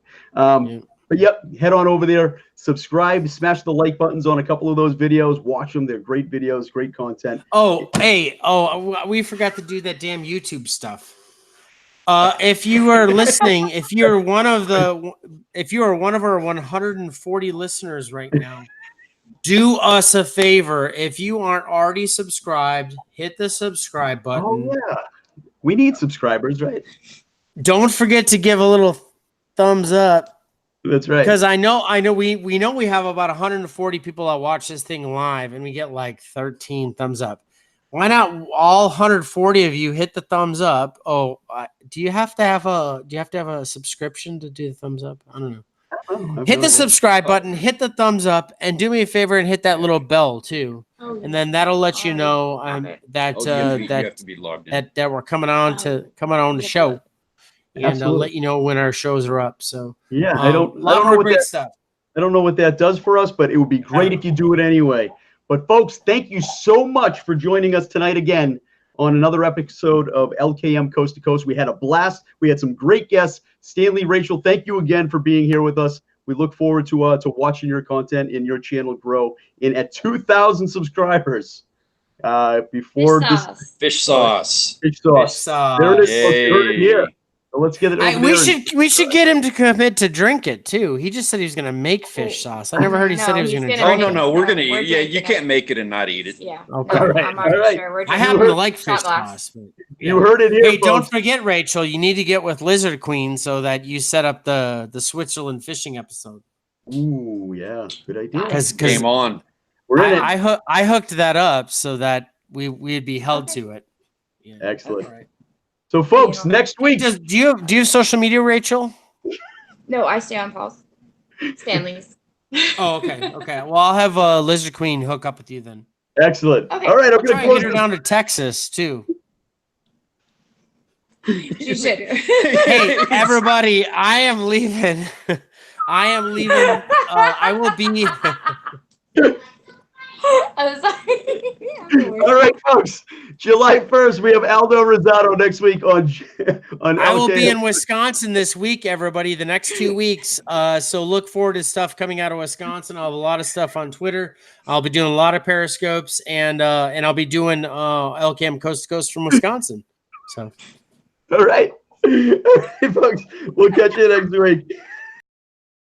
But yep, head on over there, subscribe, smash the like buttons on a couple of those videos, watch them. They're great videos, great content. We forgot to do that damn YouTube stuff. If you are listening, if you are one of our 140 listeners right now, do us a favor. If you aren't already subscribed, hit the subscribe button. Oh yeah, we need subscribers, right? Don't forget to give a little thumbs up. That's right. Because I know we know we have about 140 people that watch this thing live, and we get like 13 thumbs up. Why not all 140 of you hit the thumbs up? Do you have to have a subscription to do the thumbs up? I don't know. Hit the subscribe button, hit the thumbs up, and do me a favor and hit that little bell too. And then that'll let you know that you have to be logged in. that we're coming on the show. And let you know when our shows are up. So yeah, I don't know what that does for us, but it would be great if you do it anyway. But folks, thank you so much for joining us tonight again on another episode of LKM Coast to Coast. We had a blast. We had some great guests. Stanley, Rachel, thank you again for being here with us. We look forward to watching your content and your channel grow at 2,000 subscribers. Fish sauce. There it is. Folks. You heard it here. So let's get it over we should get him to commit to drink it too. He just said he was going to make fish sauce. I never heard he said he was going to drink it. No, we're going to eat. Yeah, you can't make it and not eat it. Yeah. Okay. All right. Sure. I happen to like fish sauce. You heard it here. Hey, don't folks. forget, Rachel, you need to get with Lizard Queen so that you set up the Switzerland fishing episode. Ooh, yeah, good idea. Because Game on. We're in it. I hooked that up so that we'd be held to it. Yeah. Excellent. All right. So, folks, next week. Do you have social media, Rachel? No, I stay on Paul's. Stanley's. Oh, okay. Well, I'll have Lizard Queen hook up with you then. Excellent. Okay. All right, I'm going to Try and close get her down to Texas too. You should. Hey, everybody! I am leaving. I will be. I'm sorry. All right, folks. July 1st, we have Aldo Rosado next week on I will be LKM. in Wisconsin this week, everybody. The next 2 weeks. So look forward to stuff coming out of Wisconsin. I'll have a lot of stuff on Twitter. I'll be doing a lot of periscopes, and I'll be doing LKM Coast to Coast from Wisconsin. So. All right. All right, folks. We'll catch you next week.